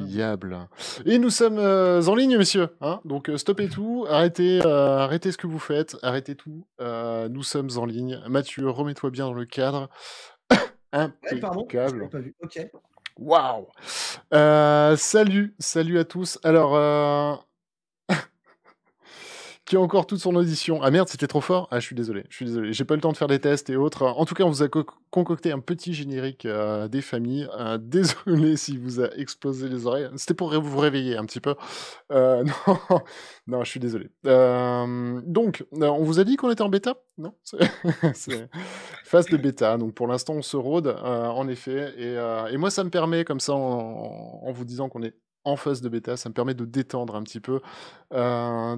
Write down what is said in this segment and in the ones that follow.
Incroyable. Et nous sommes en ligne, messieurs. Hein, donc, stoppez tout, arrêtez ce que vous faites, arrêtez tout. Nous sommes en ligne. Mathieu, remets-toi bien dans le cadre. Ouais, pardon, je l'avais Impeccable. pas vu. OK. Waouh. Salut à tous. Alors, qui a encore toute son audition. Ah merde, c'était trop fort. Ah, je suis désolé. J'ai pas eu le temps de faire des tests et autres. En tout cas, on vous a concocté un petit générique des familles. Désolé si vous a explosé les oreilles. C'était pour vous réveiller un petit peu. Non, non, je suis désolé. Donc, on vous a dit qu'on était en bêta? Non? C'est phase de bêta. Donc, pour l'instant, on se rôde, en effet. Et moi, ça me permet, comme ça, en vous disant qu'on est en phase de bêta, ça me permet de détendre un petit peu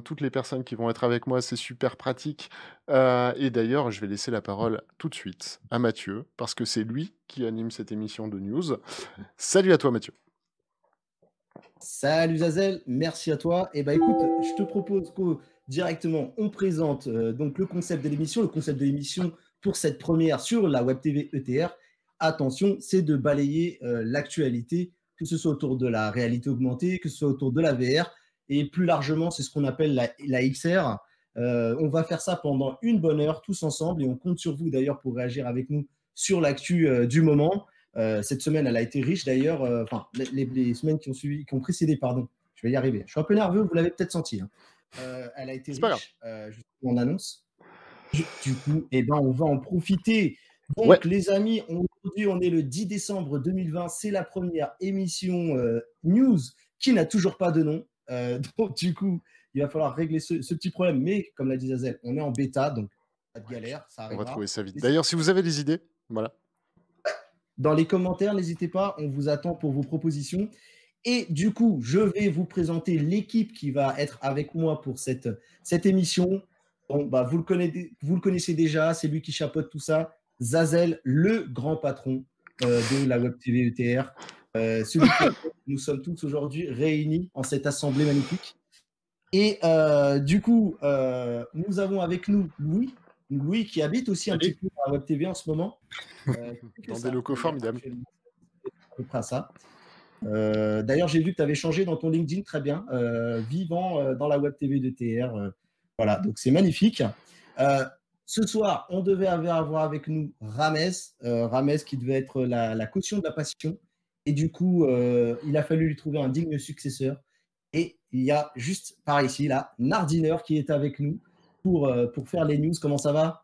toutes les personnes qui vont être avec moi. C'est super pratique. Et d'ailleurs, je vais laisser la parole tout de suite à Mathieu, parce que c'est lui qui anime cette émission de news. Salut à toi, Mathieu. Salut Zazel, merci à toi. Et bah écoute, je te propose que directement on présente donc le concept de l'émission. Le concept de l'émission pour cette première sur la Web TV ETR. Attention, c'est de balayer l'actualité, que ce soit autour de la réalité augmentée, que ce soit autour de la VR, et plus largement, c'est ce qu'on appelle la XR. On va faire ça pendant une bonne heure tous ensemble et on compte sur vous d'ailleurs pour réagir avec nous sur l'actu du moment. Cette semaine, elle a été riche d'ailleurs. Enfin, les semaines qui ont suivi, qui ont précédé, pardon. Je vais y arriver. Je suis un peu nerveux, vous l'avez peut-être senti. Hein. Elle a été riche, justement, en annonce. Et du coup, eh ben, on va en profiter. Donc, Ouais. les amis, aujourd'hui, on est le 10 décembre 2020. C'est la première émission news qui n'a toujours pas de nom. Donc, du coup, il va falloir régler ce petit problème. Mais, comme l'a dit Zazel, on est en bêta, donc pas de galère, ça On arrivera. va trouver ça vite. D'ailleurs, si vous avez des idées, voilà. Dans les commentaires, n'hésitez pas, on vous attend pour vos propositions. Et du coup, je vais vous présenter l'équipe qui va être avec moi pour cette émission. Bon, bah, vous le connaissez déjà, c'est lui qui chapeaute tout ça. Zazel, le grand patron de la Web TV ETR. Celui qui nous sommes tous aujourd'hui réunis en cette assemblée magnifique. Et du coup, nous avons avec nous Louis qui habite aussi un petit peu à la Web TV en ce moment. Dans des locaux formidables. À peu près à ça. D'ailleurs, j'ai vu que tu avais changé dans ton LinkedIn, très bien, vivant dans la Web TV de TR. Voilà, donc c'est magnifique. Ce soir, on devait avoir avec nous Ramez, Ramez qui devait être la caution de la passion. Et du coup, il a fallu lui trouver un digne successeur. Et il y a juste par ici, là, Nardiner qui est avec nous pour faire les news. Comment ça va?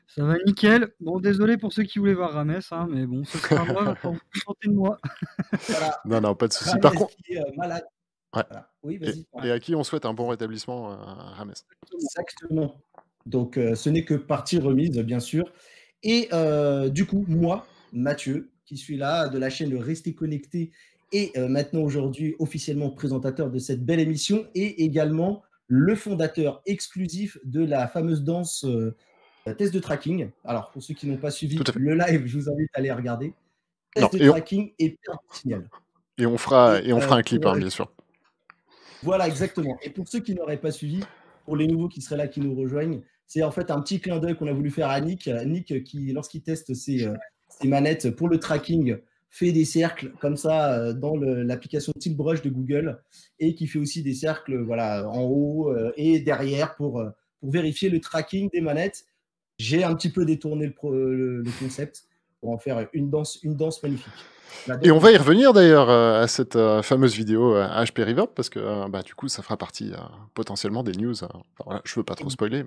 Ça va nickel. Bon, désolé pour ceux qui voulaient voir Rames, hein, mais bon, ce sera moi, va falloir vous contenter de moi. Voilà. Non, pas de souci. Ramez Par contre, qui est malade. ouais. Voilà. Oui, vas-y. Et à qui on souhaite un bon rétablissement, Rames. Exactement. Donc, ce n'est que partie remise, bien sûr. Et du coup, moi, Mathieu, qui suis là de la chaîne Restez Connecté et maintenant aujourd'hui officiellement présentateur de cette belle émission et également le fondateur exclusif de la fameuse danse test de tracking. Alors, pour ceux qui n'ont pas suivi le live, je vous invite à aller regarder. Test de tracking et perte de signal. Et on fera un clip, hein, bien sûr. Voilà, exactement. Et pour ceux qui n'auraient pas suivi, pour les nouveaux qui seraient là, qui nous rejoignent, c'est en fait un petit clin d'œil qu'on a voulu faire à Nick. Nick, qui, lorsqu'il teste ses manettes pour le tracking, fait des cercles comme ça dans l'application TickBrush de Google et qui fait aussi des cercles voilà, en haut et derrière pour vérifier le tracking des manettes. J'ai un petit peu détourné le concept pour en faire une danse magnifique. Et on va y revenir d'ailleurs à cette fameuse vidéo HP Reverb parce que du coup ça fera partie potentiellement des news. Voilà, je veux pas trop spoiler.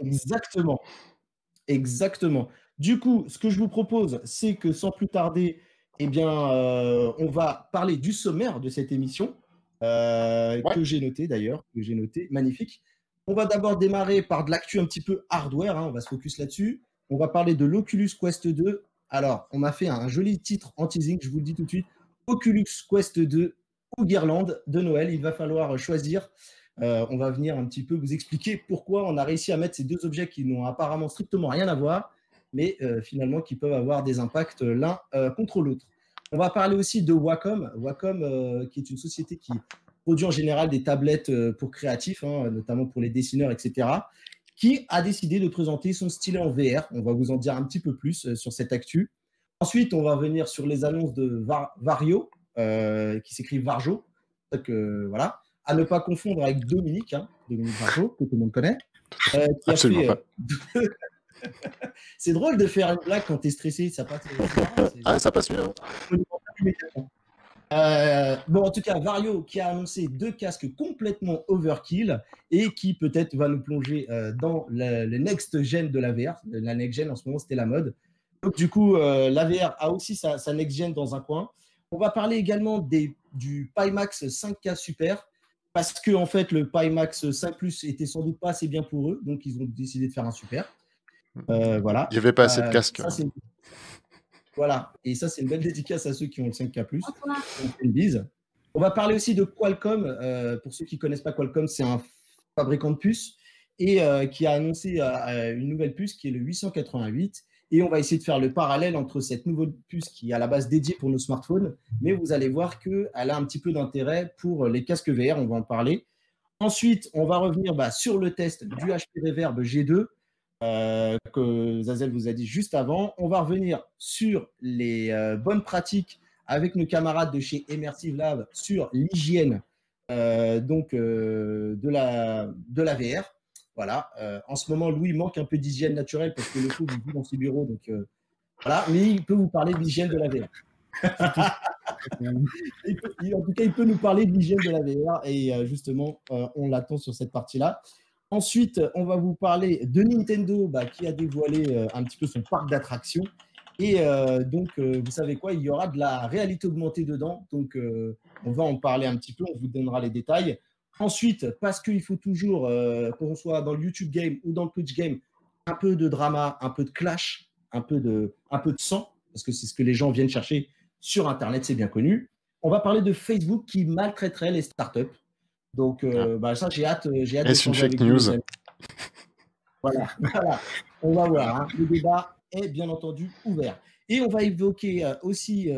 Exactement. Exactement. Du coup, ce que je vous propose, c'est que sans plus tarder, eh bien, on va parler du sommaire de cette émission que j'ai noté d'ailleurs, magnifique. On va d'abord démarrer par de l'actu un petit peu hardware, hein, on va se focus là-dessus. On va parler de l'Oculus Quest 2. Alors, on m'a fait un joli titre en teasing, je vous le dis tout de suite. Oculus Quest 2 ou guirlande de Noël, il va falloir choisir. On va venir un petit peu vous expliquer pourquoi on a réussi à mettre ces deux objets qui n'ont apparemment strictement rien à voir, mais finalement qui peuvent avoir des impacts l'un contre l'autre. On va parler aussi de Wacom, qui est une société qui produit en général des tablettes pour créatifs, hein, notamment pour les dessineurs, etc., qui a décidé de présenter son stylet en VR. On va vous en dire un petit peu plus sur cette actu. Ensuite, on va venir sur les annonces de Vario, qui s'écrit Varjo. Donc, voilà. À ne pas confondre avec Dominique, hein, Dominique Varjo, que tout le monde connaît. Qui Absolument a pas. fait, c'est drôle de faire une blague quand tu es stressé, ça passe. Ah, ça passe mieux. Immédiatement. Bon, en tout cas, Vario qui a annoncé 2 casques complètement overkill et qui peut-être va nous plonger dans le next gen de la VR. La next gen en ce moment, c'était la mode. Donc, du coup, la VR a aussi sa next gen dans un coin. On va parler également du Pimax 5K Super parce que, en fait, le Pimax 5 Plus était sans doute pas assez bien pour eux. Donc, ils ont décidé de faire un super. Voilà. Il n'y avait pas assez de casques. Ça, voilà, et ça, c'est une belle dédicace à ceux qui ont le 5K+. On fait une bise. On va parler aussi de Qualcomm. Pour ceux qui ne connaissent pas Qualcomm, c'est un fabricant de puces et qui a annoncé une nouvelle puce qui est le 888. Et on va essayer de faire le parallèle entre cette nouvelle puce qui est à la base dédiée pour nos smartphones, mais vous allez voir qu'elle a un petit peu d'intérêt pour les casques VR, on va en parler. Ensuite, on va revenir sur le test du HP Reverb G2. Que Zazel vous a dit juste avant. On va revenir sur les bonnes pratiques avec nos camarades de chez Immersive Lab sur l'hygiène de la VR. Voilà. En ce moment, Louis manque un peu d'hygiène naturelle parce que le coup, il vit dans ses bureaux. Donc, voilà. Mais il peut vous parler de l'hygiène de la VR. En tout cas, il peut nous parler de l'hygiène de la VR et justement, on l'attend sur cette partie-là. Ensuite, on va vous parler de Nintendo qui a dévoilé un petit peu son parc d'attractions. Et donc, vous savez quoi, il y aura de la réalité augmentée dedans. Donc, on va en parler un petit peu, on vous donnera les détails. Ensuite, parce qu'il faut toujours, qu'on soit dans le YouTube Game ou dans le Twitch Game, un peu de drama, un peu de clash, un peu de sang, parce que c'est ce que les gens viennent chercher sur Internet, c'est bien connu. On va parler de Facebook qui maltraiterait les startups. Donc, ça, j'ai hâte Est-ce une d'échanger fake avec vous, news? les amis. Voilà. On va voir. Hein. Le débat est bien entendu ouvert. Et on va évoquer aussi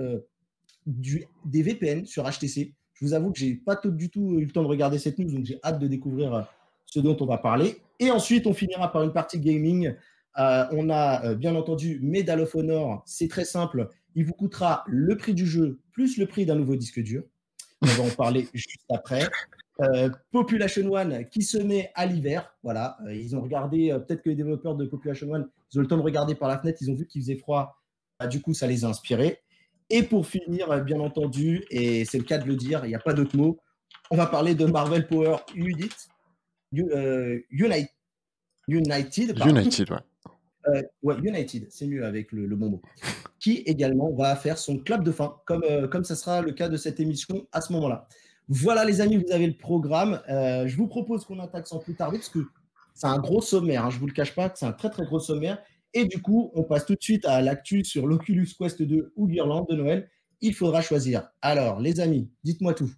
des VPN sur HTC. Je vous avoue que je n'ai pas du tout eu le temps de regarder cette news, donc j'ai hâte de découvrir ce dont on va parler. Et ensuite, on finira par une partie gaming. On a bien entendu Medal of Honor. C'est très simple. Il vous coûtera le prix du jeu plus le prix d'un nouveau disque dur. On va en parler juste après. Population One qui se met à l'hiver. Voilà, ils ont regardé, peut-être que les développeurs de Population One, ils ont le temps de regarder par la fenêtre, ils ont vu qu'il faisait froid. Du coup, ça les a inspirés. Et pour finir, bien entendu, et c'est le cas de le dire, il n'y a pas d'autre mot, on va parler de Marvel Power United. United, ouais. United, c'est mieux avec le bon mot. Qui également va faire son clap de fin, comme ça sera le cas de cette émission à ce moment-là. Voilà les amis, vous avez le programme. Je vous propose qu'on attaque sans plus tarder, parce que c'est un gros sommaire, hein, je ne vous le cache pas, que c'est un très très gros sommaire. Et du coup, on passe tout de suite à l'actu sur l'Oculus Quest 2 ou Guirlande de Noël. Il faudra choisir. Alors les amis, dites-moi tout.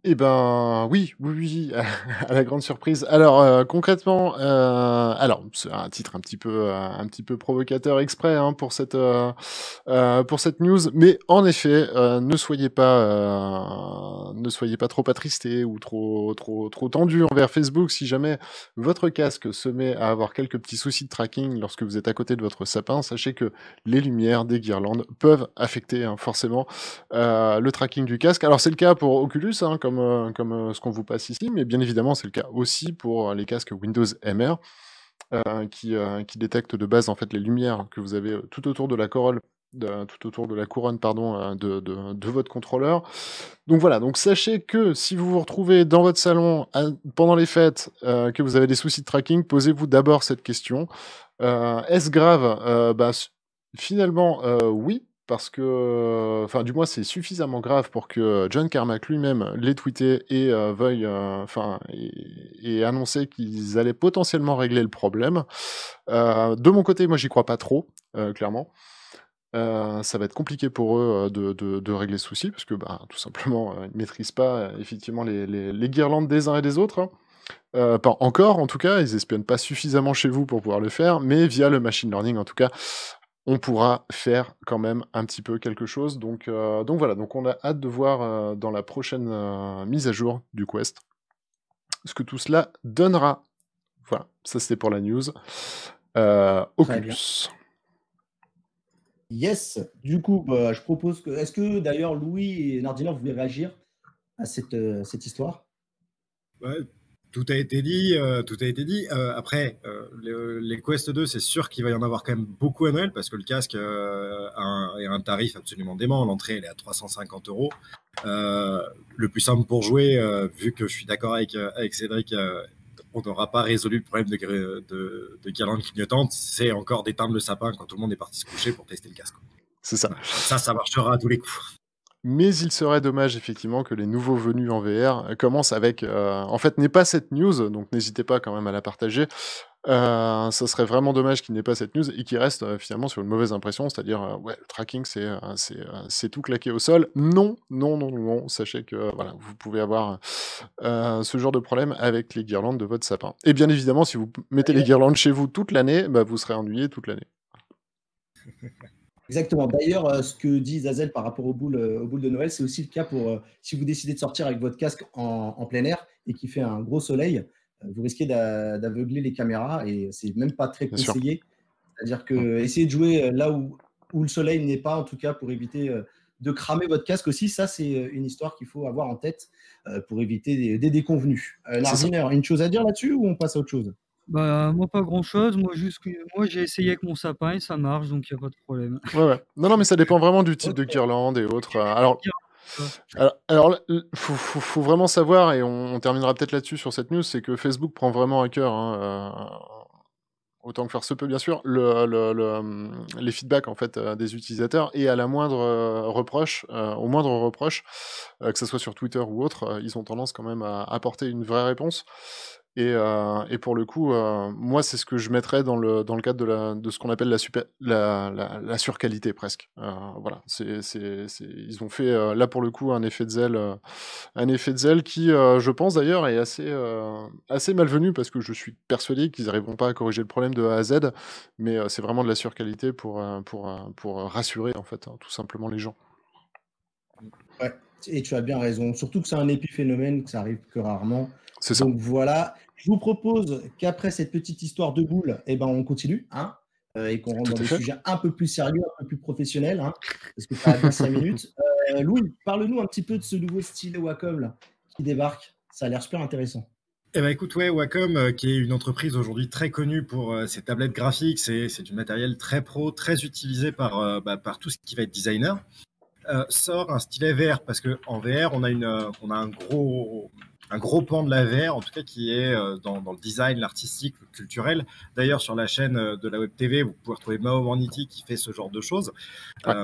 Eh ben oui, à la grande surprise. Alors concrètement, alors c'est un titre un petit peu provocateur exprès hein, pour cette news, mais en effet, ne soyez pas trop attristés ou trop tendus envers Facebook si jamais votre casque se met à avoir quelques petits soucis de tracking lorsque vous êtes à côté de votre sapin. Sachez que les lumières des guirlandes peuvent affecter hein, forcément le tracking du casque. Alors c'est le cas pour Oculus, hein, comme ce qu'on vous passe ici, mais bien évidemment c'est le cas aussi pour les casques Windows MR qui détectent de base en fait les lumières que vous avez tout autour de la couronne de votre contrôleur. Donc voilà, donc sachez que si vous vous retrouvez dans votre salon pendant les fêtes, que vous avez des soucis de tracking, posez-vous d'abord cette question. Est-ce grave? Finalement, oui, parce que, enfin, du moins, c'est suffisamment grave pour que John Carmack lui-même l'ait tweeté et veuille, et annoncer qu'ils allaient potentiellement régler le problème. De mon côté, moi, j'y crois pas trop, clairement. Ça va être compliqué pour eux de régler ce souci, parce que tout simplement, ils ne maîtrisent pas effectivement les guirlandes des uns et des autres. Pas encore, en tout cas, ils espionnent pas suffisamment chez vous pour pouvoir le faire, mais via le machine learning, en tout cas, on pourra faire quand même un petit peu quelque chose. Donc voilà, donc on a hâte de voir dans la prochaine mise à jour du Quest ce que tout cela donnera. Voilà, ça c'était pour la news. Oculus. Yes. Du coup, bah, je propose que. Est-ce que d'ailleurs Louis et Nardina, vous voulez réagir à cette histoire? Ouais, tout a été dit. Tout a été dit. Après, les Quest 2, c'est sûr qu'il va y en avoir quand même beaucoup à Noël parce que le casque a un tarif absolument dément. L'entrée, elle est à 350 euros. Le plus simple pour jouer, vu que je suis d'accord avec Cédric, on n'aura pas résolu le problème de guirlande clignotante, c'est encore d'éteindre le sapin quand tout le monde est parti se coucher pour tester le casque. C'est ça. Ça marchera à tous les coups. Mais il serait dommage effectivement que les nouveaux venus en VR commencent avec... en fait, n'aient pas cette news, donc n'hésitez pas quand même à la partager. Ça serait vraiment dommage qu'il n'ait pas cette news et qu'il reste finalement sur une mauvaise impression, c'est-à-dire ouais, le tracking c'est tout claqué au sol. Non, non, non, non, non. Sachez que voilà, vous pouvez avoir ce genre de problème avec les guirlandes de votre sapin. Et bien évidemment, si vous mettez les guirlandes chez vous toute l'année, bah, vous serez ennuyé toute l'année. Exactement. D'ailleurs, ce que dit Zazel par rapport aux boules de Noël, c'est aussi le cas pour si vous décidez de sortir avec votre casque en plein air et qu'il fait un gros soleil, vous risquez d'aveugler les caméras et c'est même pas très Bien sûr. conseillé. C'est-à-dire que essayez de jouer là où le soleil n'est pas, en tout cas, pour éviter de cramer votre casque aussi. Ça, c'est une histoire qu'il faut avoir en tête pour éviter des déconvenus. Nardiner, une chose à dire là-dessus ou on passe à autre chose? Bah, moi, pas grand-chose. Moi, j'ai essayé avec mon sapin et ça marche, donc il n'y a pas de problème. Ouais, ouais. Non, non, mais ça dépend vraiment du type Ok. de guirlande et autres. Alors, Ouais. alors, faut vraiment savoir, et on terminera peut-être là-dessus sur cette news, c'est que Facebook prend vraiment à cœur, hein, autant que faire se peut, bien sûr, les feedbacks en fait des utilisateurs, et à la moindre reproche, au moindre reproche, que ce soit sur Twitter ou autre, ils ont tendance quand même à apporter une vraie réponse. Et pour le coup, moi, c'est ce que je mettrais dans le cadre de ce qu'on appelle la surqualité presque. Voilà, ils ont fait, là, pour le coup, un effet de zèle qui, je pense d'ailleurs, est assez malvenu parce que je suis persuadé qu'ils n'arriveront pas à corriger le problème de A à Z, mais c'est vraiment de la surqualité pour rassurer, en fait, hein, tout simplement les gens. Ouais, et tu as bien raison. Surtout que c'est un épiphénomène, que ça arrive que rarement. C'est ça. Donc voilà, je vous propose qu'après cette petite histoire de boule, eh ben, on continue, hein, et qu'on rentre Tout dans à des fait. sujets un peu plus sérieux, un peu plus professionnels, hein, parce que ça a bien 5 minutes. Louis, parle-nous un petit peu de ce nouveau stylet Wacom là, qui débarque. Ça a l'air super intéressant. Eh ben écoute, ouais, Wacom, qui est une entreprise aujourd'hui très connue pour ses tablettes graphiques, c'est du matériel très pro, très utilisé par tout ce qui va être designer, sort un stylet VR, parce qu'en VR, on a un gros pan de la VR, en tout cas, qui est dans le design, l'artistique, le culturel. D'ailleurs, sur la chaîne de la Web TV, vous pouvez retrouver Mao Morniti qui fait ce genre de choses. Ouais.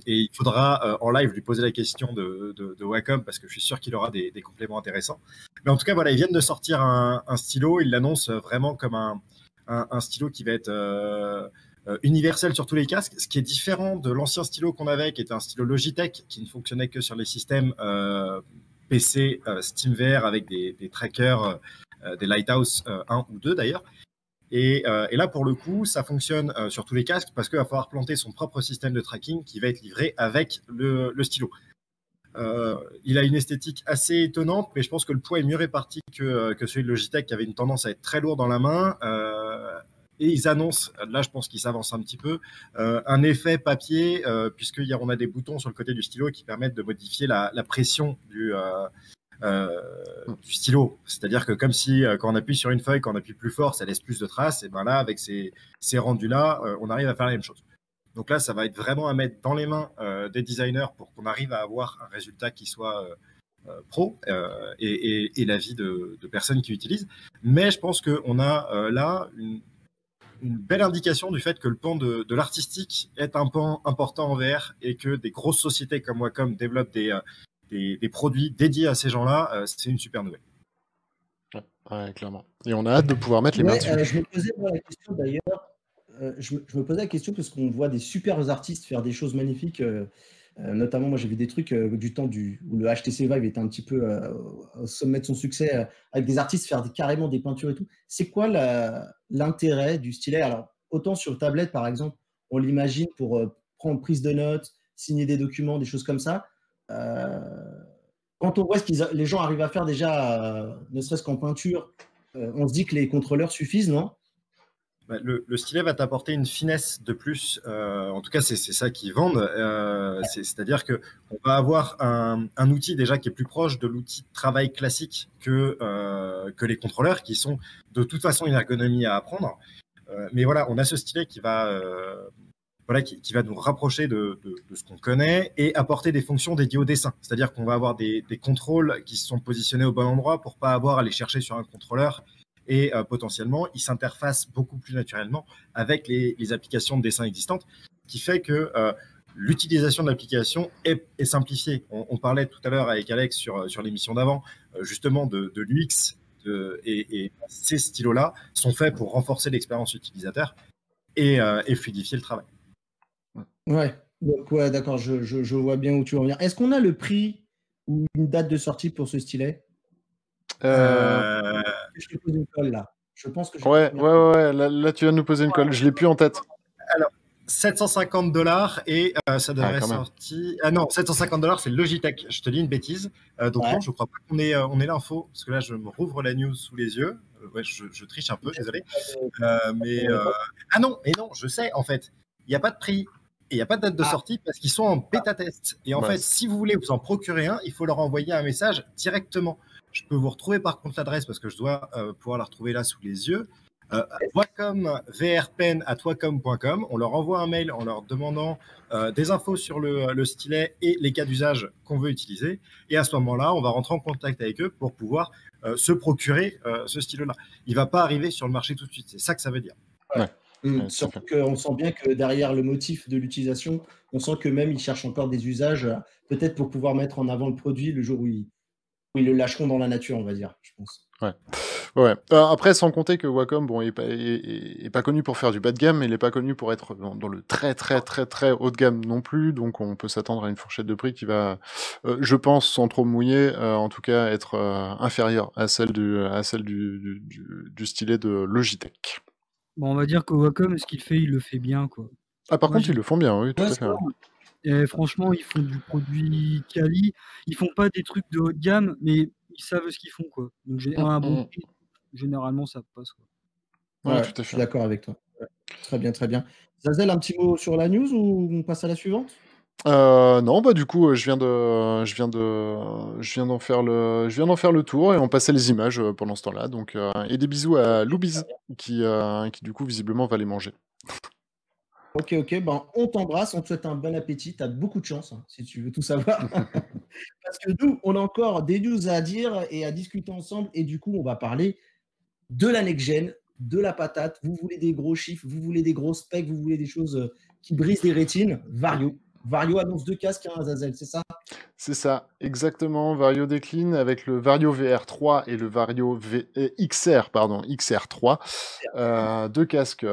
Et il faudra en live lui poser la question de Wacom, parce que je suis sûr qu'il aura des compléments intéressants. Mais en tout cas, voilà, ils viennent de sortir un stylo. Ils l'annoncent vraiment comme un stylo qui va être universel sur tous les casques, ce qui est différent de l'ancien stylo qu'on avait, qui était un stylo Logitech, qui ne fonctionnait que sur les systèmes PC SteamVR avec des trackers, des Lighthouse 1 ou 2 d'ailleurs. Et là, pour le coup, ça fonctionne sur tous les casques parce qu'il va falloir planter son propre système de tracking qui va être livré avec le stylo. Il a une esthétique assez étonnante, mais je pense que le poids est mieux réparti que celui de Logitech, qui avait une tendance à être très lourd dans la main. Et ils annoncent, là je pense qu'ils s'avancent un petit peu, un effet papier, puisqu'on a des boutons sur le côté du stylo qui permettent de modifier la pression du stylo. C'est-à-dire que comme si quand on appuie sur une feuille, quand on appuie plus fort, ça laisse plus de traces, et bien là, avec ces rendus-là, on arrive à faire la même chose. Donc là, ça va être vraiment à mettre dans les mains des designers pour qu'on arrive à avoir un résultat qui soit pro et l'avis de personnes qui utilisent. Mais je pense qu'on a là une belle indication du fait que le pan de l'artistique est un pan important en VR et que des grosses sociétés comme Wacom développent des produits dédiés à ces gens-là, c'est une super nouvelle. Ouais, clairement. Et on a hâte de pouvoir mettre les mains dessus. Je me posais moi, la question d'ailleurs. Je me posais la question parce qu'on voit des super artistes faire des choses magnifiques. Notamment, moi, j'ai vu des trucs du temps où le HTC Vive était un petit peu au sommet de son succès, avec des artistes faire carrément des peintures et tout. C'est quoi l'intérêt du stylet? Alors, autant sur tablette, par exemple, on l'imagine pour prendre prise de notes, signer des documents, des choses comme ça. Quand on voit ce que les gens arrivent à faire déjà, ne serait-ce qu'en peinture, on se dit que les contrôleurs suffisent, non? Le stylet va t'apporter une finesse de plus. En tout cas, c'est ça qu'ils vendent. C'est-à-dire qu'on va avoir un outil déjà qui est plus proche de l'outil de travail classique que les contrôleurs, qui sont de toute façon une ergonomie à apprendre. Mais voilà, on a ce stylet qui va nous rapprocher de ce qu'on connaît et apporter des fonctions dédiées au dessin. C'est-à-dire qu'on va avoir des contrôles qui sont positionnés au bon endroit pour pas avoir à les chercher sur un contrôleur. Et potentiellement, ils s'interfacent beaucoup plus naturellement avec les applications de dessin existantes, ce qui fait que l'utilisation de l'application est simplifiée. On parlait tout à l'heure avec Alex sur l'émission d'avant, justement de l'UX, et ces stylos-là sont faits pour renforcer l'expérience utilisateur et fluidifier le travail. Ouais, donc ouais, d'accord, je vois bien où tu veux en venir. Est-ce qu'on a le prix ou une date de sortie pour ce stylet? Je te pose une colle là. Je pense que Ouais, là, tu viens de nous poser une colle. Je l'ai plus en tête. Alors, $750 et ça devrait sortir. Ah non, $750, c'est Logitech. Je te dis une bêtise. Donc non, je crois pas qu'on ait l'info, parce que là, je me rouvre la news sous les yeux. Ouais, je triche un peu, désolé. Ah non, je sais, en fait. Il n'y a pas de prix et il n'y a pas de date de sortie parce qu'ils sont en bêta test. Et en fait, si vous voulez vous en procurer un, il faut leur envoyer un message directement. Je peux vous retrouver par contre l'adresse parce que je dois pouvoir la retrouver là sous les yeux. Wacom vrpen@wacom.com. On leur envoie un mail en leur demandant des infos sur le stylet et les cas d'usage qu'on veut utiliser. Et à ce moment-là, on va rentrer en contact avec eux pour pouvoir se procurer ce stylo-là. Il ne va pas arriver sur le marché tout de suite. C'est ça que ça veut dire. Ouais. Surtout qu'on sent bien que derrière le motif de l'utilisation, on sent que même ils cherchent encore des usages, peut-être pour pouvoir mettre en avant le produit le jour où ils le lâcheront dans la nature, on va dire, je pense. Ouais. Après, sans compter que Wacom, bon, est pas connu pour faire du bas de gamme, mais il est pas connu pour être dans le très haut de gamme non plus. Donc, on peut s'attendre à une fourchette de prix qui va, je pense, sans trop mouiller, en tout cas, être inférieure à celle du stylet de Logitech. Bon, on va dire que Wacom, ce qu'il fait, il le fait bien, quoi. Ah, par contre, ils le font bien, oui, tout à fait. Et franchement, ils font du produit quali. Ils font pas des trucs de haut de gamme, mais ils savent ce qu'ils font, quoi. Donc, un bon prix, généralement, ça passe, quoi. Ouais, tout à fait. Je suis d'accord avec toi. Ouais. Très bien, très bien. Zazel, un petit mot sur la news ou on passe à la suivante? Non, du coup, je viens d'en faire le tour et on passait les images pendant ce temps-là. Donc, et des bisous à Loubiz qui du coup visiblement va les manger. Ok, ben, on t'embrasse, on te souhaite un bon appétit, tu as beaucoup de chance si tu veux tout savoir. Parce que nous, on a encore des news à dire et à discuter ensemble et du coup, on va parler de la next-gen, de la patate. Vous voulez des gros chiffres, vous voulez des gros specs, vous voulez des choses qui brisent les rétines, Vario annonce 2 casques, Zazel, c'est ça? C'est ça, exactement. Vario décline avec le Vario VR3 et le Vario XR3. 2 casques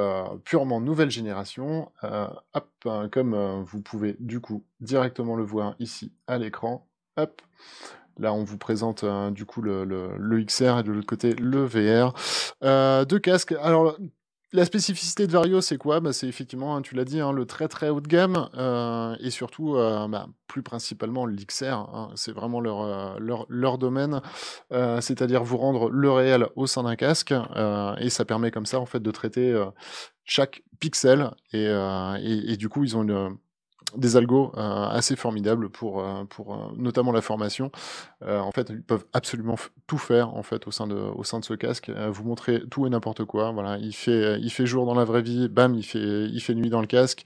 purement nouvelle génération. Comme vous pouvez du coup directement le voir ici à l'écran. Hop. Là, on vous présente du coup le XR et de l'autre côté le VR. 2 casques. Alors, la spécificité de Vario, c'est quoi? C'est effectivement, tu l'as dit, le très haut de gamme et surtout, plus principalement l'XR. C'est vraiment leur domaine. C'est-à-dire vous rendre le réel au sein d'un casque et ça permet comme ça en fait de traiter chaque pixel et du coup ils ont des algos assez formidables pour notamment la formation. En fait, ils peuvent absolument tout faire en fait au sein de ce casque. Vous montrer tout et n'importe quoi. Voilà, il fait jour dans la vraie vie, bam, il fait nuit dans le casque.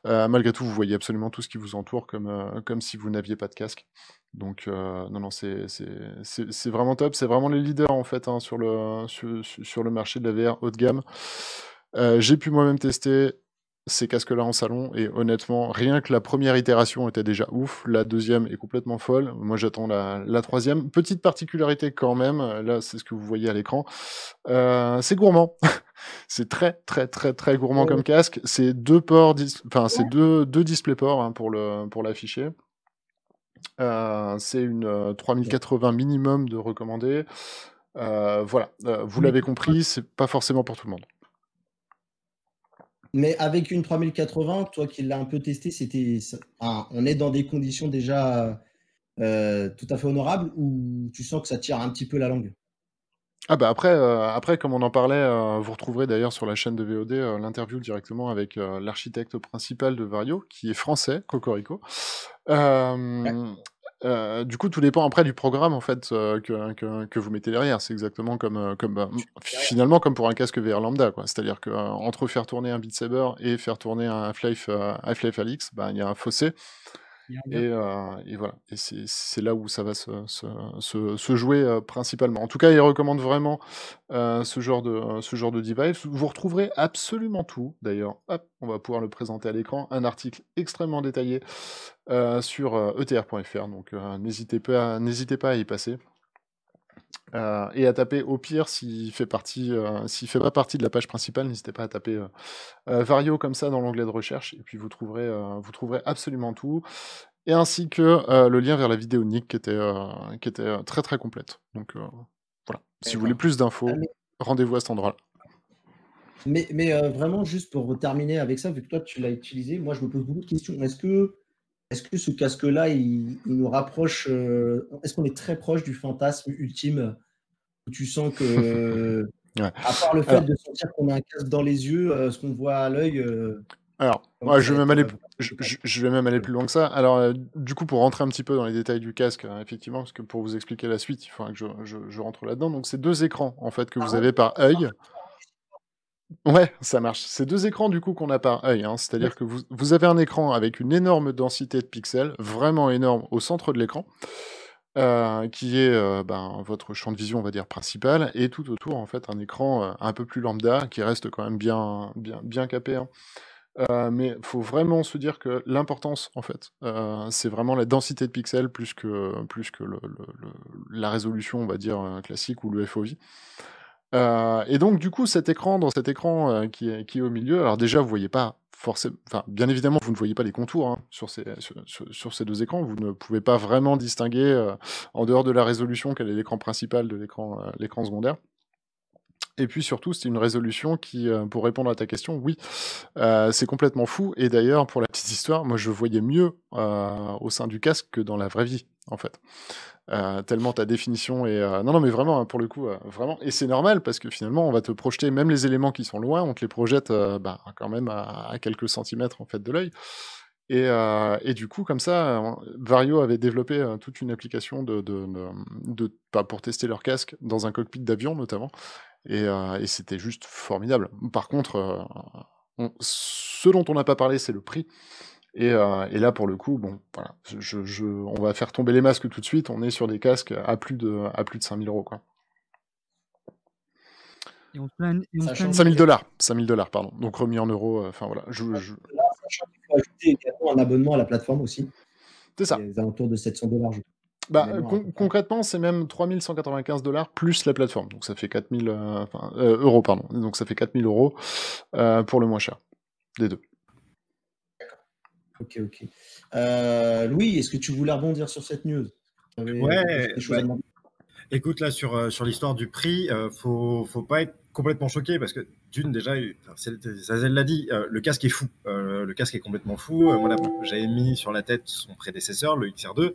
Malgré tout, vous voyez absolument tout ce qui vous entoure comme si vous n'aviez pas de casque. Donc non, c'est vraiment top. C'est vraiment les leaders en fait sur le marché de la VR haut de gamme. J'ai pu moi-même tester ces casques-là en salon et honnêtement, rien que la première itération était déjà ouf. La deuxième est complètement folle. Moi, j'attends la troisième. Petite particularité quand même, là, c'est ce que vous voyez à l'écran. C'est gourmand. C'est très gourmand comme casque. C'est 2 ports, c'est deux DisplayPort pour l'afficher. C'est une 3080 minimum de recommandé. Voilà, vous l'avez compris, c'est pas forcément pour tout le monde. Mais avec une 3080, toi qui l'as un peu testé, on est dans des conditions déjà tout à fait honorables ou tu sens que ça tire un petit peu la langue? Ah bah après, comme on en parlait, vous retrouverez d'ailleurs sur la chaîne de VOD l'interview directement avec l'architecte principal de Vario, qui est français, Cocorico. Ouais. Du coup, tout dépend après du programme en fait que vous mettez derrière. C'est exactement finalement comme pour un casque VR lambda, quoi. C'est-à-dire que entre faire tourner un Beat Saber et faire tourner un Half-Life Alyx, bah, il y a un fossé. Il y a un gap. Et voilà. Et c'est là où ça va se jouer principalement. En tout cas, il recommande vraiment ce genre de device. Vous retrouverez absolument tout, d'ailleurs. Hop, on va pouvoir le présenter à l'écran. Un article extrêmement détaillé sur etr.fr. Donc n'hésitez pas à y passer. Et à taper au pire s'il fait pas partie de la page principale, n'hésitez pas à taper Vario comme ça dans l'onglet de recherche et puis vous trouverez absolument tout et ainsi que le lien vers la vidéo de Nick qui était très très complète. Donc voilà, si vous voulez D'accord. plus d'infos, Ah, rendez-vous à cet endroit-là. mais vraiment, juste pour terminer avec ça, vu que toi, tu l'as utilisé, moi, je me pose beaucoup de questions. Est-ce que ce casque-là, il nous rapproche est-ce qu'on est très proche du fantasme ultime où tu sens que, Ouais. à part le fait de sentir qu'on a un casque dans les yeux, ce qu'on voit à l'œil, Alors, commence je à vais même être aller, vraiment je vais même aller plus loin que ça. Alors, du coup, pour rentrer un petit peu dans les détails du casque, effectivement, parce que pour vous expliquer la suite, il faudra que je rentre là-dedans. Donc, c'est 2 écrans, en fait, que vous avez par œil. Ouais, ça marche. C'est 2 écrans, du coup, qu'on a par œil, hein. C'est-à-dire que vous avez un écran avec une énorme densité de pixels, vraiment énorme, au centre de l'écran, qui est, votre champ de vision, on va dire, principal et tout autour, en fait, un écran, un peu plus lambda, qui reste quand même bien capé, hein. Mais faut vraiment se dire que l'importance, en fait, c'est vraiment la densité de pixels plus que la résolution, on va dire, classique ou le FOV. Et donc du coup, dans cet écran, qui est au milieu, alors déjà, vous voyez pas forcément, enfin, bien évidemment, vous ne voyez pas les contours, hein, sur ces 2 écrans. Vous ne pouvez pas vraiment distinguer, en dehors de la résolution, quel est l'écran principal de l'écran secondaire. Et puis surtout, c'est une résolution qui, pour répondre à ta question, oui, c'est complètement fou et d'ailleurs, pour la petite histoire, moi je voyais mieux, au sein du casque que dans la vraie vie, en fait. Tellement ta définition est, non, non, mais vraiment, hein, pour le coup, vraiment et c'est normal parce que finalement, on va te projeter même les éléments qui sont loin, on te les projette, quand même à quelques centimètres, en fait, de l'œil et du coup, comme ça, Vario avait développé, toute une application pour tester leur casque dans un cockpit d'avion, notamment et c'était juste formidable. Par contre, ce dont on n'a pas parlé, c'est le prix et là, pour le coup, bon, voilà, on va faire tomber les masques tout de suite, on est sur des casques à plus de 5 000 €, quoi. Et on se plaint, et on se Sachant plaint 5 du 000 casque. $, 5 000 $, pardon, donc remis en euros, enfin voilà, là, sachant qu'il faut ajouter également un abonnement à la plateforme aussi, c'est qui ça. est aux alentours de 700 $, je crois, de Bah, mémoire à peu près. concrètement, c'est même 3 195 $ plus la plateforme, donc ça fait 4 000, euros, pardon, donc ça fait 4 000 €, pour le moins cher, des 2. Ok. Louis, est-ce que tu voulais rebondir sur cette news? Tu avais Ouais, des choses à demander? écoute, là, sur l'histoire du prix, faut pas être complètement choqué parce que d'une, déjà, Zazel l'a dit, le casque est fou. Le casque est complètement fou. Moi, j'avais mis sur la tête son prédécesseur, le XR2.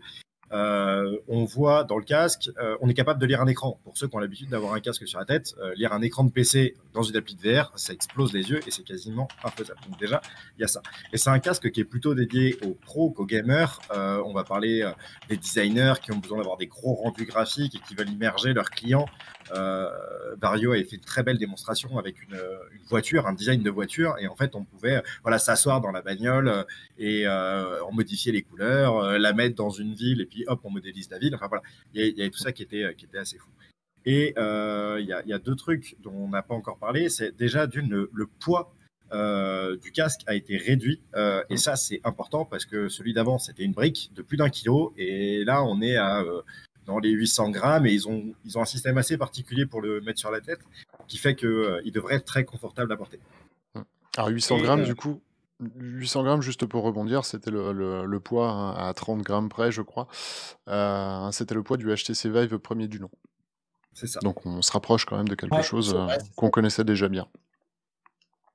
On voit dans le casque, on est capable de lire un écran. Pour ceux qui ont l'habitude d'avoir un casque sur la tête, lire un écran de PC dans une appli de VR, ça explose les yeux et c'est quasiment infaisable. Donc déjà, il y a ça. Et c'est un casque qui est plutôt dédié aux pros qu'aux gamers. On va parler des designers qui ont besoin d'avoir des gros rendus graphiques et qui veulent immerger leurs clients. Vario avait fait une très belle démonstration avec une voiture, un design de voiture, et en fait on pouvait s'asseoir dans la bagnole et en modifier les couleurs, la mettre dans une ville et puis hop on modélise la ville. Enfin voilà, il y avait tout ça qui était assez fou. Et il y a 2 trucs dont on n'a pas encore parlé. C'est déjà le poids du casque a été réduit et ça c'est important parce que celui d'avant c'était une brique de plus d'1 kilo et là on est à dans les 800 grammes et ils ont un système assez particulier pour le mettre sur la tête qui fait qu'il devrait être très confortable à porter. Alors 800 grammes, du coup, 800 grammes, juste pour rebondir, c'était le poids hein, à 30 grammes près, je crois. C'était le poids du HTC Vive premier du nom. C'est ça. Donc on se rapproche quand même de quelque chose c'est qu'on ça. connaissait déjà bien.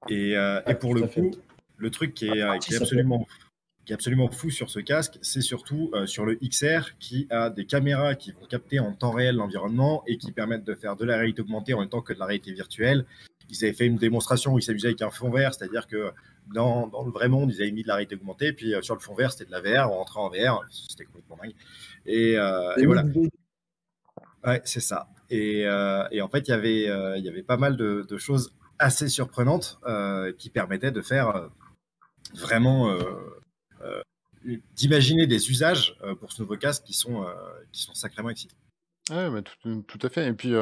Et pour le coup, le truc qui est absolument qui est absolument fou sur ce casque, c'est surtout sur le XR qui a des caméras qui vont capter en temps réel l'environnement et qui permettent de faire de la réalité augmentée en même temps que de la réalité virtuelle. Ils avaient fait une démonstration où ils s'amusaient avec un fond vert, c'est-à-dire que dans le vrai monde, ils avaient mis de la réalité augmentée, puis sur le fond vert, c'était de la VR, on rentrait en VR, c'était complètement dingue. Et voilà. Ouais, c'est ça. Et en fait, il y avait pas mal de choses assez surprenantes qui permettaient de faire vraiment d'imaginer des usages pour ce nouveau casque qui sont sacrément excitants. Ouais, mais tout à fait. Et puis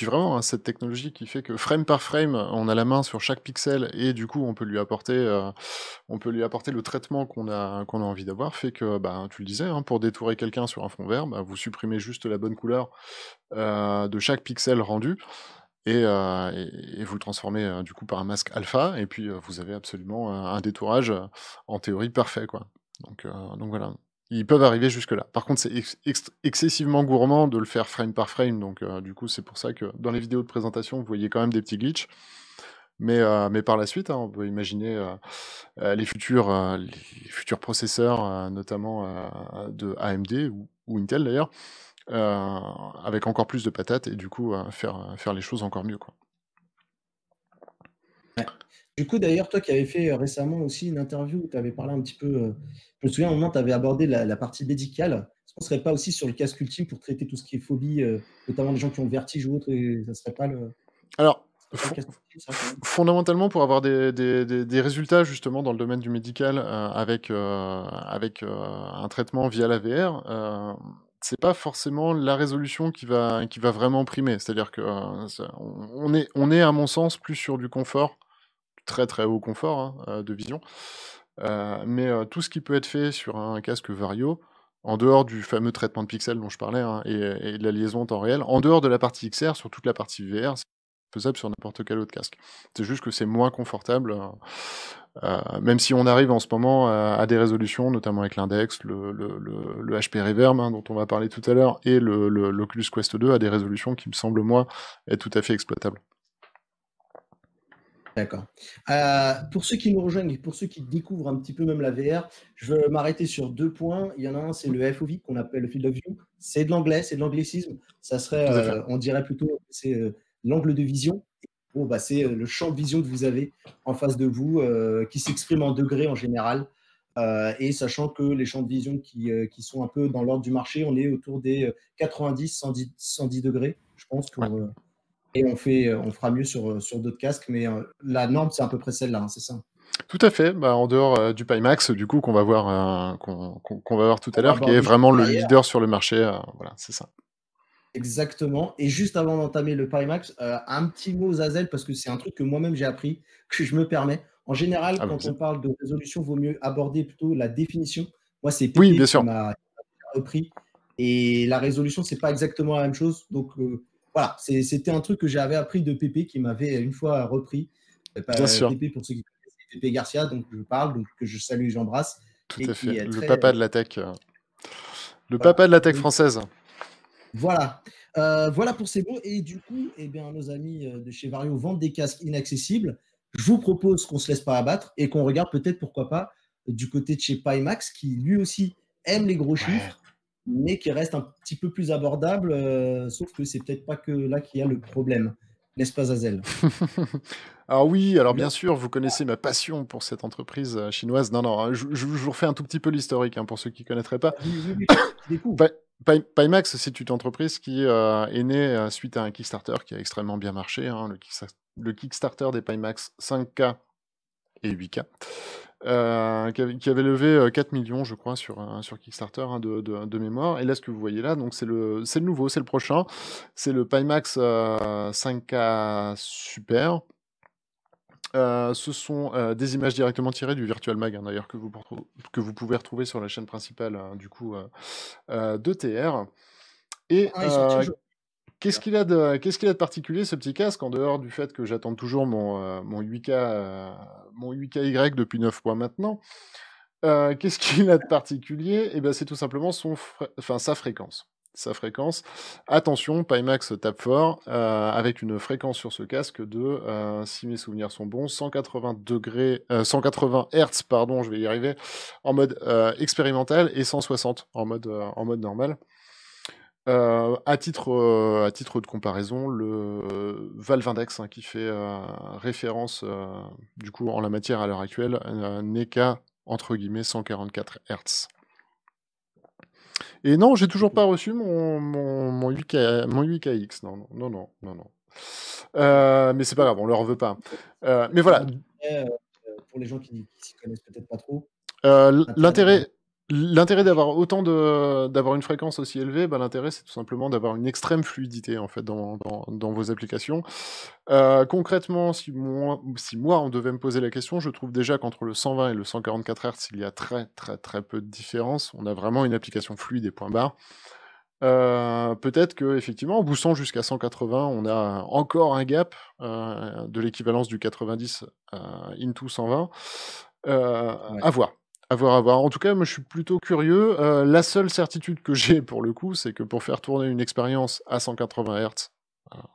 vraiment, hein, cette technologie qui fait que frame par frame, on a la main sur chaque pixel et du coup, on peut lui apporter le traitement qu'on a envie d'avoir, fait que, bah, tu le disais, hein, pour détourer quelqu'un sur un fond vert, bah, vous supprimez juste la bonne couleur de chaque pixel rendu et vous le transformez du coup par un masque alpha et puis vous avez absolument un détourage en théorie parfait, quoi. Donc voilà. Ils peuvent arriver jusque-là. Par contre, c'est excessivement gourmand de le faire frame par frame, donc du coup, c'est pour ça que dans les vidéos de présentation, vous voyez quand même des petits glitches. Mais par la suite, hein, on peut imaginer les futurs processeurs, notamment de AMD ou Intel d'ailleurs, avec encore plus de patates et du coup faire les choses encore mieux, quoi. Ouais. Du coup, d'ailleurs, toi qui avais fait récemment aussi une interview où tu avais parlé un petit peu, je me souviens, à un moment, tu avais abordé la partie médicale. Est-ce qu'on ne serait pas aussi sur le casque ultime pour traiter tout ce qui est phobie, notamment les gens qui ont le vertige ou autre, et ça ne serait pas Alors, le casque ultime, ça, quand même fondamentalement, pour avoir des résultats justement dans le domaine du médical avec un traitement via la VR, c'est pas forcément la résolution qui va vraiment primer. C'est-à-dire que on est à mon sens plus sur du confort, très très haut confort hein, de vision. Mais tout ce qui peut être fait sur un casque Vario, en dehors du fameux traitement de pixels dont je parlais hein, et de la liaison en temps réel, en dehors de la partie XR, sur toute la partie VR, c'est faisable sur n'importe quel autre casque. C'est juste que c'est moins confortable, même si on arrive en ce moment à des résolutions, notamment avec l'index, le HP Reverb, hein, dont on va parler tout à l'heure, et l'Oculus Quest 2, à des résolutions qui me semblent, moi, être tout à fait exploitables. D'accord. Pour ceux qui nous rejoignent et pour ceux qui découvrent un petit peu même la VR, je veux m'arrêter sur 2 points. Il y en a un, c'est le FOV qu'on appelle le field of view. C'est de l'anglais, c'est de l'anglicisme. Ça serait, Tout à fait. on dirait plutôt, c'est l'angle de vision. Bon, bah, c'est le champ de vision que vous avez en face de vous, qui s'exprime en degrés en général. Et sachant que les champs de vision qui sont un peu dans l'ordre du marché, on est autour des 90, 110 degrés, je pense. Ouais. Et on fera mieux sur d'autres casques, mais la norme, c'est à peu près celle-là, hein, c'est ça. Tout à fait. Bah, en dehors du Pimax, du coup, qu'on va voir tout à On va l'heure, qui est aborder vraiment le derrière. leader sur le marché. Voilà, c'est ça. Exactement. Et juste avant d'entamer le Pimax, un petit mot Zazel, parce que c'est un truc que moi-même j'ai appris, que je me permets. En général, Ah, quand vas-y. on parle de résolution, il vaut mieux aborder plutôt la définition. Moi, c'est Oui, Pépé bien qui sûr. m'a repris. Et la résolution, c'est pas exactement la même chose. Donc voilà, c'était un truc que j'avais appris de Pépé qui m'avait une fois repris. Bien sûr. Pépé, pour ceux qui connaissent, c'est Pépé Garcia, donc je parle, donc que je salue et j'embrasse. Tout Et à qui fait. est Le très. papa de la tech. Le Voilà. papa de la tech Donc, française. voilà. Voilà pour ces mots. Et du coup, eh bien, nos amis de chez Vario vendent des casques inaccessibles. Je vous propose qu'on ne se laisse pas abattre et qu'on regarde peut-être, pourquoi pas, du côté de chez Pimax, qui lui aussi aime les gros chiffres, mais qui reste un petit peu plus abordable, sauf que c'est peut-être pas que là qu'il y a le problème. N'est-ce pas, Zazel? Alors oui, alors Non. bien sûr, vous connaissez ma passion pour cette entreprise chinoise. Non, non, je vous refais un tout petit peu l'historique hein, pour ceux qui ne connaîtraient pas. Oui, qui découvre. Pimax, c'est une entreprise qui est née suite à un Kickstarter qui a extrêmement bien marché. Hein, le Kickstarter des Pimax 5K et 8K. Qui avait levé 4 millions, je crois, sur Kickstarter hein, de mémoire. Et là, ce que vous voyez là, donc c'est le nouveau, c'est le prochain. C'est le Pimax 5K Super. Ce sont des images directement tirées du Virtual Mag, hein, d'ailleurs, que vous pouvez retrouver sur la chaîne principale du coup d'ETR. Et Ah, il est sorti aujourd'hui. qu'est-ce qu'il a de particulier, ce petit casque, en dehors du fait que j'attends toujours mon 8K, mon 8KY depuis 9 mois maintenant. Qu'est-ce qu'il a de particulier? Eh ben, c'est tout simplement sa fréquence. sa fréquence. Attention, Pimax tape fort, avec une fréquence sur ce casque de, si mes souvenirs sont bons, 180 Hz, pardon, je vais y arriver, en mode expérimental, et 160 en mode normal. À titre de comparaison, le Valve Index, qui fait référence du coup en la matière à l'heure actuelle, n'est qu'à entre guillemets 144 Hz. Et non, j'ai toujours pas reçu mon 8KX. Non. Mais c'est pas grave, on leur veut pas. Mais voilà. Pour les gens qui s'y connaissent peut-être pas trop. L'intérêt d'avoir d'avoir une fréquence aussi élevée, l'intérêt c'est tout simplement d'avoir une extrême fluidité en fait dans vos applications. Concrètement, si moi on devait me poser la question, je trouve déjà qu'entre le 120 et le 144 Hz, il y a très très très peu de différence. On a vraiment une application fluide et point barre. Peut-être que effectivement, en boostant jusqu'à 180, on a encore un gap de l'équivalence du 90 into 120. À voir. En tout cas, moi, je suis plutôt curieux. La seule certitude que j'ai, pour le coup, c'est que pour faire tourner une expérience à 180 Hz,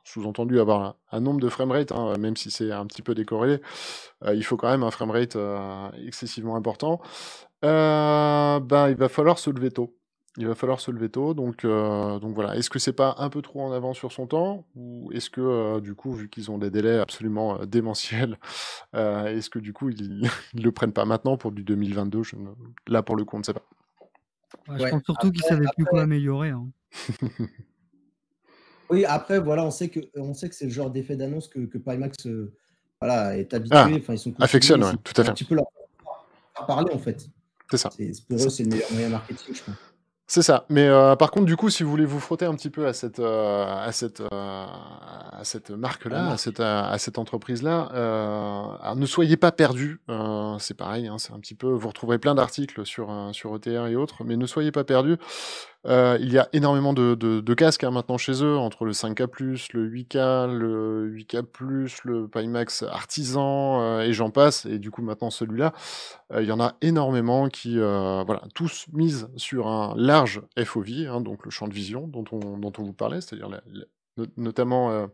sous-entendu avoir un nombre de framerate, même si c'est un petit peu décorrélé, il faut quand même un framerate excessivement important. Il va falloir se lever tôt. Donc voilà. Est-ce que c'est pas un peu trop en avance sur son temps, ou est-ce que du coup, vu qu'ils ont des délais absolument démentiels, est-ce que du coup ils le prennent pas maintenant pour du 2022? Là pour le coup, on ne sait pas. Ouais, je pense surtout qu'ils savaient plus quoi améliorer. Oui, après voilà, on sait que c'est le genre d'effet d'annonce que Pimax est habitué. Ils sont affectionne, ouais, tout à fait. Un petit peu leur parler en fait. C'est ça. Pour eux, c'est le meilleur moyen marketing, je pense. C'est ça. Mais par contre, du coup, si vous voulez vous frotter un petit peu à cette marque-là, à cette entreprise-là, alors ne soyez pas perdus. C'est pareil, c'est un petit peu. Vous retrouverez plein d'articles sur ETR et autres, mais ne soyez pas perdus. Il y a énormément de casques maintenant chez eux, entre le 5K+, le 8K, le 8K+, le Pimax Artisan, et j'en passe. Et du coup, maintenant celui-là, il y en a énormément qui, tous misent sur un large FOV, donc le champ de vision dont on vous parlait, c'est-à-dire notamment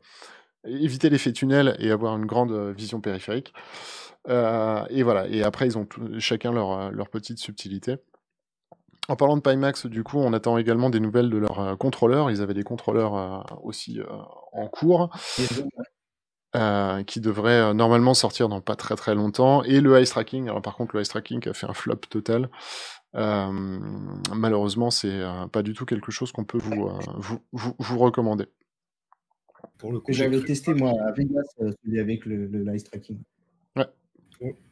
éviter l'effet tunnel et avoir une grande vision périphérique. Et voilà. Et après, ils ont chacun leur petite subtilité. En parlant de Pimax, du coup, on attend également des nouvelles de leurs contrôleurs. Ils avaient des contrôleurs aussi en cours, qui devraient normalement sortir dans pas très très longtemps. Et le eye tracking, alors par contre, le eye tracking a fait un flop total. Malheureusement, c'est pas du tout quelque chose qu'on peut vous recommander. Pour le coup, j'avais testé moi à Vegas celui avec le eye tracking. Ouais.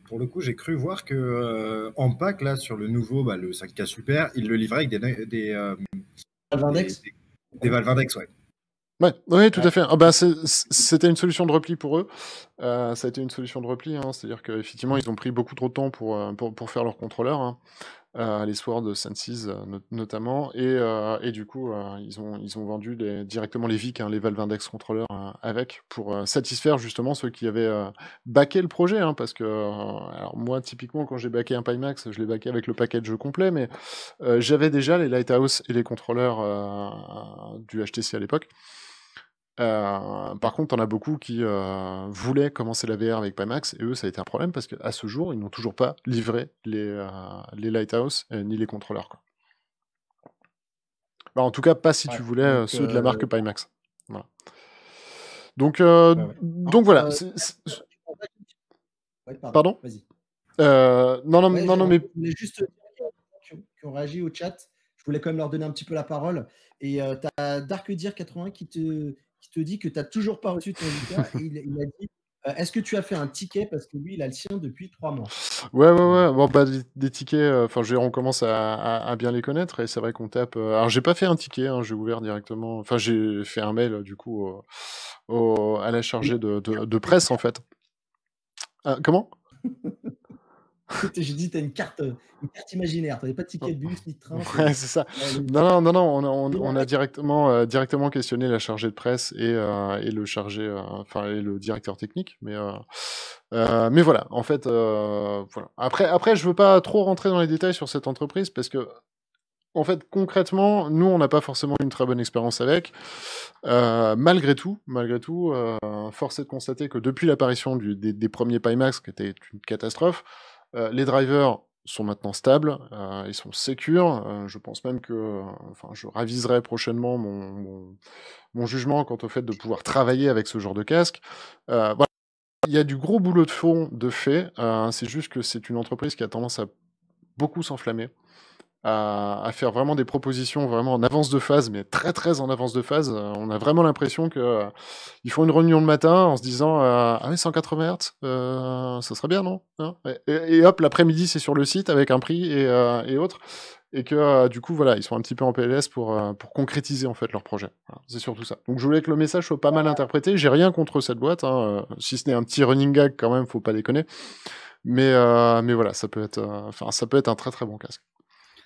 Pour le coup, j'ai cru voir que en pack là sur le nouveau, le 5K Super, il le livrait avec des Valve Index. Des Valve Index, ouais. Oui, tout à fait. C'était une solution de repli pour eux. Ça a été une solution de repli, c'est-à-dire qu'effectivement, ils ont pris beaucoup trop de temps pour faire leur contrôleur, les Sword Senses notamment, et du coup, ils ont vendu directement les VIC, les Valve Index Controller, avec, pour satisfaire justement ceux qui avaient backé le projet, parce que alors moi, typiquement, quand j'ai backé un Pimax, je l'ai backé avec le package complet, mais j'avais déjà les Lighthouse et les contrôleurs du HTC à l'époque. Par contre, t'en as beaucoup qui voulaient commencer la VR avec Pimax, et eux, ça a été un problème parce qu'à ce jour, ils n'ont toujours pas livré les Lighthouse ni les contrôleurs, quoi. En tout cas, pas si tu voulais ceux de la marque Pimax. Voilà. Donc voilà. Pardon ? Vas-y. Non, mais. Je voulais juste qui ont réagi au chat. Je voulais quand même leur donner un petit peu la parole. Et tu as DarkDeer81 qui te dit que tu n'as toujours pas reçu ton VIC. Il a dit est-ce que tu as fait un ticket? Parce que lui, il a le sien depuis 3 mois. Ouais. Bon, des tickets, on commence à bien les connaître. Et c'est vrai qu'on tape. Alors, j'ai pas fait un ticket, j'ai ouvert directement. Enfin, j'ai fait un mail, du coup, à la chargée de presse, en fait. Comment? J'ai dit, tu as une carte imaginaire. Tu n'avais pas de ticket de bus ni de train. Ouais, c'est ça. Non. On a directement questionné la chargée de presse et le chargé, et le directeur technique. Mais voilà. En fait, voilà. Après, je veux pas trop rentrer dans les détails sur cette entreprise parce que en fait, concrètement, nous, on n'a pas forcément une très bonne expérience avec. Malgré tout, force est de constater que depuis l'apparition des premiers Pimax, qui était une catastrophe, les drivers sont maintenant stables, ils sont sécures. Je pense même que, enfin, je raviserai prochainement mon jugement quant au fait de pouvoir travailler avec ce genre de casque. Voilà, il y a du gros boulot de fond de fait. C'est juste que c'est une entreprise qui a tendance à beaucoup s'enflammer, à faire vraiment des propositions vraiment en avance de phase, mais très très en avance de phase. On a vraiment l'impression que ils font une réunion le matin en se disant ah oui 180 Hz, ça serait bien non, hein et hop l'après-midi c'est sur le site avec un prix et autres et que du coup voilà ils sont un petit peu en PLS pour concrétiser en fait leur projet. Voilà, c'est surtout ça. Donc je voulais que le message soit pas mal interprété. J'ai rien contre cette boîte, hein, si ce n'est un petit running gag quand même, faut pas déconner. Mais voilà, ça peut être, enfin ça peut être un très très bon casque.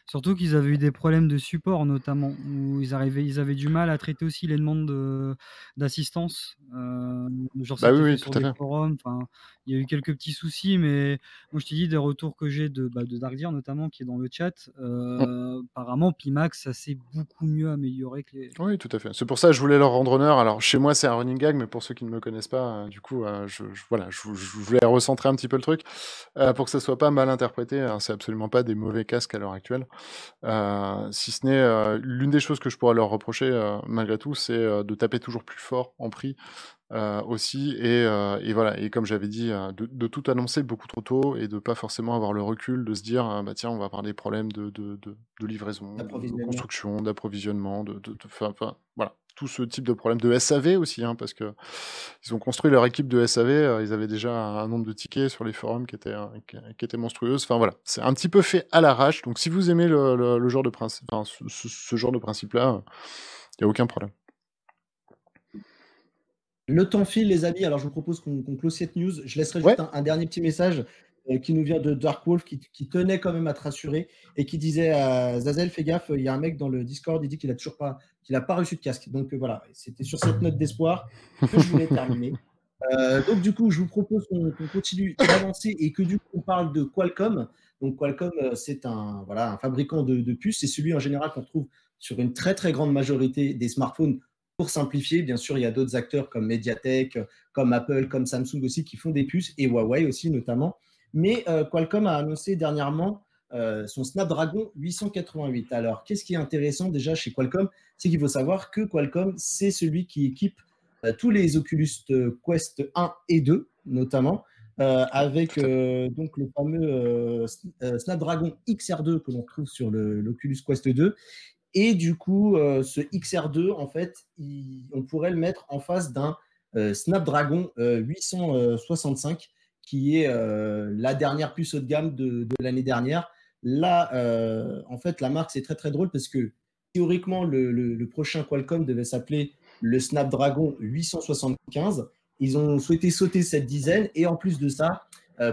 Surtout qu'ils avaient eu des problèmes de support, notamment, où ils avaient du mal à traiter aussi les demandes d'assistance. Genre, Bah oui, c'était fait oui, sur tout à des fait. forums. Enfin, il y a eu quelques petits soucis, mais moi, je te dis des retours que j'ai de Darkdir, notamment, qui est dans le chat. Apparemment, Pimax, ça s'est beaucoup mieux amélioré que les. Oui, tout à fait. C'est pour ça que je voulais leur rendre honneur. Alors, chez moi, c'est un running gag, mais pour ceux qui ne me connaissent pas, du coup, voilà, je voulais recentrer un petit peu le truc pour que ça soit pas mal interprété, hein. C'est absolument pas des mauvais casques à l'heure actuelle. Si ce n'est l'une des choses que je pourrais leur reprocher, malgré tout, c'est de taper toujours plus fort en prix aussi. Et voilà. Et comme j'avais dit, de tout annoncer beaucoup trop tôt et de pas forcément avoir le recul de se dire, bah tiens, on va avoir des problèmes de livraison, de D'approvisionnement. construction, d'approvisionnement, enfin, voilà. Tout ce type de problème de SAV aussi, hein, parce que ils ont construit leur équipe de SAV, ils avaient déjà un nombre de tickets sur les forums qui était monstrueuse. Enfin voilà, c'est un petit peu fait à l'arrache. Donc si vous aimez le genre de principe, enfin, ce genre de principe-là, il n'y a aucun problème. Le temps file, les amis. Alors, je vous propose qu'on close cette news. Je laisserai Ouais. juste un dernier petit message qui nous vient de Dark Wolf, qui tenait quand même à te rassurer et qui disait à Zazel, fais gaffe, il y a un mec dans le Discord, il dit qu'il n'a pas reçu de casque. Donc voilà, c'était sur cette note d'espoir que je voulais terminer. Donc du coup, je vous propose qu'on continue d'avancer et que du coup, on parle de Qualcomm. Donc Qualcomm, c'est un fabricant de puces. C'est celui en général qu'on trouve sur une très très grande majorité des smartphones. Pour simplifier, bien sûr, il y a d'autres acteurs comme Mediatek, comme Apple, comme Samsung aussi qui font des puces et Huawei aussi notamment. Mais Qualcomm a annoncé dernièrement son Snapdragon 888. Alors, qu'est-ce qui est intéressant déjà chez Qualcomm? C'est qu'il faut savoir que Qualcomm, c'est celui qui équipe tous les Oculus Quest 1 et 2 notamment, avec donc le fameux Snapdragon XR2 que l'on retrouve sur l'Oculus Quest 2. Et du coup, ce XR2, en fait, on pourrait le mettre en face d'un Snapdragon 865, qui est la dernière puce haut de gamme de l'année dernière. Là, en fait, la marque, c'est très très drôle parce que théoriquement, le prochain Qualcomm devait s'appeler le Snapdragon 875. Ils ont souhaité sauter cette dizaine. Et en plus de ça,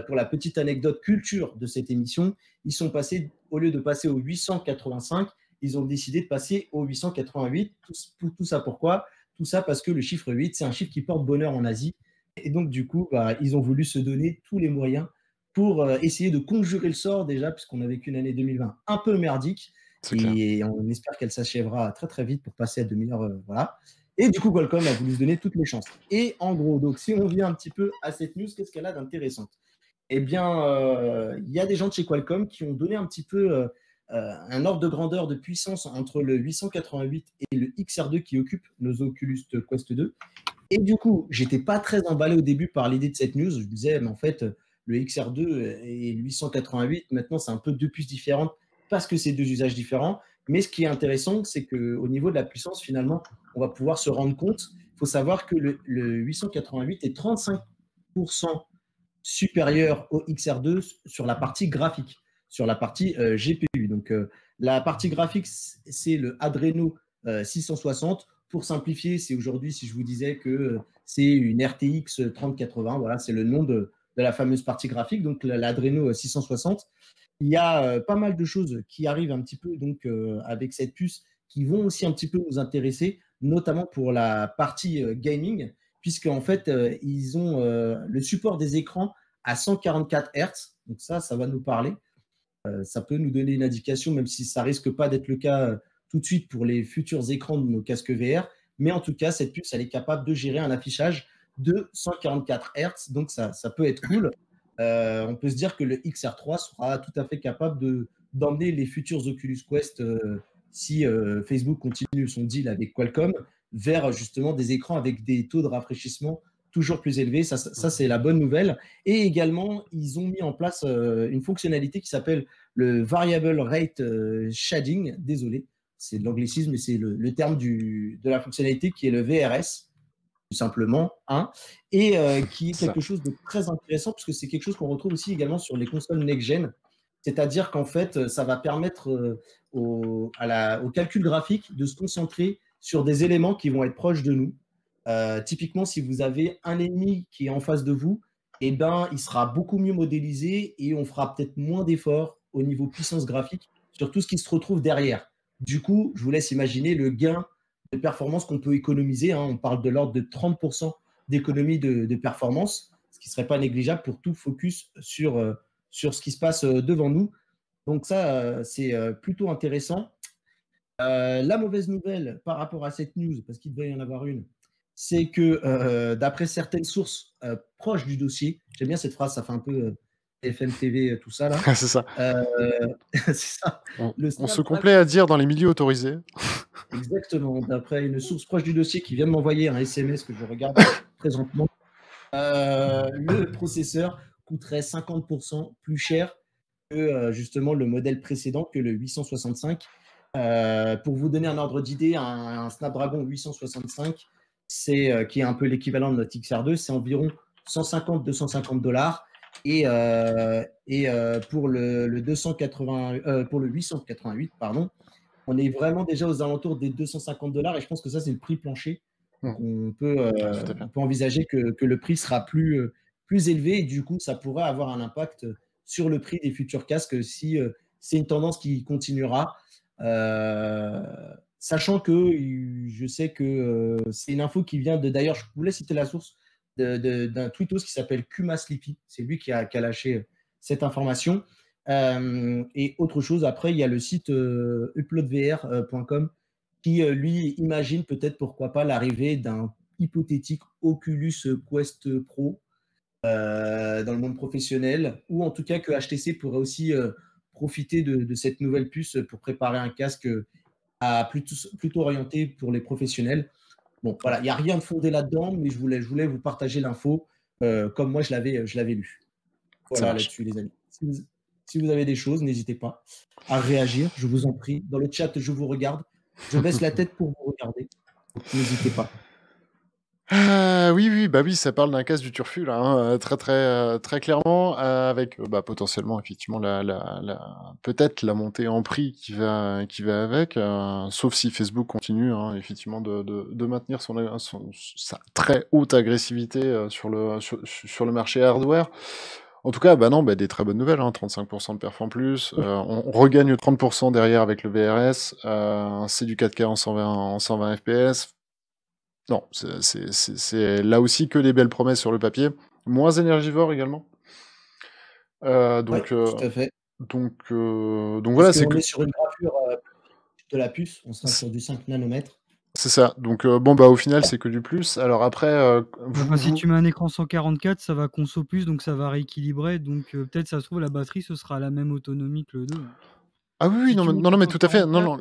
pour la petite anecdote culture de cette émission, ils sont passés, au lieu de passer au 885, ils ont décidé de passer au 888. Tout ça pourquoi? Tout ça parce que le chiffre 8, c'est un chiffre qui porte bonheur en Asie. Et donc, du coup, ils ont voulu se donner tous les moyens pour essayer de conjurer le sort déjà, puisqu'on a vécu une année 2020 un peu merdique. Et on espère qu'elle s'achèvera très très vite pour passer à de meilleures. Voilà. Et du coup, Qualcomm a voulu se donner toutes les chances. Et en gros, donc si on vient un petit peu à cette news, qu'est-ce qu'elle a d'intéressant? Eh bien, il y a des gens de chez Qualcomm qui ont donné un petit peu un ordre de grandeur de puissance entre le 888 et le XR2 qui occupe nos Oculus Quest 2. Et du coup, j'étais pas très emballé au début par l'idée de cette news. Je me disais, mais en fait, le XR2 et le 888, maintenant, c'est un peu deux puces différentes parce que c'est deux usages différents. Mais ce qui est intéressant, c'est qu'au niveau de la puissance, finalement, on va pouvoir se rendre compte. Il faut savoir que le 888 est 35% supérieur au XR2 sur la partie graphique, sur la partie GPU. Donc, la partie graphique, c'est le Adreno 660. Pour simplifier, c'est aujourd'hui, si je vous disais que c'est une RTX 3080, voilà, c'est le nom de la fameuse partie graphique, donc l'Adreno 660. Il y a pas mal de choses qui arrivent un petit peu donc, avec cette puce qui vont aussi un petit peu nous intéresser, notamment pour la partie gaming, puisqu'en fait, ils ont le support des écrans à 144 Hz. Donc ça va nous parler. Ça peut nous donner une indication, même si ça risque pas d'être le cas tout de suite pour les futurs écrans de nos casques VR. Mais en tout cas, cette puce, elle est capable de gérer un affichage de 144 Hz, donc ça peut être cool. On peut se dire que le XR3 sera tout à fait capable d'emmener les futurs Oculus Quest, si Facebook continue son deal avec Qualcomm, vers justement des écrans avec des taux de rafraîchissement toujours plus élevés. Ça c'est la bonne nouvelle. Et également, ils ont mis en place une fonctionnalité qui s'appelle le Variable Rate Shading. Désolé, c'est de l'anglicisme, mais c'est le terme de la fonctionnalité qui est le VRS, tout simplement, hein, et qui est quelque chose de très intéressant, parce que c'est quelque chose qu'on retrouve aussi également sur les consoles next-gen. C'est-à-dire qu'en fait, ça va permettre au calcul graphique de se concentrer sur des éléments qui vont être proches de nous. Typiquement, si vous avez un ennemi qui est en face de vous, eh ben, il sera beaucoup mieux modélisé et on fera peut-être moins d'efforts au niveau puissance graphique sur tout ce qui se retrouve derrière. Du coup, je vous laisse imaginer le gain de performance qu'on peut économiser. On parle de l'ordre de 30% d'économie de performance, ce qui ne serait pas négligeable pour tout focus sur ce qui se passe devant nous. Donc ça, c'est plutôt intéressant. La mauvaise nouvelle par rapport à cette news, parce qu'il devait y en avoir une, c'est que d'après certaines sources proches du dossier, j'aime bien cette phrase, ça fait un peu FM TV, tout ça là. C'est ça. C'est ça. On se complaît à dire dans les milieux autorisés. Exactement. D'après une source proche du dossier qui vient de m'envoyer un SMS que je regarde présentement, le processeur coûterait 50% plus cher que justement le modèle précédent, que le 865. Pour vous donner un ordre d'idée, un Snapdragon 865, qui est un peu l'équivalent de notre XR2, c'est environ 150-250 $. Et pour le 888, pardon, on est vraiment déjà aux alentours des 250 $. Et je pense que ça, c'est le prix plancher. Donc on peut envisager que le prix sera plus élevé. Et du coup, ça pourrait avoir un impact sur le prix des futurs casques si c'est une tendance qui continuera. Sachant que je sais que c'est une info qui vient d'ailleurs, je voulais citer la source d'un tweetos qui s'appelle Kuma Sleepy. C'est lui qui a lâché cette information. Et autre chose, après, il y a le site uploadvr.com qui, lui, imagine peut-être, pourquoi pas, l'arrivée d'un hypothétique Oculus Quest Pro dans le monde professionnel, ou en tout cas que HTC pourrait aussi profiter de cette nouvelle puce pour préparer un casque plutôt orienté pour les professionnels. Bon, voilà, il n'y a rien de fondé là-dedans, mais je voulais vous partager l'info comme moi je l'avais lu. Voilà là-dessus, les amis. Si vous avez des choses, n'hésitez pas à réagir, je vous en prie. Dans le chat, je vous regarde. Je baisse la tête pour vous regarder. N'hésitez pas. Oui, ça parle d'un casque du turfu là, très clairement, avec potentiellement effectivement peut-être la montée en prix qui va avec, sauf si Facebook continue effectivement de maintenir sa très haute agressivité sur le marché hardware. En tout cas, des très bonnes nouvelles, 35% de perf en plus, on regagne 30% derrière avec le VRS, c'est du 4K en 120 FPS. Non, c'est là aussi que des belles promesses sur le papier. Moins énergivore également. Tout à fait. Donc voilà, c'est que... On est sur une gravure de la puce, on sera sur du 5 nanomètres. C'est ça. Donc au final, c'est que du plus. Alors après... si tu mets un écran 144, ça va conso plus, donc ça va rééquilibrer. Donc peut-être, ça se trouve, la batterie, ce sera la même autonomie que le 2. Ah oui, non, mais tout à fait. Non.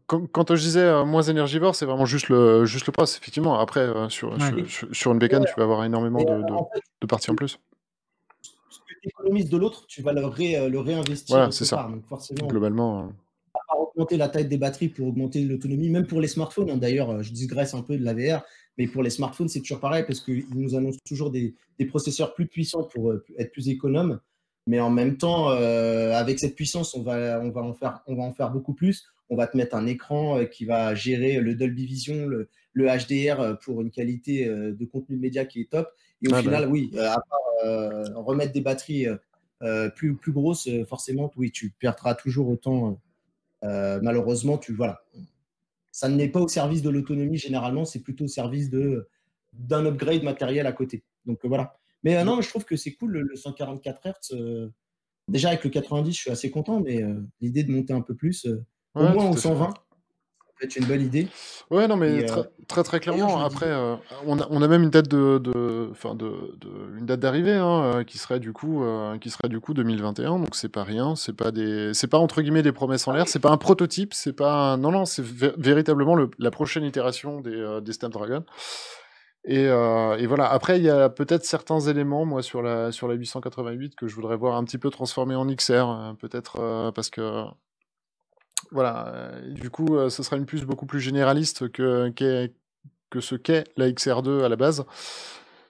Quand je disais moins énergivore, c'est vraiment juste le price, effectivement. Après, sur une bécane, tu vas avoir énormément de parties en plus. Ce que tu économises de l'autre, tu vas le réinvestir. Voilà, c'est ça. Donc forcément, globalement. À part augmenter la taille des batteries pour augmenter l'autonomie, même pour les smartphones. D'ailleurs, je digresse un peu de la VR, mais pour les smartphones, c'est toujours pareil parce qu'ils nous annoncent toujours des processeurs plus puissants pour être plus économes. Mais en même temps, avec cette puissance, on va en faire beaucoup plus. On va te mettre un écran qui va gérer le Dolby Vision, le HDR pour une qualité de contenu média qui est top. Et au final, oui, à part remettre des batteries plus grosses, forcément, oui, tu perdras toujours autant. Malheureusement, ça n'est pas au service de l'autonomie généralement, c'est plutôt au service d'un upgrade matériel à côté. Donc voilà. Mais non, je trouve que c'est cool le 144 Hz. Déjà, avec le 90, je suis assez content, mais l'idée de monter un peu plus, au Ouais, moins tout au à fait. 120, ça peut être une bonne idée. Ouais, non, mais Et très d'ailleurs, clairement. je me Après, disais, on a même une date une date d'arrivée, hein, qui serait du coup 2021. Donc c'est pas rien. C'est pas entre guillemets des promesses en l'air. C'est pas un prototype. C'est pas, non, non, c'est véritablement la prochaine itération des Snapdragon. Et voilà. Après, il y a peut-être certains éléments, moi, sur la 888 que je voudrais voir un petit peu transformés en XR, peut-être parce que voilà, du coup, ce sera une puce beaucoup plus généraliste que ce qu'est la XR2 à la base.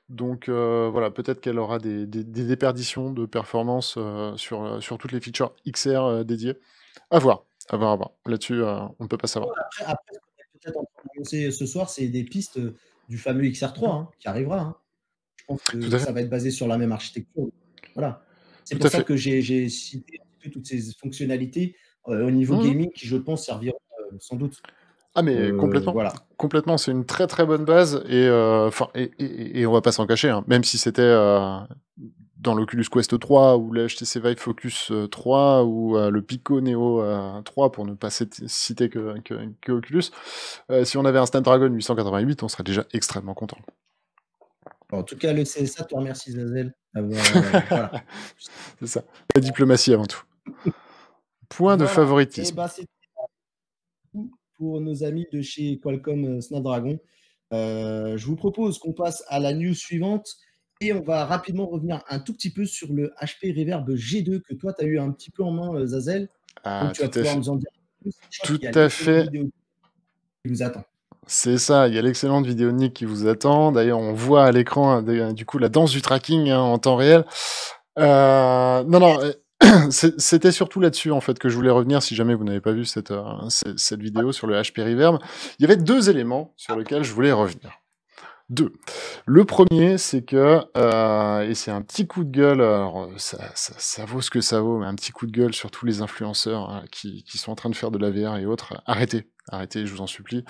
Donc voilà, peut-être qu'elle aura des déperditions de performance sur toutes les features XR dédiées. À voir, à voir, à voir. Là-dessus, on ne peut pas savoir. après, ce qu'on est peut-être en train d'annoncer ce soir, c'est des pistes du fameux XR3 qui arrivera. Je pense Tout que à fait, ça va être basé sur la même architecture. Voilà. C'est tout pour à ça fait. que j'ai cité un petit peu toutes ces fonctionnalités au niveau Mhm. gaming qui, je pense, serviront sans doute. Ah mais complètement, Voilà. complètement, c'est une très très bonne base et on va pas s'en cacher, hein, même si c'était dans l'Oculus Quest 3 ou le HTC Vive Focus 3 ou le Pico Neo 3 pour ne pas citer que Oculus, si on avait un Snapdragon 888, on serait déjà extrêmement content. En tout cas, le CSA te remercie, Zazel. Voilà. C'est ça, la diplomatie avant tout. Point de Voilà. Et favoritisme. bah, c'est tout pour nos amis de chez Qualcomm Snapdragon. Je vous propose qu'on passe à la news suivante et on va rapidement revenir un tout petit peu sur le HP Reverb G2 que toi, tu as eu un petit peu en main, Zazel. Ah, Donc, tu vas tout à pouvoir fait. nous en dire plus. Je crois Tout qu'il y a à l'excellente fait. vidéo qui vous attend. C'est ça, il y a l'excellente vidéo de Nick qui vous attend. D'ailleurs, on voit à l'écran, du coup, la danse du tracking en temps réel. Non, c'était surtout là-dessus, en fait, que je voulais revenir, si jamais vous n'avez pas vu cette vidéo sur le HP Reverb. Il y avait 2 éléments sur lesquels je voulais revenir. 2. Le premier, c'est que, et c'est un petit coup de gueule, alors ça vaut ce que ça vaut, mais un petit coup de gueule sur tous les influenceurs qui sont en train de faire de la VR et autres. Arrêtez, je vous en supplie.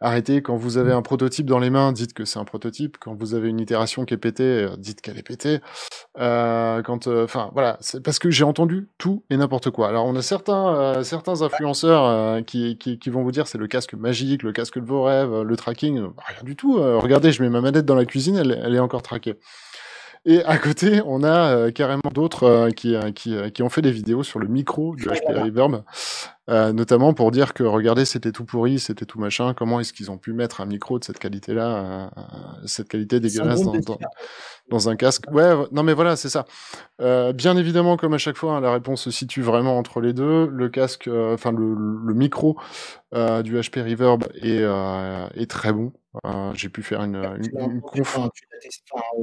Arrêtez, quand vous avez un prototype dans les mains, dites que c'est un prototype. Quand vous avez une itération qui est pétée, dites qu'elle est pétée. Enfin voilà, c'est parce que j'ai entendu tout et n'importe quoi. Alors on a certains influenceurs qui vont vous dire c'est le casque magique, le casque de vos rêves, le tracking. Rien du tout. Regardez, je mets ma manette dans la cuisine, elle est encore traquée. Et à côté, on a carrément d'autres qui ont fait des vidéos sur le micro du HP Reverb, notamment pour dire que regardez, c'était tout pourri, c'était tout machin. Comment est-ce qu'ils ont pu mettre un micro de cette qualité-là, cette qualité dégueulasse dans un casque? Ouais, non mais voilà, c'est ça. Bien évidemment, comme à chaque fois, hein, la réponse se situe vraiment entre les deux. Le casque, enfin le micro du HP Reverb est très bon. J'ai pu faire une conf.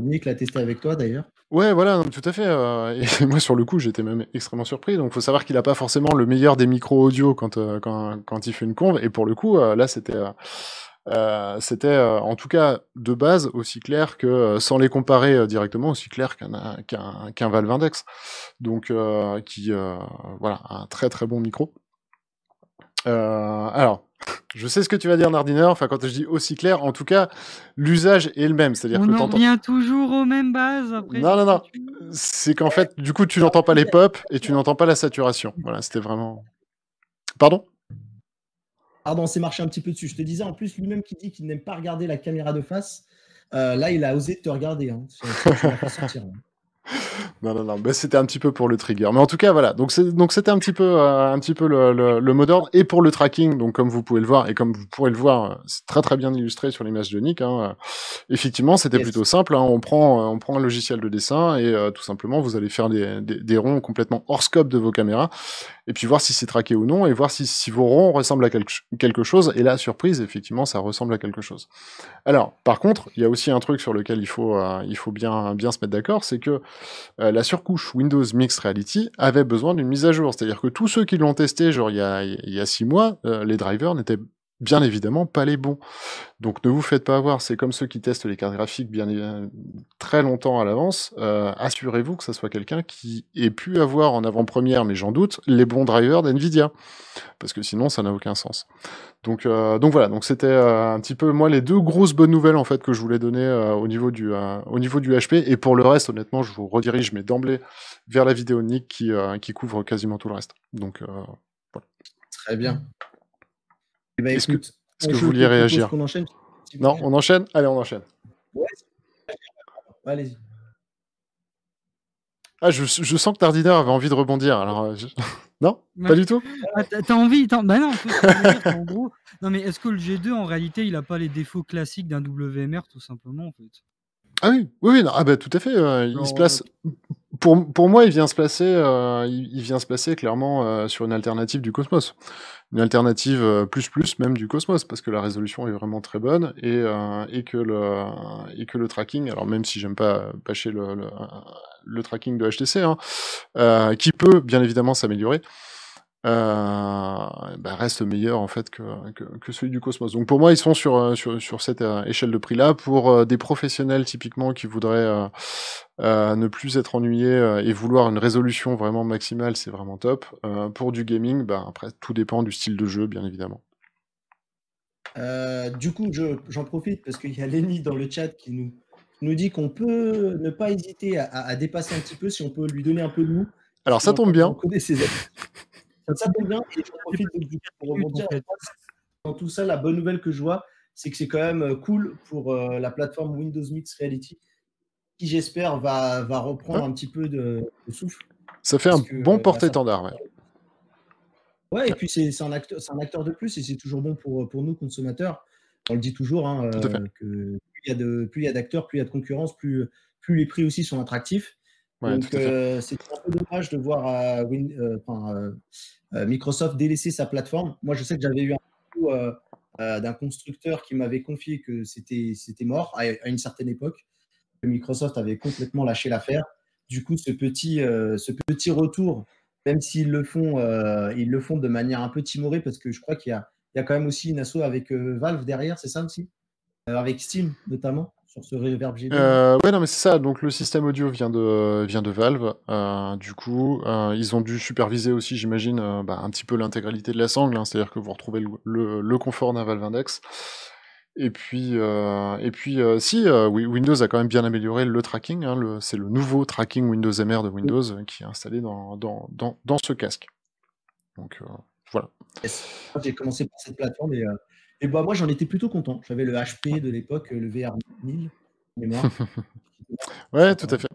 Nick l'a testé avec toi d'ailleurs. Ouais, voilà, non, tout à fait. Et moi, sur le coup, j'étais même extrêmement surpris. Donc, faut savoir qu'il a pas forcément le meilleur des micros audio quand il fait une conv. Et pour le coup, là, c'était en tout cas de base aussi clair que, sans les comparer directement, aussi clair qu'un Valve Index. Donc, voilà, un très très bon micro. Alors, je sais ce que tu vas dire, Nardiner. Enfin, quand je dis aussi clair, en tout cas, l'usage est le même. C'est-à-dire que on en revient toujours aux mêmes bases après. Non. C'est qu'en fait, du coup, tu n'entends pas les pops et tu n'entends pas la saturation. Voilà, c'était vraiment. Pardon, c'est marché un petit peu dessus. Je te disais, en plus, lui-même qui dit qu'il n'aime pas regarder la caméra de face, là, il a osé te regarder. Tu l'as fait sortir. Non. Bah, c'était un petit peu pour le trigger. Mais en tout cas, voilà. Donc c'était un petit peu le mot d'ordre. Et pour le tracking, donc comme vous pouvez le voir, et comme vous pourrez le voir, c'est très très bien illustré sur l'image de Nick. Effectivement, c'était plutôt simple. On prend un logiciel de dessin et tout simplement, vous allez faire des ronds complètement hors scope de vos caméras. Et puis voir si c'est traqué ou non, et voir si vos ronds ressemblent à quelque chose. Et là, surprise, effectivement, ça ressemble à quelque chose. Alors, par contre, il y a aussi un truc sur lequel il faut bien se mettre d'accord, c'est que la surcouche Windows Mixed Reality avait besoin d'une mise à jour. C'est-à-dire que tous ceux qui l'ont testé, genre il y a 6 mois, les drivers n'étaient bien évidemment pas les bons. Donc ne vous faites pas avoir, c'est comme ceux qui testent les cartes graphiques très longtemps à l'avance. Assurez-vous que ça soit quelqu'un qui ait pu avoir en avant-première, mais j'en doute, les bons drivers d'NVIDIA, parce que sinon ça n'a aucun sens. Donc voilà, donc c'était un petit peu moi les deux grosses bonnes nouvelles en fait que je voulais donner au niveau du HP, et pour le reste honnêtement je vous redirige mais d'emblée vers la vidéo de Nick qui couvre quasiment tout le reste. Donc voilà. Très bien. Eh ben, Est-ce que écoute, vous je vouliez te propose réagir? qu'on enchaîne. Non, on enchaîne? Allez, on enchaîne. Ouais, allez-y. Ah, je sens que Tardiner avait envie de rebondir. Alors, non, pas du tout. Ah, t'as envie Bah non, toi, ce que je veux dire, en gros. Non, mais est-ce que le G2 en réalité il a pas les défauts classiques d'un WMR tout simplement en fait? Ah oui, oui, non, ah bah tout à fait. Il se Alors, place. Pour moi, il vient se placer. Il vient se placer clairement sur une alternative du Cosmos, une alternative plus même du Cosmos, parce que la résolution est vraiment très bonne et que le tracking. Alors même si j'aime pas bâcher le tracking de HTC, hein, qui peut bien évidemment s'améliorer. Reste meilleur en fait que celui du Cosmos. Donc pour moi, ils sont sur cette échelle de prix-là. Pour des professionnels typiquement qui voudraient ne plus être ennuyés et vouloir une résolution vraiment maximale, c'est vraiment top. Pour du gaming, après, tout dépend du style de jeu, bien évidemment. Du coup, j'en profite parce qu'il y a Lenny dans le chat qui nous dit qu'on peut ne pas hésiter à dépasser un petit peu si on peut lui donner un peu de nous. Alors ça tombe bien. On connaît ses aides. Ça tombe bien et j'en profite pour rebondir. Dans tout ça, la bonne nouvelle que je vois, c'est que c'est quand même cool pour la plateforme Windows Mixed Reality, qui j'espère va reprendre un petit peu de souffle. Ça fait un bon porte-étendard, ouais. Ouais, et puis c'est un acteur de plus et c'est toujours bon pour nous consommateurs. On le dit toujours, hein, que plus il y a d'acteurs, plus il y a de concurrence, plus les prix aussi sont attractifs. Ouais, donc c'est un peu dommage de voir Microsoft délaisser sa plateforme. Moi, je sais que j'avais eu un coup d'un constructeur qui m'avait confié que c'était mort à une certaine époque, que Microsoft avait complètement lâché l'affaire. Du coup, ce petit retour, même s'ils le font de manière un peu timorée, parce que je crois qu'il y a quand même aussi une asso avec Valve derrière, c'est ça aussi, avec Steam notamment sur ce Reverb G2. Ouais, non, mais c'est ça. Donc le système audio vient de Valve. Du coup, ils ont dû superviser aussi, j'imagine, un petit peu l'intégralité de la sangle. Hein, c'est-à-dire que vous retrouvez le confort d'un Valve Index. Et puis, Windows a quand même bien amélioré le tracking. Hein, c'est le nouveau tracking Windows MR de Windows qui est installé dans ce casque. Donc voilà. J'ai commencé par cette plateforme et moi j'en étais plutôt content. J'avais le HP de l'époque, le VR 1000 mémoire. Ouais, tout à fait.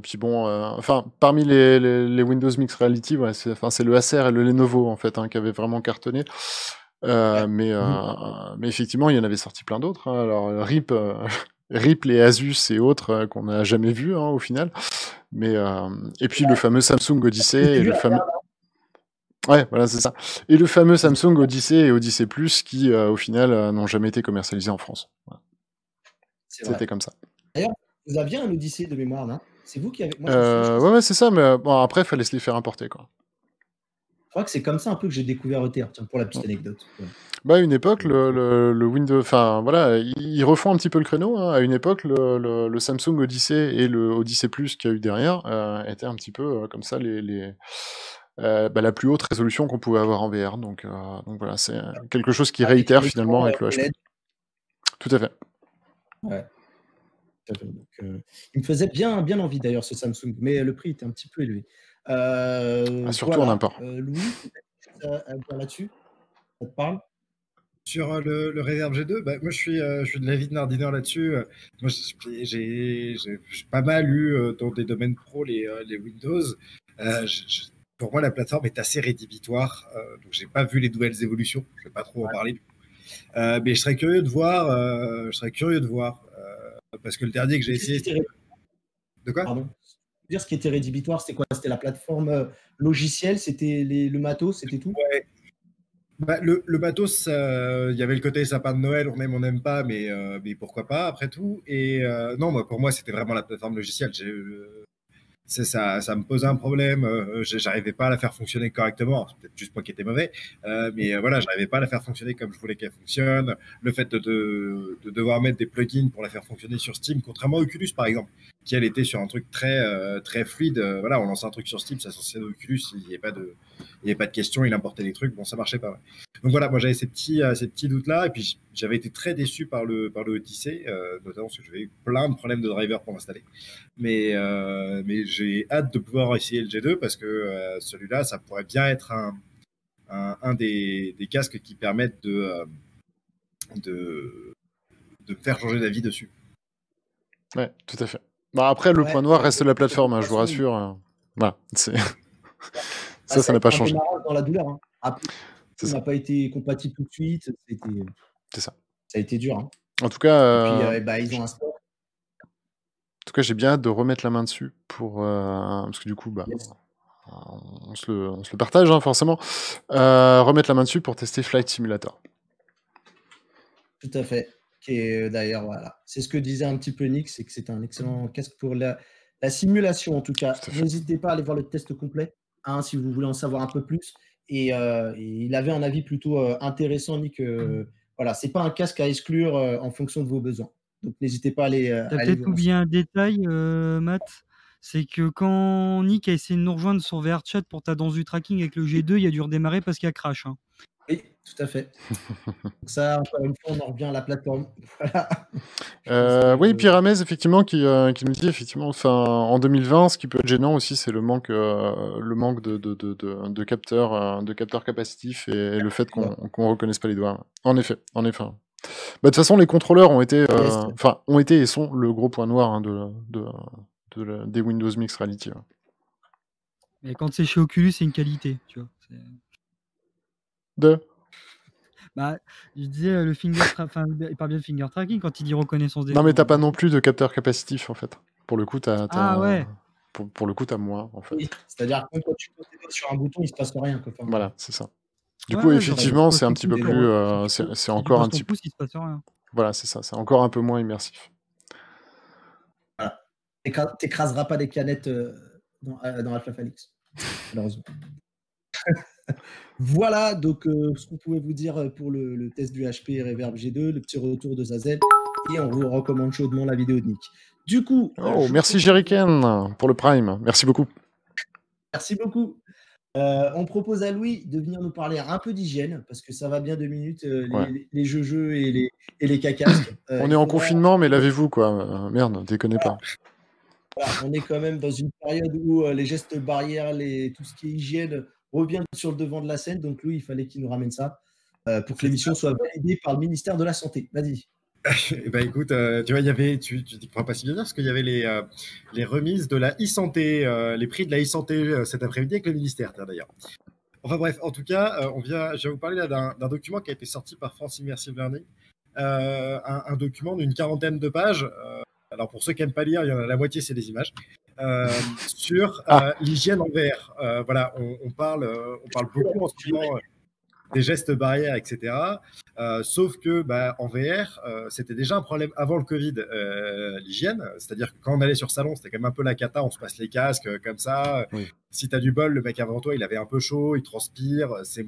Puis bon, parmi les Windows Mixed Reality, ouais, c'est le Acer et le Lenovo en fait qui avaient vraiment cartonné. Mais effectivement, il y en avait sorti plein d'autres. Hein. Alors RIP les Asus et autres qu'on n'a jamais vus au final. Mais et puis le fameux Samsung Odyssey et le fameux. Ouais, voilà, c'est ça. Et le fameux Samsung Odyssey et Odyssey Plus qui, au final, n'ont jamais été commercialisés en France. Voilà. C'était comme ça. D'ailleurs, vous aviez un Odyssey de mémoire, non? C'est vous qui avez. Ouais, c'est ça, mais bon, après, il fallait se les faire importer, quoi. Je crois que c'est comme ça un peu que j'ai découvert ETR, tiens, pour la petite anecdote. Ouais. À une époque, le Windows, voilà, ils refont un petit peu le créneau. Hein. À une époque, le Samsung Odyssey et le Odyssey Plus qu'il y a eu derrière étaient un petit peu comme ça la plus haute résolution qu'on pouvait avoir en VR. Donc voilà, c'est quelque chose qui réitère finalement avec le HP. Tout à fait. Ouais. Donc, il me faisait bien envie d'ailleurs ce Samsung, mais le prix était un petit peu élevé. Surtout en import. Louis, peut-être à dire là-dessus, ça te parle? Sur le Reverb G2, moi je suis de l'avis de Nardiner là-dessus. Moi j'ai pas mal eu dans des domaines pro les Windows. Pour moi la plateforme est assez rédhibitoire, donc j'ai pas vu les nouvelles évolutions. Je vais pas trop en parler. Mais je serais curieux de voir. Parce que le dernier que j'ai essayé. De quoi? Pardon. Dire ce qui était rédhibitoire, c'était quoi? C'était la plateforme logicielle, c'était le matos, c'était tout? Ouais. Le matos, il y avait le côté sapin de Noël, on n'aime pas, mais pourquoi pas après tout. Et non, pour moi, c'était vraiment la plateforme logicielle. ça me posait un problème. J'arrivais pas à la faire fonctionner correctement. C'est peut-être juste moi qui étais mauvais, mais voilà, j'arrivais pas à la faire fonctionner comme je voulais qu'elle fonctionne. Le fait de devoir mettre des plugins pour la faire fonctionner sur Steam, contrairement à Oculus par exemple, qui elle était sur un truc très fluide. Voilà, on lançait un truc sur Steam, ça s'associait à Oculus, il n'y avait pas de questions, il importait les trucs, bon, ça marchait pas. Ouais. Donc voilà, moi j'avais ces petits doutes-là, et puis j'avais été très déçu par le Odyssey, notamment parce que j'avais eu plein de problèmes de driver pour m'installer. Mais j'ai hâte de pouvoir essayer le G2 parce que celui-là, ça pourrait bien être un des casques qui permettent de me faire changer d'avis dessus. Ouais, tout à fait. Bah, après, le point noir reste la plateforme, hein, je vous rassure. Voilà, ça n'a pas changé. Dans la douleur. Hein. Après, ça n'a pas été compatible tout de suite. C'est ça. Ça a été dur. Hein. En tout cas, et puis, ils ont un store. En tout cas, j'ai bien hâte de remettre la main dessus parce que du coup, on se le partage, hein, forcément. Remettre la main dessus pour tester Flight Simulator. Tout à fait. D'ailleurs, voilà. C'est ce que disait un petit peu Nick, c'est que c'est un excellent casque pour la simulation, en tout cas. N'hésitez pas à aller voir le test complet, hein, si vous voulez en savoir un peu plus. Et il avait un avis plutôt intéressant, Nick. Voilà, c'est pas un casque à exclure en fonction de vos besoins. Donc, n'hésitez pas à aller. T'as peut-être oublié un détail, Matt. C'est que quand Nick a essayé de nous rejoindre sur VRChat pour ta danse du tracking avec le G2, il a dû redémarrer parce qu'il y a crash. Hein. Oui, tout à fait. Donc ça, encore une fois, on en revient à la plateforme. Voilà. Oui, Pyramès, effectivement, qui nous dit, effectivement, en 2020, ce qui peut être gênant aussi, c'est le manque de capteurs capacitifs et le fait qu'on reconnaisse pas les doigts. En effet. De toute façon, les contrôleurs ont été et sont le gros point noir, hein, des Windows Mixed Reality. Ouais. Et quand c'est chez Oculus, c'est une qualité, tu vois. Je disais le finger il parle bien de finger tracking quand il dit reconnaissance des. Non, mais t'as pas non plus de capteur capacitif en fait. Pour le coup, ouais. Pour le coup, t'as moins en fait. Oui, c'est-à-dire que quand tu poses sur un bouton, il se passe rien. Quoi. Voilà, c'est ça. Du coup, effectivement, c'est un petit peu plus. C'est encore un petit peu. Il se passe rien. Voilà, c'est ça. C'est encore un peu moins immersif. Voilà. T'écraseras pas des canettes dans Alpha Falix, malheureusement. Voilà, donc ce qu'on pouvait vous dire pour le test du HP Reverb G2, le petit retour de Zazel, et on vous recommande chaudement la vidéo de Nick. Du coup... merci Jeriken pour le Prime, merci beaucoup. Merci beaucoup. On propose à Louis de venir nous parler un peu d'hygiène, parce que ça va bien 2 minutes, les jeux et les cacasques. On est en confinement, mais lavez-vous, quoi. Merde, déconnez pas. Voilà, on est quand même dans une période où les gestes barrières, tout ce qui est hygiène revient sur le devant de la scène. Donc, Louis, il fallait qu'il nous ramène ça pour que l'émission soit validée par le ministère de la Santé. Vas-y. Écoute, tu vois, tu n'y crois pas si bien parce qu'il y avait les remises de la e-santé, les prix de la e-santé cet après-midi avec le ministère, d'ailleurs. Enfin bref, en tout cas, je vais vous parler là d'un document qui a été sorti par France Immersive Learning, un document d'une 40aine de pages. Alors pour ceux qui n'aiment pas lire, il y en a la moitié, c'est des images. Sur l'hygiène en VR. Voilà, on parle beaucoup en ce moment des gestes barrières, etc. Sauf que en VR, c'était déjà un problème avant le Covid, l'hygiène. C'est-à-dire que quand on allait sur salon, c'était quand même un peu la cata, on se passe les casques comme ça. Oui. Si tu as du bol, le mec avant toi, il avait un peu chaud, il transpire. C'est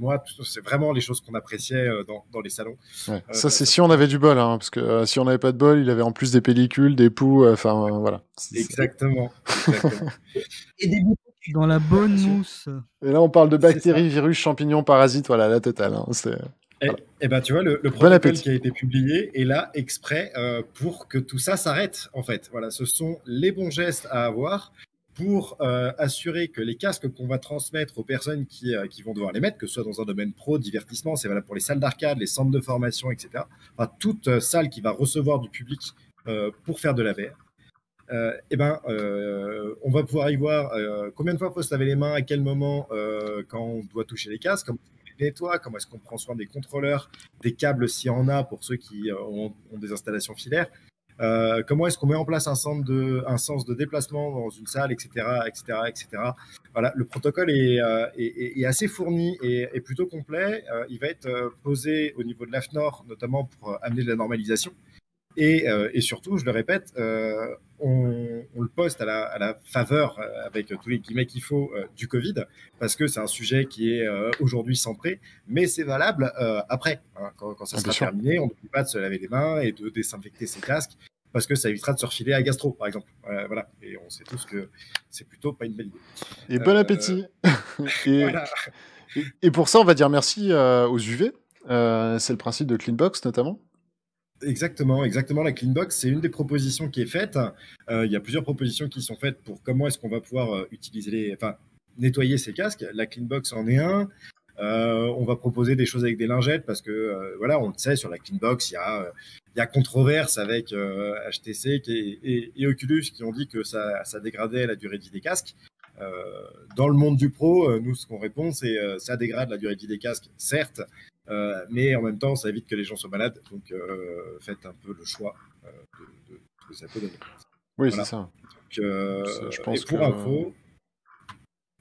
vraiment les choses qu'on appréciait dans les salons. Ouais. Ça, c'est si on avait du bol, hein, parce que si on n'avait pas de bol, il avait en plus des pellicules, des poux, voilà. Exactement. Et des boutons dans la bonne mousse. Et là, on parle de bactéries, virus, champignons, parasites, voilà, la totale. Hein, Et ben tu vois, le protocole qui a été publié est là exprès pour que tout ça s'arrête, en fait. Voilà, ce sont les bons gestes à avoir pour assurer que les casques qu'on va transmettre aux personnes qui vont devoir les mettre, que ce soit dans un domaine pro, divertissement, c'est valable pour les salles d'arcade, les centres de formation, etc. Enfin, toute salle qui va recevoir du public pour faire de la VR. On va pouvoir y voir combien de fois il faut se laver les mains, à quel moment, quand on doit toucher les casques, comment on les nettoie, comment est-ce qu'on prend soin des contrôleurs, des câbles s'il y en a pour ceux qui ont des installations filaires, comment est-ce qu'on met en place un sens de déplacement dans une salle, etc. Voilà, le protocole est assez fourni et plutôt complet. Il va être posé au niveau de l'AFNOR, notamment pour amener de la normalisation. Et surtout, je le répète, on on le poste à la faveur, avec tous les guillemets qu'il faut, du Covid, parce que c'est un sujet qui est aujourd'hui centré, mais c'est valable après. Hein, quand ça sera terminé, on n'oublie pas de se laver les mains et de désinfecter ses casques, parce que ça évitera de se refiler à gastro, par exemple. Voilà. Et on sait tous que c'est plutôt pas une belle idée. Et bon appétit. Voilà. Et pour ça, on va dire merci aux UV. C'est le principe de Cleanbox, notamment. Exactement. La Cleanbox, c'est une des propositions qui est faite. Il y a plusieurs propositions qui sont faites pour comment est-ce qu'on va pouvoir nettoyer ces casques. La Cleanbox en est un. On va proposer des choses avec des lingettes parce que, voilà, on le sait, sur la Cleanbox, il y a controverse avec HTC et Oculus qui ont dit que ça dégradait la durée de vie des casques. Dans le monde du pro, nous, ce qu'on répond, c'est ça dégrade la durée de vie des casques, certes, mais en même temps, ça évite que les gens soient malades. Donc, faites un peu le choix de ce que ça peut donner. Oui, voilà. C'est ça. Donc, je pense pour info,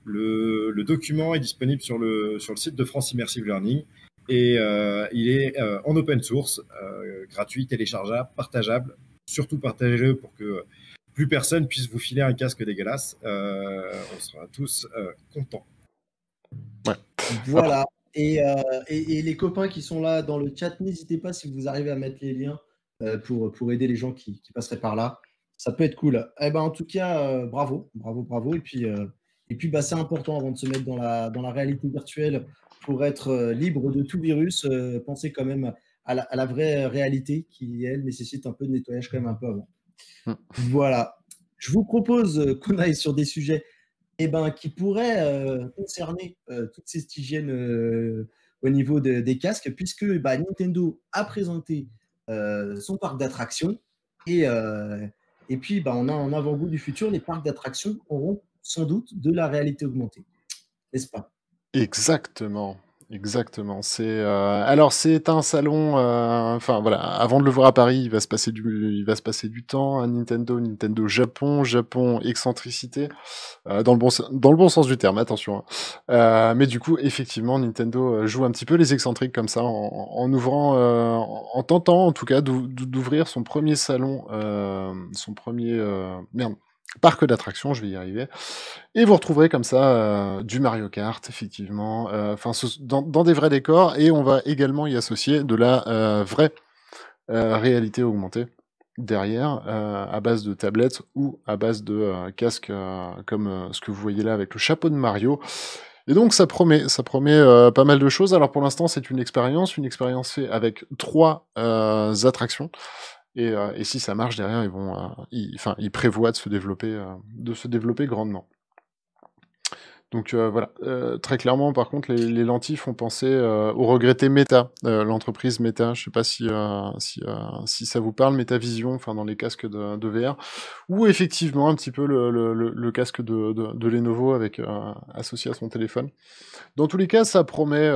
le document est disponible sur le site de France Immersive Learning et il est en open source, gratuit, téléchargeable, partageable. Surtout partagez-le pour que plus personne puisse vous filer un casque dégueulasse. On sera tous contents. Ouais. Voilà. Et les copains qui sont là dans le chat, n'hésitez pas si vous arrivez à mettre les liens pour aider les gens qui passeraient par là. Ça peut être cool. Eh ben, en tout cas, bravo. Et puis c'est important avant de se mettre dans la réalité virtuelle pour être libre de tout virus. Pensez quand même à la vraie réalité qui, elle, nécessite un peu de nettoyage quand même un peu avant. Voilà. Je vous propose qu'on aille sur des sujets qui pourraient concerner toute cette hygiène au niveau des casques, puisque Nintendo a présenté son parc d'attractions et puis on a un avant-goût du futur. Les parcs d'attractions auront sans doute de la réalité augmentée, n'est-ce pas? Exactement. Alors c'est un salon. Enfin voilà, avant de le voir à Paris, il va se passer du temps à Nintendo Japon excentricité, dans le bon sens du terme. Attention. Mais du coup, effectivement, Nintendo joue un petit peu les excentriques comme ça, en ouvrant, en tentant en tout cas d'ouvrir son premier salon, parc d'attractions, je vais y arriver. Et vous retrouverez comme ça du Mario Kart, effectivement, dans des vrais décors, et on va également y associer de la vraie réalité augmentée derrière, à base de tablettes ou à base de casques, comme ce que vous voyez là avec le chapeau de Mario. Et donc ça promet pas mal de choses. Alors pour l'instant, c'est une expérience faite avec 3 attractions. Et si ça marche derrière, ils prévoient de se développer grandement. Donc voilà, très clairement, par contre, les lentilles font penser au regretté Meta, l'entreprise Meta. Je sais pas si ça vous parle, MetaVision, enfin dans les casques de VR, ou effectivement un petit peu le casque de Lenovo avec associé à son téléphone. Dans tous les cas, ça promet,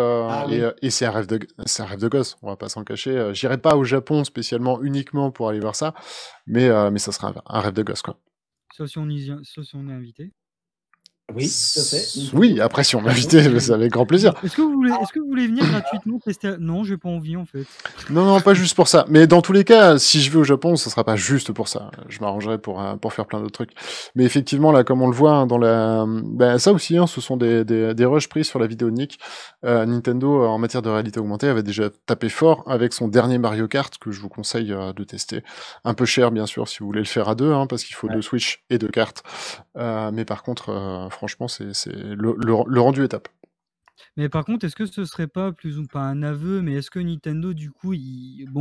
et c'est un rêve de gosse, on va pas s'en cacher. J'irai pas au Japon spécialement uniquement pour aller voir ça, mais ça sera un rêve de gosse, quoi. Sauf si on est invité. Oui, tout à fait. Oui, après si on m'invitait, c'est avec grand plaisir. Est-ce que vous voulez venir gratuitement tester? Non, j'ai pas envie en fait. Non, pas juste pour ça. Mais dans tous les cas, si je vais au Japon, ce sera pas juste pour ça. Je m'arrangerai pour faire plein d'autres trucs. Mais effectivement, là, comme on le voit dans ça aussi, ce sont des rushs pris sur la vidéo de Nick. Nintendo, en matière de réalité augmentée, avait déjà tapé fort avec son dernier Mario Kart, que je vous conseille de tester. Un peu cher, bien sûr, si vous voulez le faire à 2, parce qu'il faut 2 Switch et 2 cartes. Mais par contre, franchement, le rendu est top. Mais par contre, est-ce que ce serait pas plus ou pas un aveu, mais est-ce que Nintendo, du coup,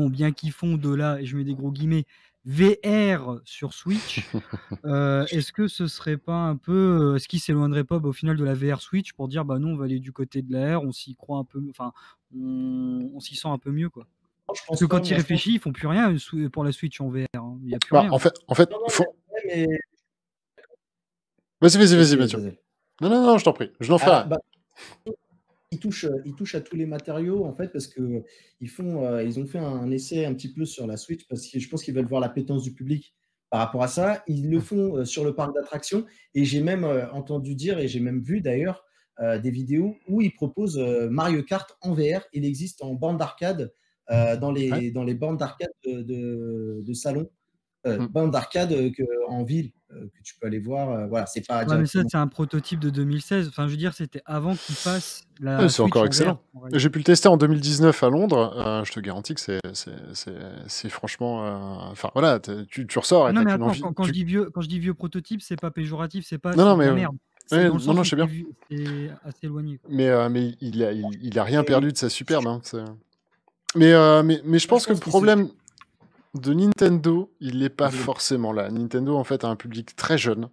bien qu'ils font de là, et je mets des gros guillemets, VR sur Switch, est-ce que ce serait pas un peu, est-ce qu'ils s'éloigneraient pas au final de la VR Switch pour dire, nous, on va aller du côté de la R, on s'y croit un peu, enfin, on s'y sent un peu mieux, quoi. Parce que quand ils réfléchissent, ils font plus rien pour la Switch en VR. Il n'y a plus rien. En fait, Vas-y, Mathieu. Non, je t'en prie, je n'en ferai. Ils touchent à tous les matériaux en fait parce que ils ont fait un essai un petit peu sur la Switch parce que je pense qu'ils veulent voir l'appétence du public par rapport à ça. Ils le font sur le parc d'attractions et j'ai même entendu dire et j'ai même vu d'ailleurs des vidéos où ils proposent Mario Kart en VR. Il existe en bande d'arcade dans les bornes d'arcade de salon. Mm. bande d'arcade en ville que tu peux aller voir. Voilà, c'est pas Ouais, mais ça, directement. c'est un prototype de 2016. Enfin, je veux dire, c'était avant qu'ils fassent Ouais, la c'est encore Switch en VR, excellent. en réalité. J'ai pu le tester en 2019 à Londres. Je te garantis que c'est franchement. Enfin voilà, tu ressors Ah et non, t'as mais qu'une attends, envie. quand je dis vieux prototype, c'est pas péjoratif, c'est pas Non, non, c'est de mais la merde. C'est ouais, dans le non, sens non, où je sais bien. c'est assez éloigné, quoi. Mais il a rien Et perdu de sa superbe. Hein, mais je moi, je pense que le pense que c'est problème de Nintendo, il n'est pas Désolé. forcément là. Nintendo, en fait, a un public très jeune.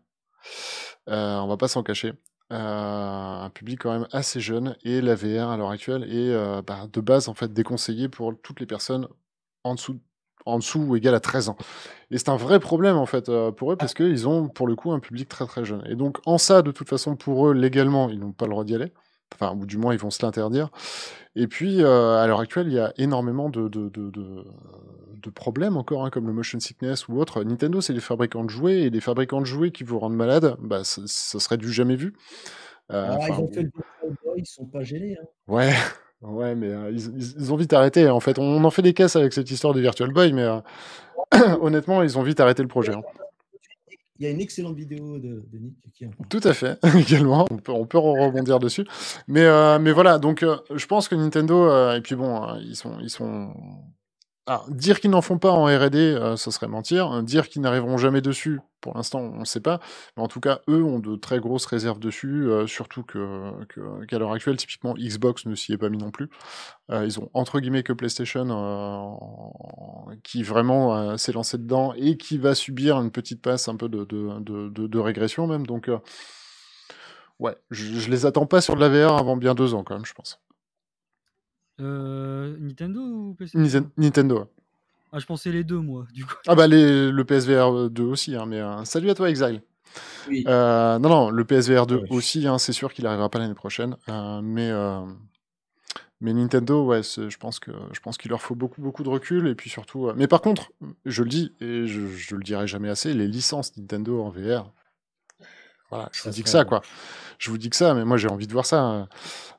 On va pas s'en cacher. Un public quand même assez jeune. Et la VR à l'heure actuelle est de base en fait déconseillée pour toutes les personnes en dessous ou égal à 13 ans. Et c'est un vrai problème en fait pour eux parce qu'ils ont pour le coup un public très très jeune. Et donc en ça, de toute façon, pour eux, légalement, ils n'ont pas le droit d'y aller. Enfin, ou du moins, ils vont se l'interdire. Et puis, à l'heure actuelle, il y a énormément de problèmes encore, hein, comme le motion sickness ou autre. Nintendo, c'est des fabricants de jouets, et des fabricants de jouets qui vous rendent malade, bah, ça serait du jamais vu. Ah, Enfin, ils ont fait le Virtual Boy, ils sont pas gênés. Hein. ouais, ouais, mais ils ont vite arrêté. En fait, on en fait des caisses avec cette histoire de Virtual Boy, mais honnêtement, ils ont vite arrêté le projet. Hein. Il y a une excellente vidéo de Nick qui en parle. Tout à fait, également. On peut rebondir dessus. Mais voilà, donc je pense que Nintendo, et puis bon, ils sont. Ah, dire qu'ils n'en font pas en R&D, ça serait mentir. Dire qu'ils n'arriveront jamais dessus, pour l'instant, on ne sait pas. Mais en tout cas, eux ont de très grosses réserves dessus, surtout qu'à l'heure actuelle, typiquement, Xbox ne s'y est pas mis non plus. Ils ont entre guillemets que PlayStation qui vraiment s'est lancé dedans et qui va subir une petite passe un peu de régression même. Donc, ouais, je les attends pas sur de la VR avant bien 2 ans quand même, je pense. Nintendo ou PlayStation? Nintendo, ouais. Ah, je pensais les deux, moi, du coup. Ah bah le PSVR 2 aussi, hein, mais salut à toi Exile. Oui. Non, le PSVR 2 Ouais. aussi, hein, c'est sûr qu'il arrivera pas l'année prochaine, mais Nintendo, ouais, je pense qu'il leur faut beaucoup de recul, et puis surtout. Mais par contre, je le dis et je le dirai jamais assez, les licences Nintendo en VR. Voilà, je vous dis que ça, quoi. Je vous dis que ça, mais moi j'ai envie de voir ça.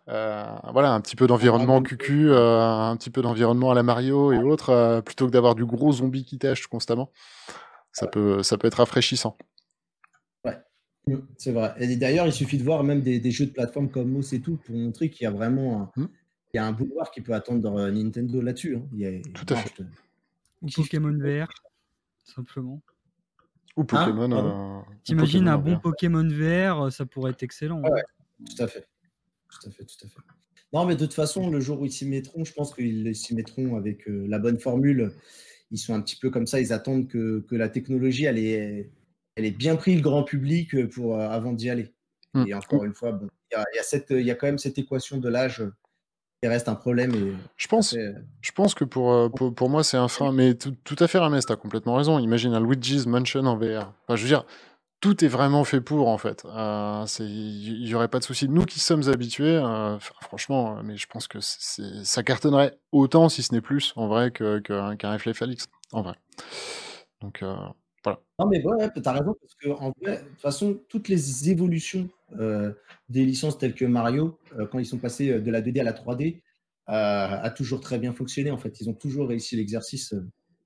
Voilà, un petit peu d'environnement cucu, un petit peu d'environnement à la Mario et autres, plutôt que d'avoir du gros zombie qui tâche constamment. Ça peut être rafraîchissant. Ouais, c'est vrai. Et d'ailleurs, il suffit de voir même des jeux de plateforme comme Moss et tout pour montrer qu'il y a vraiment il y a un boulevard qui peut attendre Nintendo là-dessus. Hein. Tout à fait. Ou Pokémon VR, simplement. Ou Pokémon. T'imagines un bon Pokémon VR, ça pourrait être excellent. Ouais, tout à fait. Non, mais de toute façon, le jour où ils s'y mettront, je pense qu'ils s'y mettront avec la bonne formule. Ils sont un petit peu comme ça, ils attendent que la technologie, elle ait bien pris le grand public avant d'y aller. Et encore une fois, bon, il y a quand même cette équation de l'âge qui reste un problème. Et je pense que pour moi, c'est un frein. Mais tout à fait, Ramès, t'as complètement raison. Imagine un Luigi's Mansion en VR. Enfin, je veux dire, tout est vraiment fait pour, en fait. Il n'y aurait pas de souci. Nous qui sommes habitués, franchement, mais je pense que ça cartonnerait autant, si ce n'est plus, en vrai, qu'un Reflex Felix, en vrai. Donc, voilà. Non, mais ouais, tu as raison, parce qu'en vrai, de toute façon, toutes les évolutions des licences telles que Mario, quand ils sont passés de la 2D à la 3D, a toujours très bien fonctionné, en fait. Ils ont toujours réussi l'exercice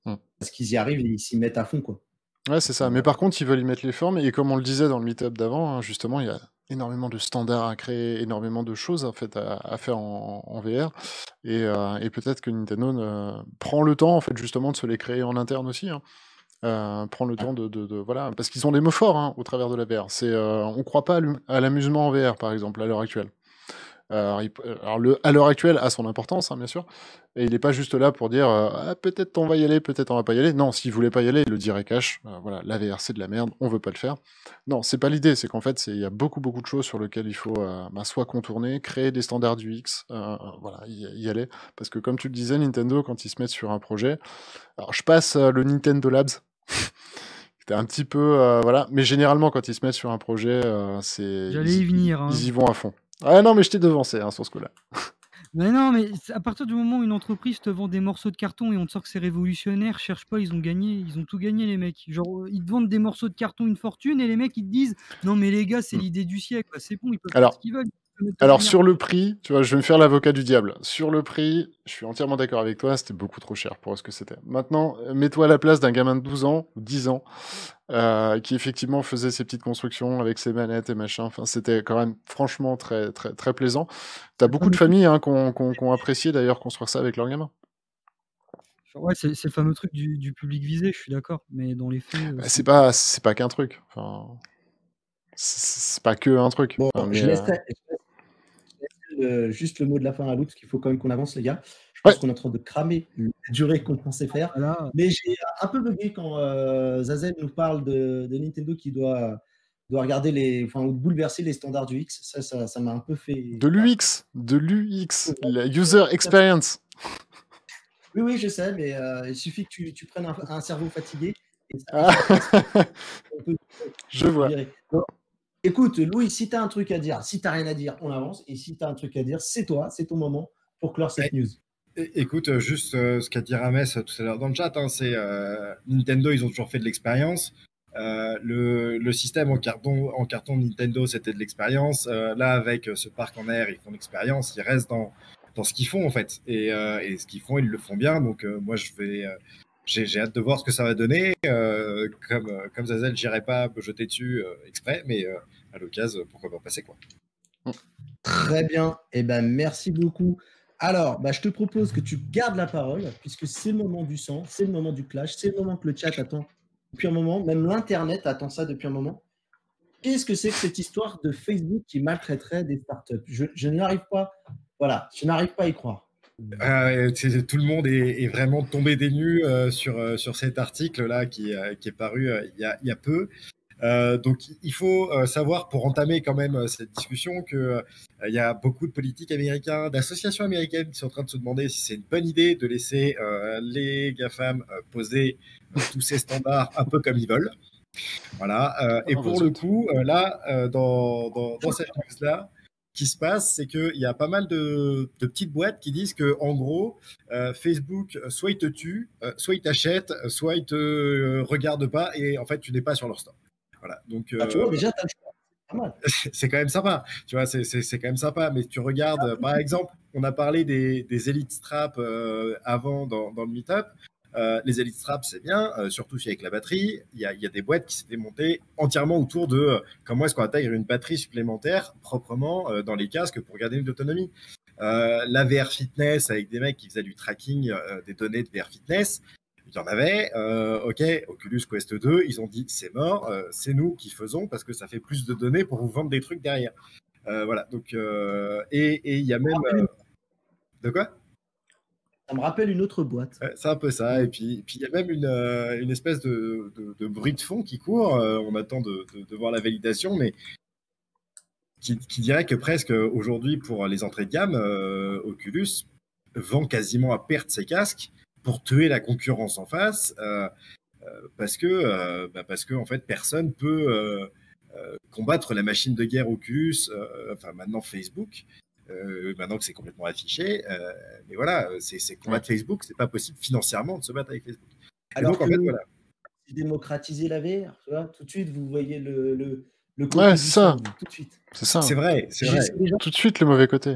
parce qu'ils y arrivent et ils s'y mettent à fond, quoi. Ouais, c'est ça. Mais par contre, ils veulent y mettre les formes. Et comme on le disait dans le meet-up d'avant, hein, justement, il y a énormément de standards à créer, énormément de choses en fait, à faire en VR. Et peut-être que Nintendo prend le temps, en fait, justement, de se les créer en interne aussi. Hein. Prend le temps voilà, parce qu'ils ont des mots forts hein, au travers de la VR. On ne croit pas à l'amusement en VR, par exemple, à l'heure actuelle. Alors, à l'heure actuelle, a son importance, hein, bien sûr, et il n'est pas juste là pour dire peut-être on va y aller, peut-être on va pas y aller. Non, s'il voulait pas y aller, il le dirait cash. Voilà, la VR c'est de la merde, on veut pas le faire. Non, c'est pas l'idée, c'est qu'en fait, il y a beaucoup de choses sur lesquelles il faut soit contourner, créer des standards du X, voilà, y aller. Parce que comme tu le disais, Nintendo, quand ils se mettent sur un projet, alors je passe le Nintendo Labs. C'était un petit peu voilà, mais généralement quand ils se mettent sur un projet, J'allais y venir. Hein. Ils y vont à fond. Ah non, mais je t'ai devancé hein, sur ce coup-là. Mais non, mais à partir du moment où une entreprise te vend des morceaux de carton et on te sort que c'est révolutionnaire, cherche pas, ils ont gagné, ils ont tout gagné les mecs. Genre ils te vendent des morceaux de carton une fortune et les mecs ils te disent non mais les gars c'est l'idée du siècle, c'est bon, ils peuvent faire ce qu'ils veulent. Alors sur le prix, tu vois, je vais me faire l'avocat du diable. Sur le prix, je suis entièrement d'accord avec toi, c'était beaucoup trop cher pour ce que c'était. Maintenant, mets-toi à la place d'un gamin de 12 ans ou 10 ans qui effectivement faisait ses petites constructions avec ses manettes et machin. Enfin, c'était quand même franchement très très très plaisant. T'as beaucoup de familles qui ont apprécié d'ailleurs construire ça avec leurs gamins. Ouais, c'est le fameux truc du public visé, je suis d'accord, mais dans les faits, C'est pas qu'un truc. Enfin, c'est pas que un truc. Bon, Enfin, mais, je laisserai juste le mot de la fin à l'autre, parce qu'il faut quand même qu'on avance, les gars. Je Ouais. pense qu'on est en train de cramer la durée qu'on pensait faire. voilà. Mais j'ai un peu bugué quand Zazen nous parle de Nintendo qui doit regarder ou bouleverser les standards du X. Ça m'a un peu fait. De l'UX, la user experience. Oui, je sais, mais il suffit que tu prennes un cerveau fatigué. Et ça, Ah. on peut- Je vois. Bon, écoute, Louis, si tu as un truc à dire, si tu n'as rien à dire, on avance. Et si tu as un truc à dire, c'est toi, c'est ton moment pour clore cette news. Écoute, juste ce qu'a dit Rames tout à l'heure dans le chat, hein, c'est Nintendo, ils ont toujours fait de l'expérience. Le système en carton Nintendo, c'était de l'expérience. Là, avec ce parc en air, ils font de l'expérience. Ils restent dans ce qu'ils font, en fait. Et ce qu'ils font, ils le font bien. Donc, moi, j'ai hâte de voir ce que ça va donner. Comme Zazel, j'irai pas me jeter dessus exprès, mais à l'occasion, pourquoi pas passer, quoi. Très bien. Eh ben, merci beaucoup. Alors, je te propose que tu gardes la parole, puisque c'est le moment du sang, c'est le moment du clash, c'est le moment que le chat attend depuis un moment, même l'Internet attend ça depuis un moment. Qu'est-ce que c'est que cette histoire de Facebook qui maltraiterait des startups? Je n'arrive pas, je n'arrive pas à y croire. Tout le monde est vraiment tombé des nues sur cet article-là qui est paru il y a peu. Donc, il faut savoir, pour entamer quand même cette discussion, qu'il y a beaucoup de politiques américains, d'associations américaines qui sont en train de se demander si c'est une bonne idée de laisser les GAFAM poser tous ces standards un peu comme ils veulent. Voilà. Et pour le coup, là, dans cette news-là, ce qui se passe, c'est qu'il y a pas mal de petites boîtes qui disent que, en gros, Facebook, soit il te tue, soit il t'achète, soit il te regarde pas, et en fait, tu n'es pas sur leur store. Voilà. Donc, tu vois, déjà, t'as le choix. Pas mal. c'est quand même sympa. Tu vois, c'est quand même sympa. Mais tu regardes, par exemple, on a parlé des Elite Straps avant dans le Meetup. Les Elite Straps, c'est bien, surtout si avec la batterie. Il y a des boîtes qui s'étaient montées entièrement autour de comment est-ce qu'on intègre une batterie supplémentaire proprement dans les casques pour garder une autonomie. La VR Fitness avec des mecs qui faisaient du tracking des données de VR Fitness. Il y en avait, ok, Oculus Quest 2, ils ont dit c'est mort, c'est nous qui faisons parce que ça fait plus de données pour vous vendre des trucs derrière. Voilà, donc, et il y a même. De quoi? Ça me rappelle une autre boîte. C'est un peu ça, et puis il y a même une espèce de bruit de fond qui court, on attend de voir la validation, mais qui dirait que presque aujourd'hui, pour les entrées de gamme, Oculus vend quasiment à perte ses casques pour tuer la concurrence en face, parce que en fait, personne peut combattre la machine de guerre Oculus, enfin maintenant Facebook, maintenant que c'est complètement affiché, mais voilà, c'est combattre Facebook, c'est pas possible financièrement de se battre avec Facebook. Alors donc, que en fait, voilà. Démocratiser la VR, tu vois, tout de suite, vous voyez le côté Ouais, du c'est ça. sang, tout de suite. C'est ça. C'est vrai, c'est vrai. Tout de suite le mauvais côté.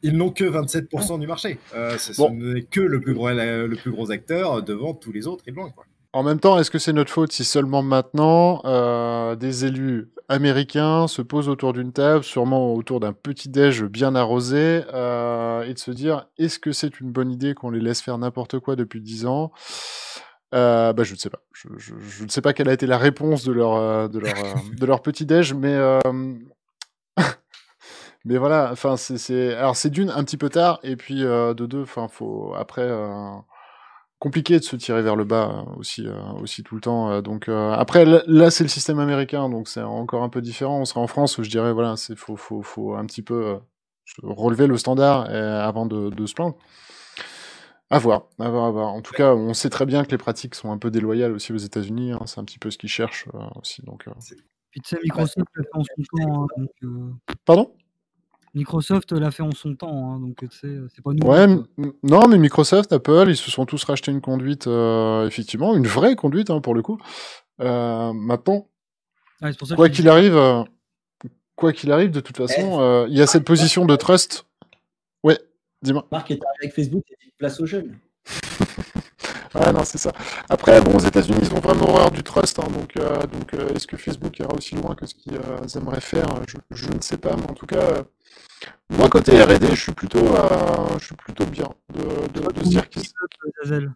Ils n'ont que 27% du marché. Ce n'est que le plus gros acteur devant tous les autres et loin, quoi. En même temps, est-ce que c'est notre faute si seulement maintenant des élus américains se posent autour d'une table, sûrement autour d'un petit déj bien arrosé, et de se dire est-ce que c'est une bonne idée qu'on les laisse faire n'importe quoi depuis 10 ans? Je ne sais pas. Je ne sais pas quelle a été la réponse de leur petit déj, mais mais voilà. Enfin, alors c'est d'une un petit peu tard, et puis de deux, enfin faut après. Compliqué de se tirer vers le bas aussi tout le temps. Donc après là c'est le système américain, donc c'est encore un peu différent. On sera en France où je dirais voilà, c'est faut un petit peu relever le standard avant de se plaindre. À voir. En tout cas, on sait très bien que les pratiques sont un peu déloyales aussi aux États-Unis. Hein, c'est un petit peu ce qu'ils cherchent aussi. Donc. Puis tu sais, Microsoft l'a fait en son temps. Hein, donc, Pardon? Microsoft l'a fait en son temps, hein, donc tu sais, c'est pas nous. Ouais, non, mais Microsoft, Apple, ils se sont tous rachetés une conduite, effectivement, une vraie conduite, hein, pour le coup. Maintenant, c'est pour ça quoi qu'il arrive, quoi qu'il arrive, de toute Eh, façon, il y a cette position de trust. Ouais, dis-moi. Marc est arrivé avec Facebook et dit place aux jeunes. Ah non, c'est ça. Après, bon, aux États-Unis, ils ont vraiment horreur du trust, hein, donc est-ce que Facebook ira aussi loin que ce qu'ils aimeraient faire? Je ne sais pas, mais en tout cas, moi, côté R&D, je suis plutôt bien de se dire qu'ils... Zazel.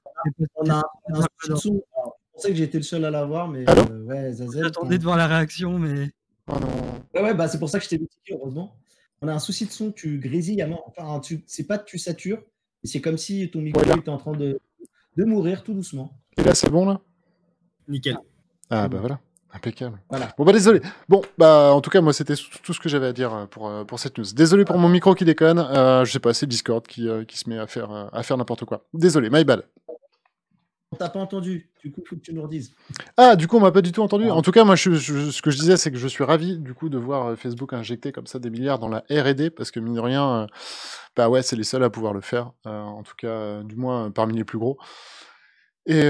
On a un souci de son. Alors, je pensais que j'étais le seul à l'avoir, mais Allô ouais, Zazel. J'attendais de voir la réaction, mais. Oh non. Ouais, bah, c'est pour ça que je t'ai notifié, heureusement. On a un souci de son, tu grésilles à mort. Enfin, c'est pas que tu satures, mais c'est comme si ton micro Ouais, là. était en train de mourir tout doucement. Et là, c'est bon, là? Nickel. Ah, C'est bah bon. voilà. Impeccable. Voilà. Bon, bah désolé. Bon, bah en tout cas, moi, c'était tout ce que j'avais à dire pour cette news. Désolé pour mon micro qui déconne. Je sais pas, c'est Discord qui se met à faire n'importe quoi. Désolé, my bad. On t'a pas entendu. Du coup, il faut que tu nous redises. Ah, du coup, on m'a pas du tout entendu. Ah. En tout cas, moi, ce que je disais, c'est que je suis ravi, du coup, de voir Facebook injecter comme ça des milliards dans la R&D, parce que, mine de rien, bah ouais, c'est les seuls à pouvoir le faire. En tout cas, du moins, parmi les plus gros. Et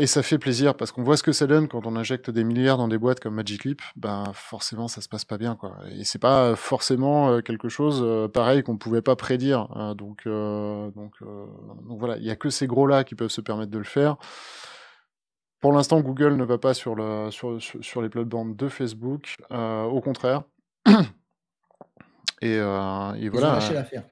ça fait plaisir, parce qu'on voit ce que ça donne quand on injecte des milliards dans des boîtes comme Magic Leap, ben forcément, ça se passe pas bien, quoi. Et c'est pas forcément quelque chose pareil qu'on pouvait pas prédire. Donc voilà, il y a que ces gros-là qui peuvent se permettre de le faire. Pour l'instant, Google ne va pas sur les plates-bandes de Facebook, au contraire. Et Ils ont voilà. lâché l'affaire.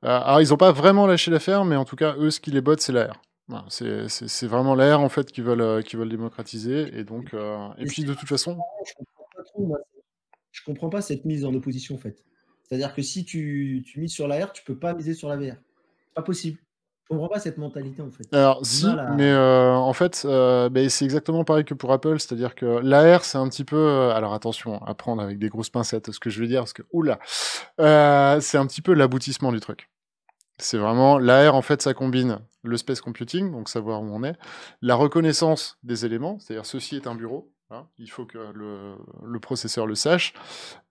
Alors, ils n'ont pas vraiment lâché l'affaire, mais en tout cas, eux, ce qui les botte, c'est l'AR. Voilà, c'est vraiment l'AR, en fait, qu'ils veulent démocratiser. Et donc, et puis, de toute façon... Je comprends pas trop, moi. Je comprends pas cette mise en opposition, en fait. C'est-à-dire que si tu mises sur la R, tu peux pas miser sur la VR. C'est pas possible. Je comprends pas cette mentalité, en fait. Alors, Du si, mal à- mais en fait, ben, c'est exactement pareil que pour Apple, c'est-à-dire que l'AR, c'est un petit peu... alors, attention, à prendre avec des grosses pincettes ce que je veux dire, parce que, oula, c'est un petit peu l'aboutissement du truc. C'est vraiment l'AR, en fait, ça combine le space computing, donc savoir où on est, la reconnaissance des éléments, c'est-à-dire ceci est un bureau, hein, il faut que le processeur le sache,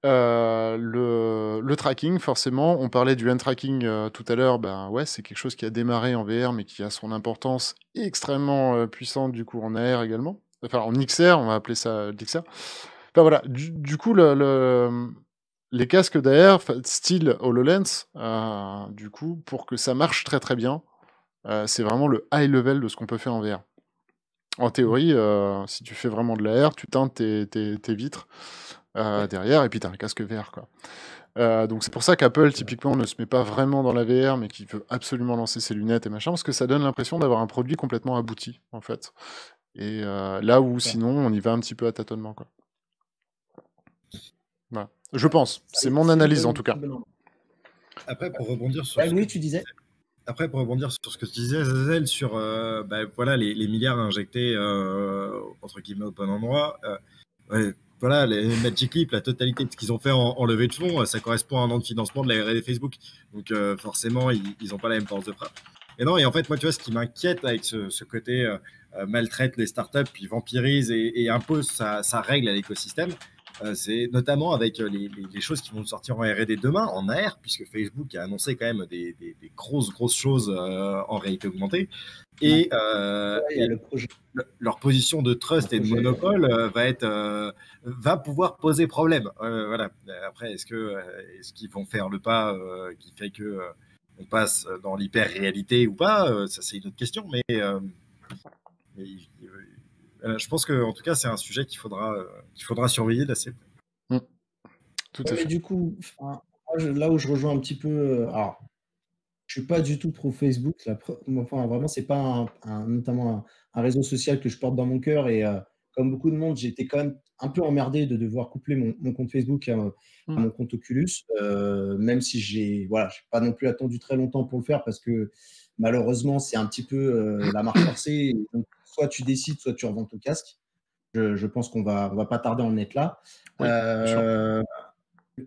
le tracking, forcément, on parlait du hand tracking tout à l'heure, ben ouais, c'est quelque chose qui a démarré en VR, mais qui a son importance extrêmement puissante du coup en AR également, enfin en XR, on va appeler ça l'XR. Enfin voilà, du coup, les casques d'AR, style HoloLens, du coup, pour que ça marche très très bien, c'est vraiment le high level de ce qu'on peut faire en VR. En théorie, si tu fais vraiment de l'AR, tu teintes tes vitres derrière, et puis tu as un casque VR, quoi. Donc c'est pour ça qu'Apple, typiquement, ne se met pas vraiment dans la VR, mais qui veut absolument lancer ses lunettes et machin, parce que ça donne l'impression d'avoir un produit complètement abouti, en fait. Et là où, sinon, on y va un petit peu à tâtonnement, quoi. Voilà. Je pense. C'est mon analyse, en tout cas. Après, pour rebondir sur Ouais, oui, tu disais. Après, pour rebondir sur ce que tu disais, Zazel, sur bah, voilà, les milliards injectés entre guillemets au bon endroit, ouais, voilà, les Magic Leap, la totalité de ce qu'ils ont fait en levée de fonds, ça correspond à un an de financement de la R&D Facebook. Donc forcément, ils n'ont pas la même force de frappe. Et non, et en fait, moi, tu vois, ce qui m'inquiète avec ce côté maltraite les startups, puis vampirise et impose sa règle à l'écosystème, c'est notamment avec les choses qui vont sortir en R&D demain, en AR, puisque Facebook a annoncé quand même des grosses choses en réalité augmentée. Et, le projet. Leur position de trust et de monopole va pouvoir poser problème. Voilà. Après, est-ce qu'ils vont faire le pas qui fait que on passe dans l'hyper-réalité ou pas, ça c'est une autre question, mais je pense que en tout cas c'est un sujet qu'il faudra surveiller d'assez près. Tout à fait. Mais du coup, là où je rejoins un petit peu, alors je suis pas du tout pro Facebook. Enfin, vraiment, c'est pas notamment un réseau social que je porte dans mon cœur. Et comme beaucoup de monde, j'ai été quand même un peu emmerdé de devoir coupler mon compte Facebook à mon compte Oculus, même si j'ai pas non plus attendu très longtemps pour le faire parce que malheureusement, c'est un petit peu la marche forcée. Donc, soit tu décides, soit tu revends ton casque. Je pense qu'on va pas tarder à en être là. Oui,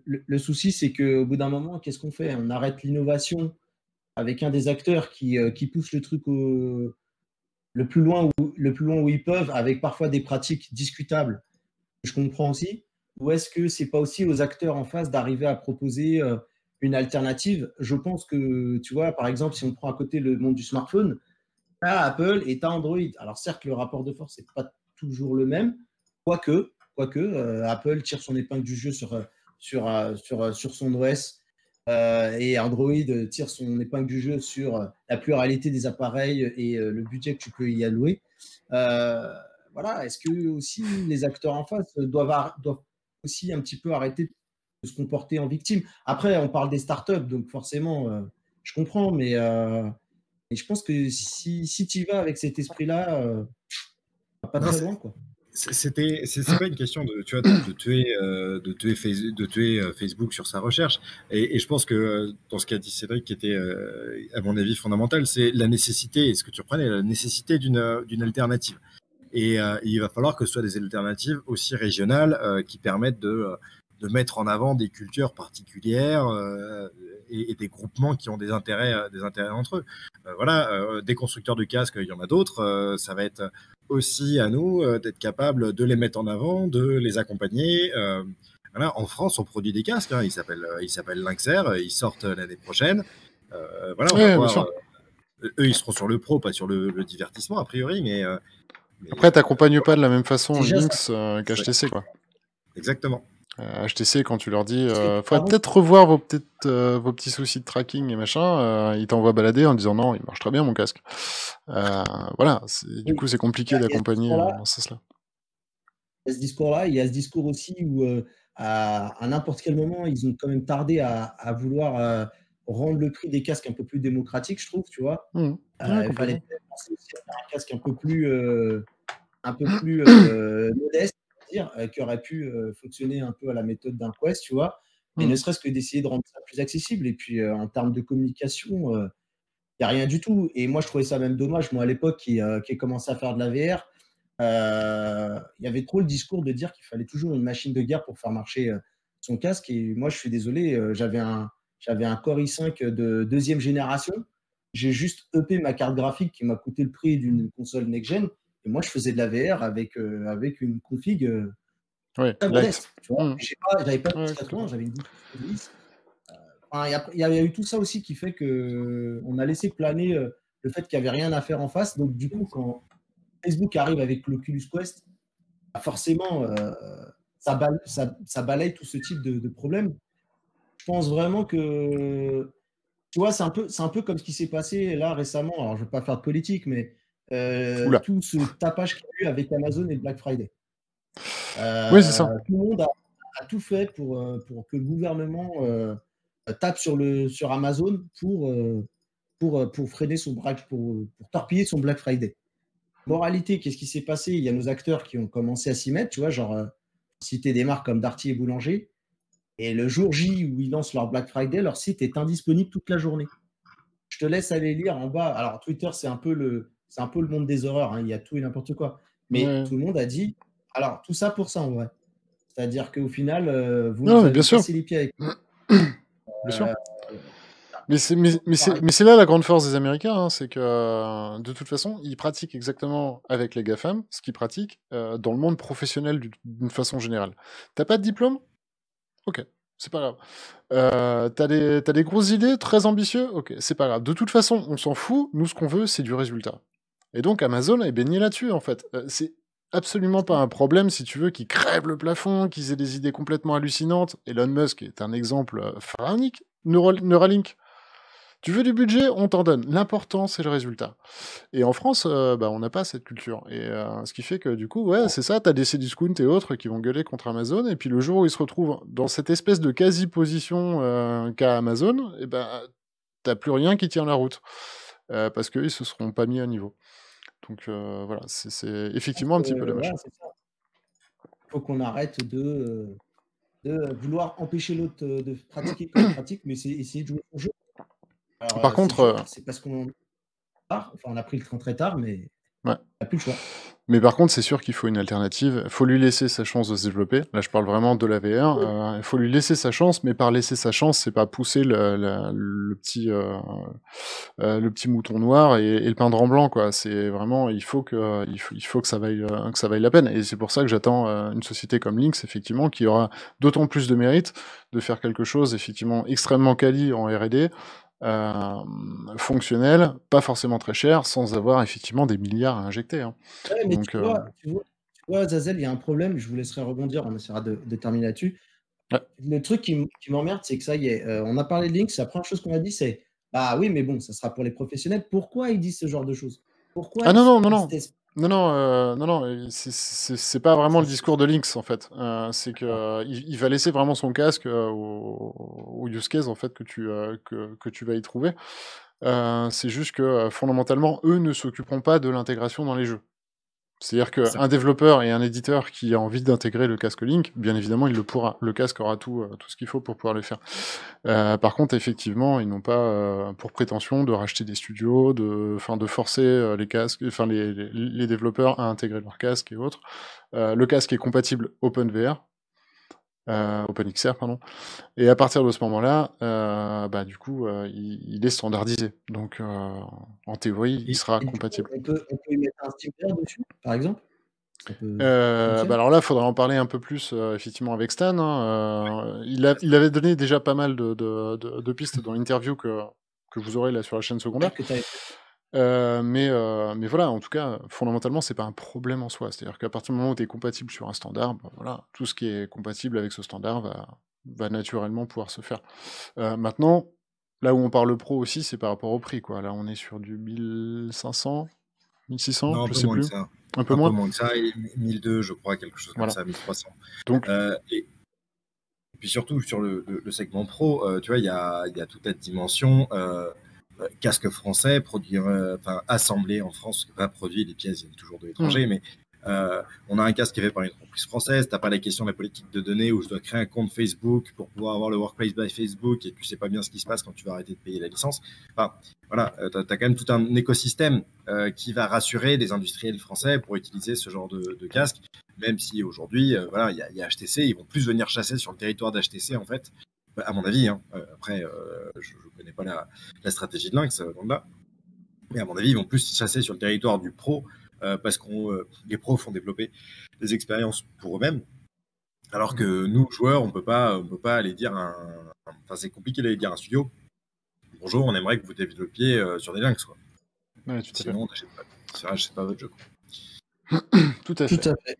le souci, c'est qu'au bout d'un moment, qu'est-ce qu'on fait? On arrête l'innovation avec un des acteurs qui pousse le truc le plus loin où ils peuvent, avec parfois des pratiques discutables, je comprends aussi. Ou est-ce que c'est pas aussi aux acteurs en face d'arriver à proposer une alternative? Je pense que, tu vois, par exemple, si on prend à côté le monde du smartphone, tu as Apple et tu as Android. Alors certes, le rapport de force n'est pas toujours le même, quoique quoique, Apple tire son épingle du jeu sur son OS, et Android tire son épingle du jeu sur la pluralité des appareils et le budget que tu peux y allouer. Voilà, est-ce que aussi les acteurs en face doivent aussi un petit peu arrêter de se comporter en victime? Après, on parle des startups, donc forcément, je comprends, mais je pense que si tu y vas avec cet esprit-là, pas Non, très loin, quoi. c'est pas une question de, tu vois, de tuer Facebook sur sa recherche. Et je pense que dans ce qu'a dit Cédric, qui était, à mon avis, fondamental, c'est la nécessité, et ce que tu reprenais, la nécessité d'une alternative. Et il va falloir que ce soit des alternatives aussi régionales qui permettent de mettre en avant des cultures particulières et des groupements qui ont des intérêts entre eux. Voilà, des constructeurs de casques, il y en a d'autres. Ça va être aussi à nous d'être capables de les mettre en avant, de les accompagner. Voilà, en France, on produit des casques. Hein, ils s'appellent Lynxair. Ils sortent l'année prochaine. Voilà, on va voir. Eux, ils seront sur le pro, pas sur le divertissement a priori, mais après, t'accompagnes pas de la même façon Déjà, Lynx qu'HTC, quoi. Exactement. HTC, quand tu leur dis faudrait peut-être revoir vos petits soucis de tracking et machin, ils t'envoient balader en disant non, il marche très bien mon casque. Voilà, du coup c'est compliqué d'accompagner dans ce sens-là. Il y a ce discours-là, il y a ce discours aussi où à n'importe quel moment, ils ont quand même tardé à vouloir rendre le prix des casques un peu plus démocratique, je trouve, tu vois. Il fallait peut-être penser aussi à faire un casque un peu plus modeste, qui aurait pu fonctionner un peu à la méthode d'un Quest, tu vois, mais ne serait-ce que d'essayer de rendre ça plus accessible. Et puis, en termes de communication, il n'y a rien du tout. Et moi, je trouvais ça même dommage, moi, à l'époque, qui ai commencé à faire de la VR, il y avait trop le discours de dire qu'il fallait toujours une machine de guerre pour faire marcher son casque. Et moi, je suis désolé, j'avais un Core i5 de 2e génération. J'ai juste upé ma carte graphique qui m'a coûté le prix d'une console next-gen. Et moi, je faisais de la VR avec une config très modeste. Tu vois, j'avais pas de 1080, j'avais une 10. Il y a eu tout ça aussi qui fait qu'on a laissé planer le fait qu'il n'y avait rien à faire en face. Donc, du coup, quand Facebook arrive avec l'Oculus Quest, forcément, ça balaye tout ce type de problème. Je pense vraiment que, tu vois, c'est un peu comme ce qui s'est passé là récemment. Alors, je ne vais pas faire de politique, mais tout ce tapage qu'il y a eu avec Amazon et le Black Friday. Oui, c'est ça. Tout le monde a tout fait pour que le gouvernement tape sur Amazon pour freiner pour torpiller son Black Friday. Moralité, qu'est-ce qui s'est passé? Il y a nos acteurs qui ont commencé à s'y mettre, tu vois, genre citer des marques comme Darty et Boulanger. Et le jour J où ils lancent leur Black Friday, leur site est indisponible toute la journée. Je te laisse aller lire en bas. Alors, Twitter, c'est un peu le monde des horreurs. Hein. Il y a tout et n'importe quoi. Mais tout le monde a dit, alors, tout ça pour ça, en vrai. C'est-à-dire qu'au final, vous nous avez cassé les pieds avec... Bien sûr. Mais c'est là la grande force des Américains, hein, c'est que de toute façon, ils pratiquent exactement avec les GAFAM ce qu'ils pratiquent dans le monde professionnel d'une façon générale. T'as pas de diplôme? Ok, c'est pas grave. T'as des grosses idées, très ambitieux? Ok, c'est pas grave. De toute façon, on s'en fout. Nous, ce qu'on veut, c'est du résultat. Et donc, Amazon est baigné là-dessus, en fait. C'est absolument pas un problème, si tu veux, qu'ils crèvent le plafond, qu'ils aient des idées complètement hallucinantes. Elon Musk est un exemple pharaonique. Neuralink. Tu veux du budget, on t'en donne. L'important, c'est le résultat. Et en France, on n'a pas cette culture. Et ce qui fait que, du coup, c'est ça, t'as des Cdiscount et autres qui vont gueuler contre Amazon, et puis le jour où ils se retrouvent dans cette espèce de quasi-position qu'a Amazon, t'as plus rien qui tient la route. Parce qu'eux, ils se seront pas mis à niveau. Donc, voilà, c'est effectivement un petit peu dommage. Il faut qu'on arrête de vouloir empêcher l'autre de pratiquer comme il pratique, mais c'est essayer de jouer son jeu. Alors, par contre, c'est parce qu'on a pris le train très tard, mais on n'a plus le choix. Mais par contre, c'est sûr qu'il faut une alternative. Il faut lui laisser sa chance de se développer. Là, je parle vraiment de la VR. Il faut lui laisser sa chance, mais par laisser sa chance, c'est pas pousser le petit mouton noir et le pain de blanc, quoi. C'est vraiment, il faut que ça vaille la peine. Et c'est pour ça que j'attends une société comme Lynx, effectivement, qui aura d'autant plus de mérite de faire quelque chose, effectivement, extrêmement quali en R&D. Fonctionnel, pas forcément très cher, sans avoir effectivement des milliards à injecter. Hein. Ouais, mais donc, tu vois, Ouais, Zazel, il y a un problème, je vous laisserai rebondir, on essaiera de terminer là-dessus. Ouais. Le truc qui m'emmerde, c'est que ça y est, on a parlé de Lynx, la première chose qu'on a dit, c'est bah oui, mais bon, ça sera pour les professionnels. Pourquoi ils disent ce genre de choses? Pourquoi Ah non, non, non, ils non. testent C'est pas vraiment le ça? discours de Lynx, en fait. C'est D'accord. que il va laisser vraiment son casque au use case, en fait, que tu vas y trouver. C'est juste que, fondamentalement, eux ne s'occuperont pas de l'intégration dans les jeux. C'est-à-dire C'est ça. qu'un développeur et un éditeur qui a envie d'intégrer le casque Link, bien évidemment, il le pourra. Le casque aura tout ce qu'il faut pour pouvoir le faire. Par contre, effectivement, ils n'ont pas pour prétention de racheter des studios, de forcer les casques, les développeurs à intégrer leur casque et autres. Le casque est compatible OpenVR, OpenXR, pardon. Et à partir de ce moment-là, du coup, il est standardisé. Donc, en théorie, il sera Et du coup, compatible. on peut y mettre un SteamVR dessus, par exemple? Ça fonctionne? Alors là, il faudra en parler un peu plus, effectivement, avec Stan, hein. Il avait donné déjà pas mal de pistes dans l'interview que vous aurez là sur la chaîne secondaire. Ouais, que tu avais fait. Mais voilà, en tout cas, fondamentalement, c'est pas un problème en soi. C'est-à-dire qu'à partir du moment où tu es compatible sur un standard, voilà, tout ce qui est compatible avec ce standard va naturellement pouvoir se faire. Maintenant, là où on parle pro aussi, c'est par rapport au prix, quoi. Là, on est sur du 1500, 1600, Non, un je peu sais moins que plus. ça. Un peu Un peu moins. moins que ça, et 1002, je crois, quelque chose comme Voilà. ça, 1300. Donc, Et puis surtout sur le segment pro, tu vois, il y a toute cette dimension casque français, assemblé en France, pas produit, les pièces viennent toujours de l'étranger, mais on a un casque qui est fait par une entreprise française, t'as pas la question de la politique de données où je dois créer un compte Facebook pour pouvoir avoir le Workplace by Facebook et tu sais pas bien ce qui se passe quand tu vas arrêter de payer la licence. Enfin, voilà, t'as quand même tout un écosystème qui va rassurer les industriels français pour utiliser ce genre de casque, même si aujourd'hui, voilà, il y a HTC, ils vont plus venir chasser sur le territoire d'HTC en fait, à mon avis. Hein. Après, je connais pas la stratégie de Lynx, loin de là. Mais à mon avis, ils vont plus chasser sur le territoire du pro parce que les pros font développer des expériences pour eux-mêmes. Alors que nous, joueurs, on peut pas aller dire enfin, c'est compliqué d'aller dire à un studio bonjour, on aimerait que vous développiez sur des Lynx, quoi. ouais, tout à fait. Sinon, on n'achète pas votre jeu. Tout à Tout fait. à fait.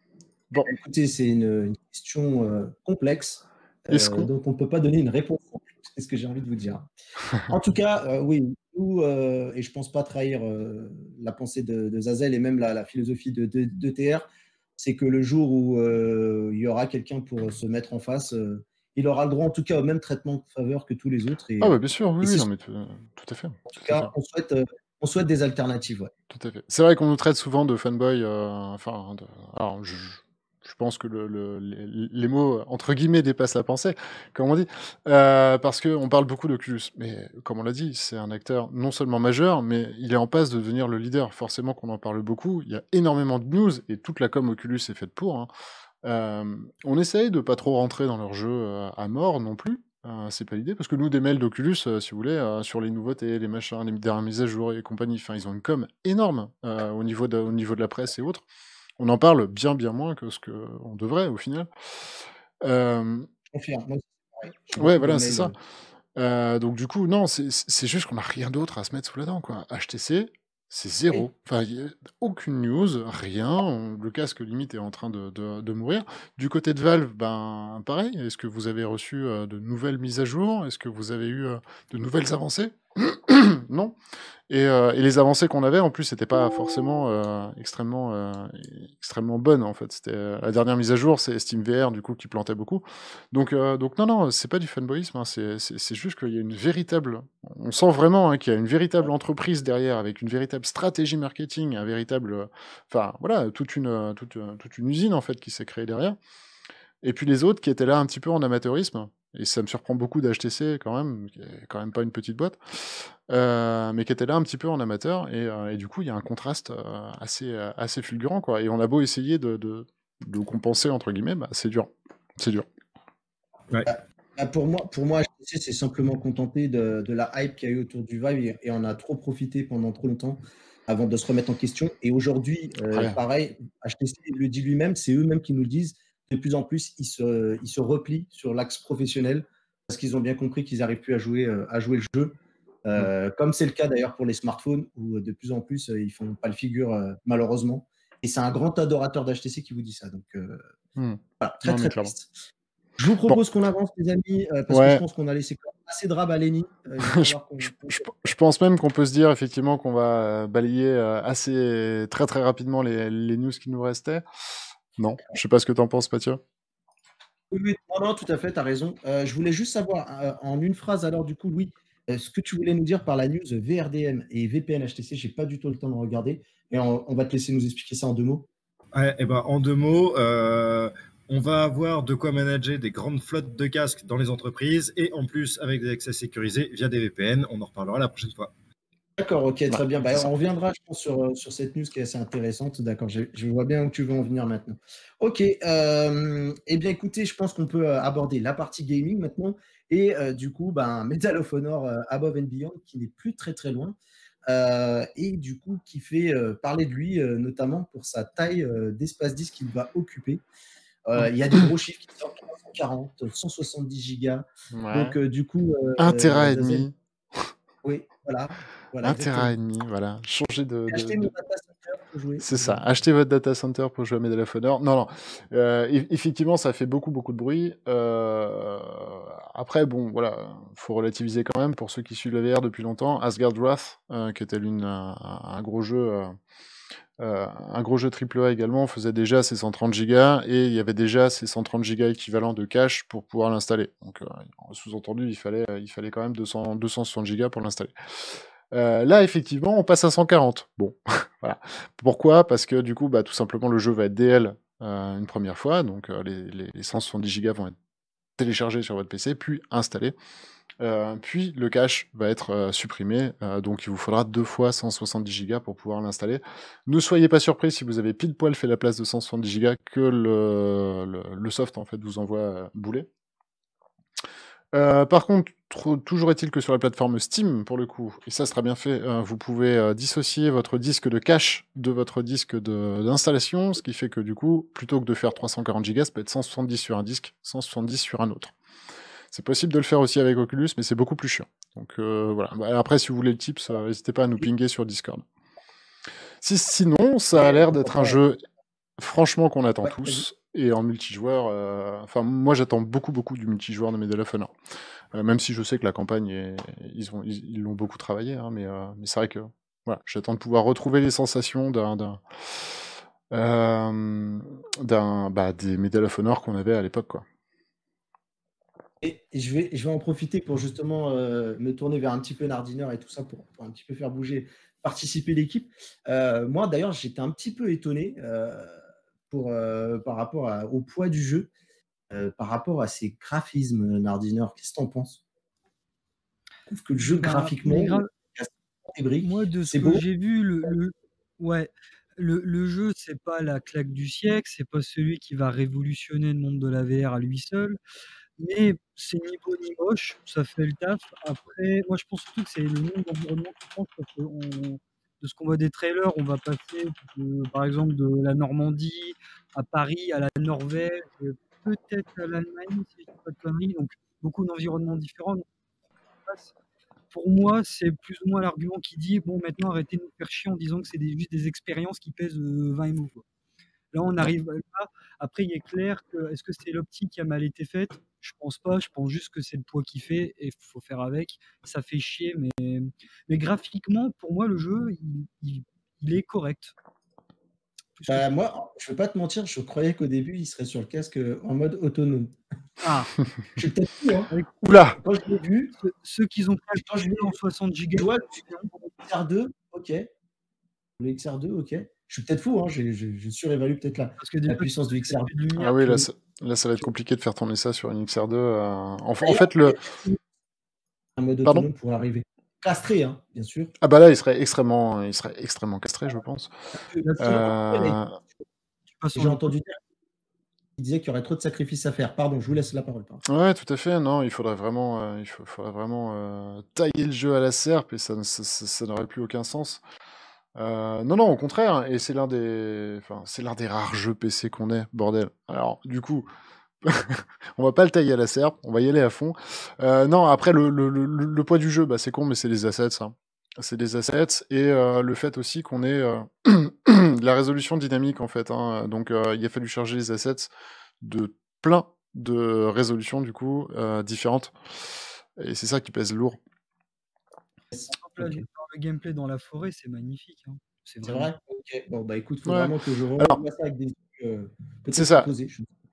Bon, Écoutez, c'est une question complexe est-ce qu'on... dont on ne peut pas donner une réponse. C'est ce que j'ai envie de vous dire. En tout cas, oui, nous, et je ne pense pas trahir la pensée de Zazel et même la philosophie de TR, c'est que le jour où il y aura quelqu'un pour se mettre en face, il aura le droit en tout cas au même traitement de faveur que tous les autres. Et, Ah bah bien sûr, oui, et oui, c'est non mais tout à fait. en tout Tout à fait. cas, on souhaite des alternatives. Ouais. Tout à fait. C'est vrai qu'on nous traite souvent de fanboy, alors je pense que les mots entre guillemets dépassent la pensée, comme on dit, parce qu'on parle beaucoup d'Oculus. Mais comme on l'a dit, c'est un acteur non seulement majeur, mais il est en passe de devenir le leader. Forcément qu'on en parle beaucoup. Il y a énormément de news et toute la com Oculus est faite pour. Hein. On essaye de pas trop rentrer dans leur jeu à mort non plus. C'est pas l'idée, parce que nous, des mails d'Oculus, si vous voulez, sur les nouveautés, les machins, les dernières mises à jour et compagnie, enfin, ils ont une com énorme au niveau de la presse et autres. On en parle bien moins que ce qu'on devrait, au final. Je confirme. Moi, c'est pareil. J'ai Ouais, beaucoup de voilà, c'est mails. ça. Donc du coup, non, c'est juste qu'on n'a rien d'autre à se mettre sous la dent, quoi. HTC, c'est zéro. Oui. Enfin, y a aucune news, rien. Le casque limite est en train de mourir. Du côté de Valve, ben pareil. Est-ce que vous avez reçu de nouvelles mises à jour? Est-ce que vous avez eu de nouvelles avancées? Non. Et les avancées qu'on avait, en plus, c'était pas forcément extrêmement bonnes, en fait. C'était la dernière mise à jour, c'est SteamVR, du coup, qui plantait beaucoup. Donc non, c'est pas du fanboyisme, hein, c'est juste qu'il y a une véritable... On sent vraiment qu'il y a une véritable entreprise derrière, avec une véritable stratégie marketing, un véritable... Enfin, voilà, toute une usine, en fait, qui s'est créée derrière. Et puis les autres qui étaient là un petit peu en amateurisme, et ça me surprend beaucoup d'HTC quand même, qui est quand même pas une petite boîte, mais qui étaient là un petit peu en amateur, et du coup il y a un contraste assez fulgurant, quoi. Et on a beau essayer de compenser, entre guillemets, bah, c'est dur. C'est dur. Ouais. Pour moi, HTC s'est simplement contenté de la hype qu'il y a eu autour du Vive et on a trop profité pendant trop longtemps avant de se remettre en question. Et aujourd'hui, Ouais. pareil, HTC le dit lui-même, c'est eux-mêmes qui nous le disent. De plus en plus, ils se replient sur l'axe professionnel parce qu'ils ont bien compris qu'ils n'arrivent plus à jouer le jeu. Comme c'est le cas d'ailleurs pour les smartphones où de plus en plus, ils font pas le figure malheureusement. Et c'est un grand adorateur d'HTC qui vous dit ça. Donc, voilà, très, Non, mais très clairement. triste. Je vous Bon, propose qu'on avance, les amis, parce que je ouais. pense qu'on a laissé quand même assez de rab à Lenny. Il va Je, falloir qu'on... je pense même qu'on peut se dire effectivement qu'on va balayer assez très très rapidement les news qui nous restaient. Non, je sais pas ce que t'en penses, Mathieu. Oui, oui, non, tout à fait, tu as raison. Je voulais juste savoir, en une phrase, alors du coup, Louis, ce que tu voulais nous dire par la news VRDM et VPN HTC, j'ai pas du tout le temps de regarder, et on va te laisser nous expliquer ça en 2 mots. Ouais, et ben, en 2 mots, on va avoir de quoi manager des grandes flottes de casques dans les entreprises et en plus avec des accès sécurisés via des VPN. On en reparlera la prochaine fois. D'accord, ok, très bien. c'est ça. On reviendra, je pense, sur cette news qui est assez intéressante. D'accord, je vois bien où tu veux en venir maintenant. Ok, eh bien écoutez, je pense qu'on peut aborder la partie gaming maintenant. Et du coup, Medal of Honor Above and Beyond, qui n'est plus très très loin. Et du coup, qui fait parler de lui, notamment pour sa taille d'espace disque qu'il va occuper. Il y a des gros chiffres qui sortent, 340, 170 gigas. Ouais. Donc, du coup, 1 Tera et Zazen, demi. oui, voilà. 1 Tera exactement. et demi, voilà. Changer J'ai acheté mon data center pour jouer. C'est ça, achetez votre data center pour jouer à Medal of Honor. Non, non, effectivement, ça fait beaucoup, beaucoup de bruit. Après, bon, voilà, faut relativiser quand même pour ceux qui suivent la VR depuis longtemps. Asgard Wrath, qui était un gros jeu, un gros jeu AAA également, faisait déjà ses 130 Go et il y avait déjà ces 130 Go équivalents de cache pour pouvoir l'installer. Donc, sous-entendu, il fallait quand même 260 Go pour l'installer. Là, effectivement, on passe à 140. Bon, voilà. Pourquoi? Parce que du coup, tout simplement, le jeu va être DL une première fois, donc les 170 Go vont être téléchargés sur votre PC, puis installés. Puis le cache va être supprimé, donc il vous faudra 2 fois 170 Go pour pouvoir l'installer. Ne soyez pas surpris si vous avez pile poil fait la place de 170 Go que le soft en fait vous envoie bouler. Par contre, toujours est-il que sur la plateforme Steam, pour le coup, et ça sera bien fait, vous pouvez dissocier votre disque de cache de votre disque d'installation, ce qui fait que du coup, plutôt que de faire 340 Go, ça peut être 170 sur un disque, 170 sur un autre. C'est possible de le faire aussi avec Oculus, mais c'est beaucoup plus chiant. Donc voilà. Après, si vous voulez le tips, n'hésitez pas à nous pinguer sur Discord. Sinon, ça a l'air d'être un jeu, franchement, qu'on attend tous. Et en multijoueur, enfin, moi j'attends beaucoup du multijoueur de Medal of Honor. Même si je sais que la campagne, ils l'ont beaucoup travaillé, hein, mais c'est vrai que voilà, j'attends de pouvoir retrouver les sensations des Medal of Honor qu'on avait à l'époque, quoi. Et je vais en profiter pour justement me tourner vers un petit peu Nardineur et tout ça pour un petit peu faire bouger, participer l'équipe. Moi, d'ailleurs, j'étais un petit peu étonné par rapport au poids du jeu, par rapport à ses graphismes, Nardineur. Qu'est-ce que tu en penses? Je trouve que le jeu, graphiquement, moi, de ce que j'ai vu, le jeu, c'est pas la claque du siècle, c'est pas celui qui va révolutionner le monde de la VR à lui seul, mais c'est ni beau ni moche, ça fait le taf. Après, moi, je pense surtout que c'est le nombre d'environnements qui change, parce que de ce qu'on voit des trailers, on va passer, par exemple, de la Normandie à Paris, à la Norvège, peut-être à l'Allemagne, si je dis pas de conneries, donc beaucoup d'environnements différents. Donc, pour moi, c'est plus ou moins l'argument qui dit bon, maintenant arrêtez de nous faire chier en disant que c'est juste des expériences qui pèsent 20 MO. Quoi. Là, on arrive là. Après, il est clair que est-ce que c'est l'optique qui a mal été faite? Je pense pas. Je pense juste que c'est le poids qui fait et il faut faire avec. Ça fait chier, mais graphiquement, pour moi, le jeu, il est correct. Moi, je ne vais pas te mentir, je croyais qu'au début, il serait sur le casque en mode autonome. Ah, je suis peut-être fou, hein. Oula! Quand je l'ai vu, ceux qui ont pas quand je l'ai en 60 Go. Tu vois, pour le XR2, ok. Le XR2, ok. Je suis peut-être fou, hein. Je surévalue peut-être la puissance du XR2. Ah oui, là, ça va être compliqué de faire tourner ça sur une XR2. En fait, le. Un mode autonome pour arriver. Castré, hein, bien sûr. Ah bah là, il serait extrêmement castré, je pense. J'ai entendu dire qu'il disait qu'il y aurait trop de sacrifices à faire. Pardon, je vous laisse la parole. Ouais, tout à fait. Non, il faudrait vraiment, tailler le jeu à la serpe et ça n'aurait plus aucun sens. Non, au contraire. Et c'est l'un des rares jeux PC qu'on ait, bordel. Alors, du coup. On va pas le tailler à la serpe, on va y aller à fond. Non, après le poids du jeu, c'est con, mais c'est les assets. Hein. C'est des assets et le fait aussi qu'on ait de la résolution dynamique en fait. Hein. Donc il a fallu charger les assets de plein de résolutions du coup différentes. Et c'est ça qui pèse lourd. Par exemple, là, dans le gameplay dans la forêt, c'est magnifique. Hein. C'est C'est vraiment. vrai? Ok. Bon, bah écoute, faut Ouais. vraiment que je Alors, revoie ça avec des yeux c'est peut-être ça. posés.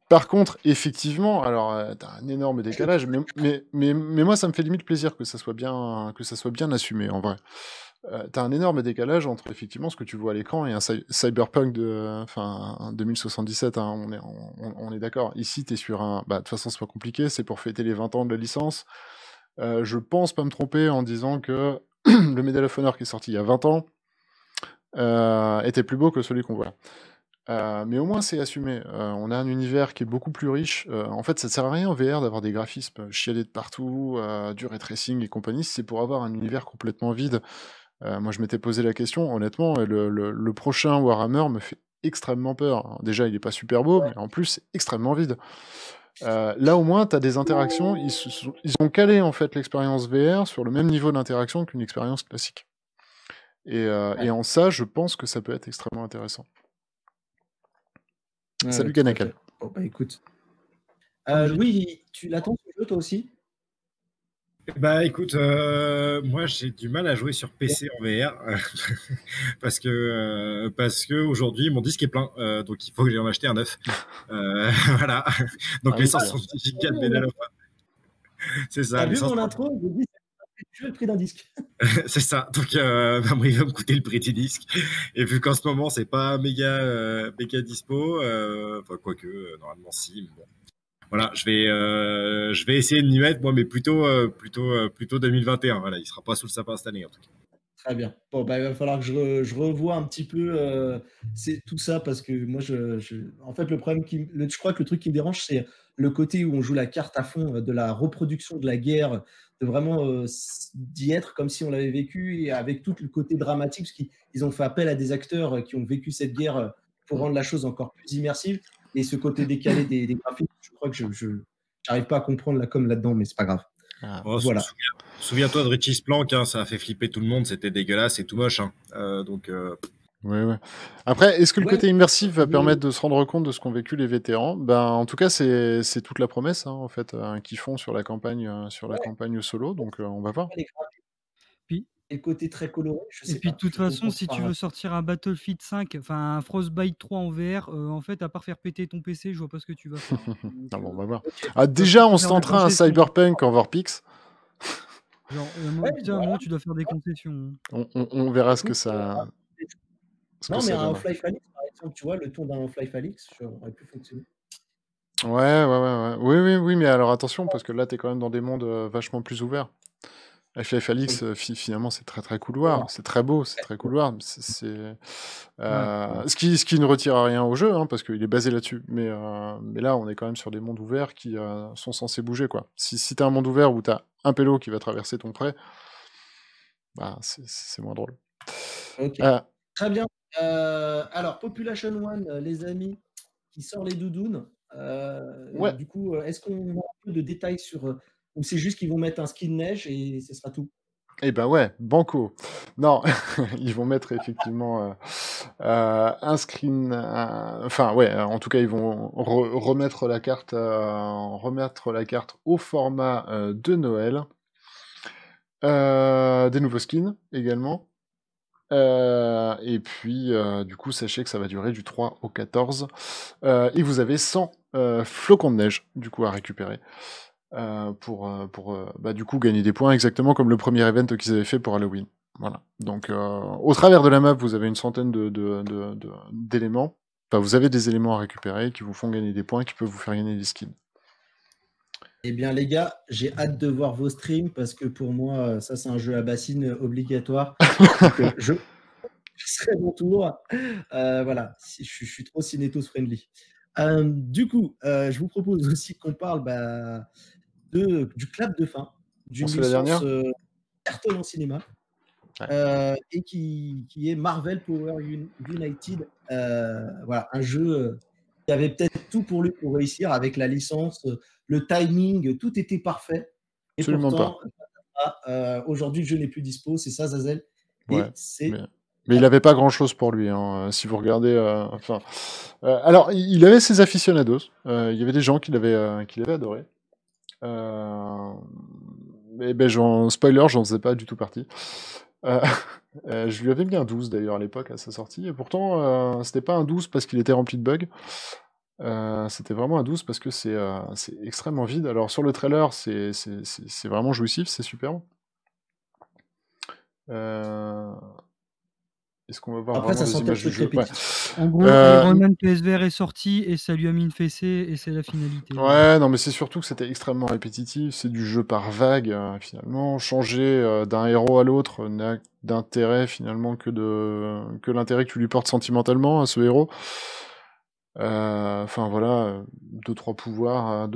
Par contre, effectivement, alors t'as un énorme décalage, mais moi ça me fait limite plaisir que ça soit bien assumé en vrai. T'as un énorme décalage entre effectivement ce que tu vois à l'écran et un Cyberpunk un 2077, hein, on est d'accord. Ici, t'es sur un... Bah, de toute façon, c'est pas compliqué, c'est pour fêter les 20 ans de la licence. Je pense pas me tromper en disant que le Medal of Honor qui est sorti il y a 20 ans était plus beau que celui qu'on voit là. Mais au moins, c'est assumé. On a un univers qui est beaucoup plus riche. En fait, ça ne sert à rien en VR d'avoir des graphismes chialés de partout, du ray tracing et compagnie, si c'est pour avoir un univers complètement vide. Moi, je m'étais posé la question, honnêtement, et le prochain Warhammer me fait extrêmement peur. Alors, déjà, il n'est pas super beau, mais en plus, c'est extrêmement vide. Là, au moins, tu as des interactions. Ils ont calé en fait l'expérience VR sur le même niveau d'interaction qu'une expérience classique. Et en ça, je pense que ça peut être extrêmement intéressant. Salut tout à Ganakal. fait. Bon, bah écoute. Comme j'ai- Louis, tu l'attends ce jeu toi aussi? Bah écoute, moi j'ai du mal à jouer sur PC en VR parce que aujourd'hui mon disque est plein, donc il faut que j'en achète un neuf. Voilà. Donc Ah les oui, 170 Go de Medal of Honor. C'est ça, T'as les vu mon 170. intro? Je dis, c'est le prix d'un disque. C'est ça. Donc bah, moi, il va me coûter le prix du disque. Et vu qu'en ce moment c'est pas méga dispo, enfin quoique normalement si. Mais bon. Voilà, je vais essayer de m'y mettre, moi, mais plutôt 2021. Voilà, il sera pas sous le sapin cette année, en tout cas. Très bien. Bon, bah, il va falloir que je revoie un petit peu c'est tout ça parce que moi, en fait, le problème je crois que le truc qui me dérange, c'est le côté où on joue la carte à fond de la reproduction de la guerre, de vraiment d'y être comme si on l'avait vécu et avec tout le côté dramatique, parce qu'ils ont fait appel à des acteurs qui ont vécu cette guerre pour rendre la chose encore plus immersive. Et ce côté décalé des graphiques, je crois que je n'arrive pas à comprendre la com là-dedans, mais c'est pas grave. Oh, Voilà. Souviens-toi de Richie Splank, hein, ça a fait flipper tout le monde, c'était dégueulasse et tout moche. Hein. Ouais. Après, est-ce que le Ouais. côté immersif va permettre de se rendre compte de ce qu'ont vécu les vétérans? Ben, en tout cas, c'est toute la promesse, hein, en fait, qu'ils font sur la campagne solo. Donc, on va voir. Les graphiques Puis, et le côté très coloré, je sais et puis pas. de toute Je façon, comprends si pas. tu veux sortir un Battlefield 5, enfin un Frostbite 3 en VR, en fait, à part faire péter ton PC, je vois pas ce que tu vas faire. Donc, Ah bon, on va voir. Ok. Ah, déjà, on se faire tentera un brancher son- Cyberpunk en Vorpix. Genre, Ouais, putain, à un voilà. moment, tu dois faire des concessions. On verra ce que Écoute, ça non, mais un donne. Half-Life Alyx, par exemple, tu vois, le ton d'un Half-Life Alyx, ça aurait pu fonctionner. Ouais. Oui, mais alors attention, parce que là, t'es quand même dans des mondes vachement plus ouverts. Half-Life Alyx, finalement, c'est très très couloir. Ouais. C'est très beau, c'est très couloir. Ce qui ne retire rien au jeu, hein, parce qu'il est basé là-dessus. Mais là, on est quand même sur des mondes ouverts qui sont censés bouger, quoi. Si t'as un monde ouvert où t'as un pélo qui va traverser ton pré, bah, c'est moins drôle. Ok. Très bien. Alors, Population One, les amis, qui sort les doudounes. Ouais. Du coup, est-ce qu'on a un peu de détails sur. Ou c'est juste qu'ils vont mettre un skin neige et ce sera tout? Eh ben ouais, banco. Non, ils vont mettre effectivement un screen. Enfin ouais, en tout cas ils vont remettre la carte au format de Noël. Des nouveaux skins également. Et puis du coup sachez que ça va durer du 3 au 14. Et vous avez 100 flocons de neige du coup à récupérer. Pour du coup gagner des points, exactement comme le premier event qu'ils avaient fait pour Halloween. Voilà. Donc, au travers de la map, vous avez une centaine d'éléments. Enfin, vous avez des éléments à récupérer qui vous font gagner des points, qui peuvent vous faire gagner des skins. Eh bien, les gars, j'ai hâte de voir vos streams parce que pour moi, ça, c'est un jeu à bassine obligatoire. Donc, je serai mon tour. Voilà, je suis trop Cinétos friendly. Du coup, je vous propose aussi qu'on parle du clap de fin, d'une On se fait la licence dernière cartonne en cinéma. Ouais. Et qui est Marvel Power United. Voilà, un jeu qui avait peut-être tout pour lui pour réussir avec la licence, le timing, tout était parfait. Et Absolument pourtant, aujourd'hui, le jeu n'est plus dispo. C'est ça, Zazel? Ouais, Et c'est mais il n'avait pas grand-chose pour lui, hein, si vous regardez. Alors, il avait ses aficionados. Il y avait des gens qui l'avaient adoré. Mais ben, spoiler, j'en faisais pas du tout partie. Euh, je lui avais mis un 12 d'ailleurs à l'époque à sa sortie. Et pourtant, c'était pas un 12 parce qu'il était rempli de bugs. C'était vraiment un 12 parce que c'est extrêmement vide. Alors sur le trailer, c'est vraiment jouissif, c'est superbe. Est-ce qu'on va voir Après, vraiment ça des sentait le images du truc jeu? Ouais. répétitif. En gros, Iron Man PSVR est sorti et ça lui a mis une fessée et c'est la finalité. Ouais, non, mais c'est surtout que c'était extrêmement répétitif. C'est du jeu par vague, finalement. Changer d'un héros à l'autre n'a d'intérêt finalement que l'intérêt que tu lui portes sentimentalement à ce héros. Enfin voilà, deux trois pouvoirs,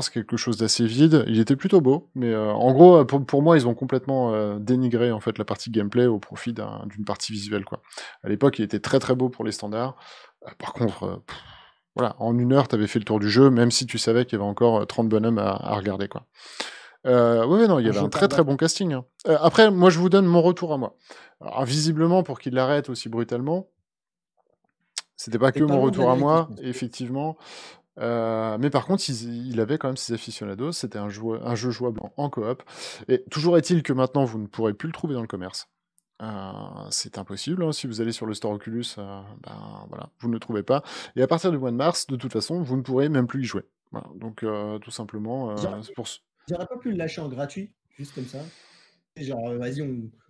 c'est quelque chose d'assez vide. Il était plutôt beau, mais en gros, pour moi, ils ont complètement dénigré en fait la partie gameplay au profit d'une partie visuelle, quoi. À l'époque, il était très très beau pour les standards. Par contre, voilà, en 1 heure, t'avais fait le tour du jeu, même si tu savais qu'il y avait encore 30 bonhommes à regarder, quoi. Ouais, non, il y Un avait jeu un très par très vague. bon casting, hein. Après, moi, je vous donne mon retour à moi. Alors, visiblement, pour qu'il l'arrête aussi brutalement, c'était pas T'es que pas mon loin de la retour à vérité, je moi, pense. effectivement. Mais par contre, il avait quand même ses aficionados. C'était un jeu jouable en coop. Et toujours est-il que maintenant, vous ne pourrez plus le trouver dans le commerce. C'est impossible, hein. Si vous allez sur le store Oculus, ben voilà, vous ne le trouvez pas. Et à partir du mois de mars, de toute façon, vous ne pourrez même plus y jouer. Voilà. Donc, tout simplement, J'aurais c'est pour. j'aurais pas pu le lâcher en gratuit, juste comme ça. Genre, vas-y,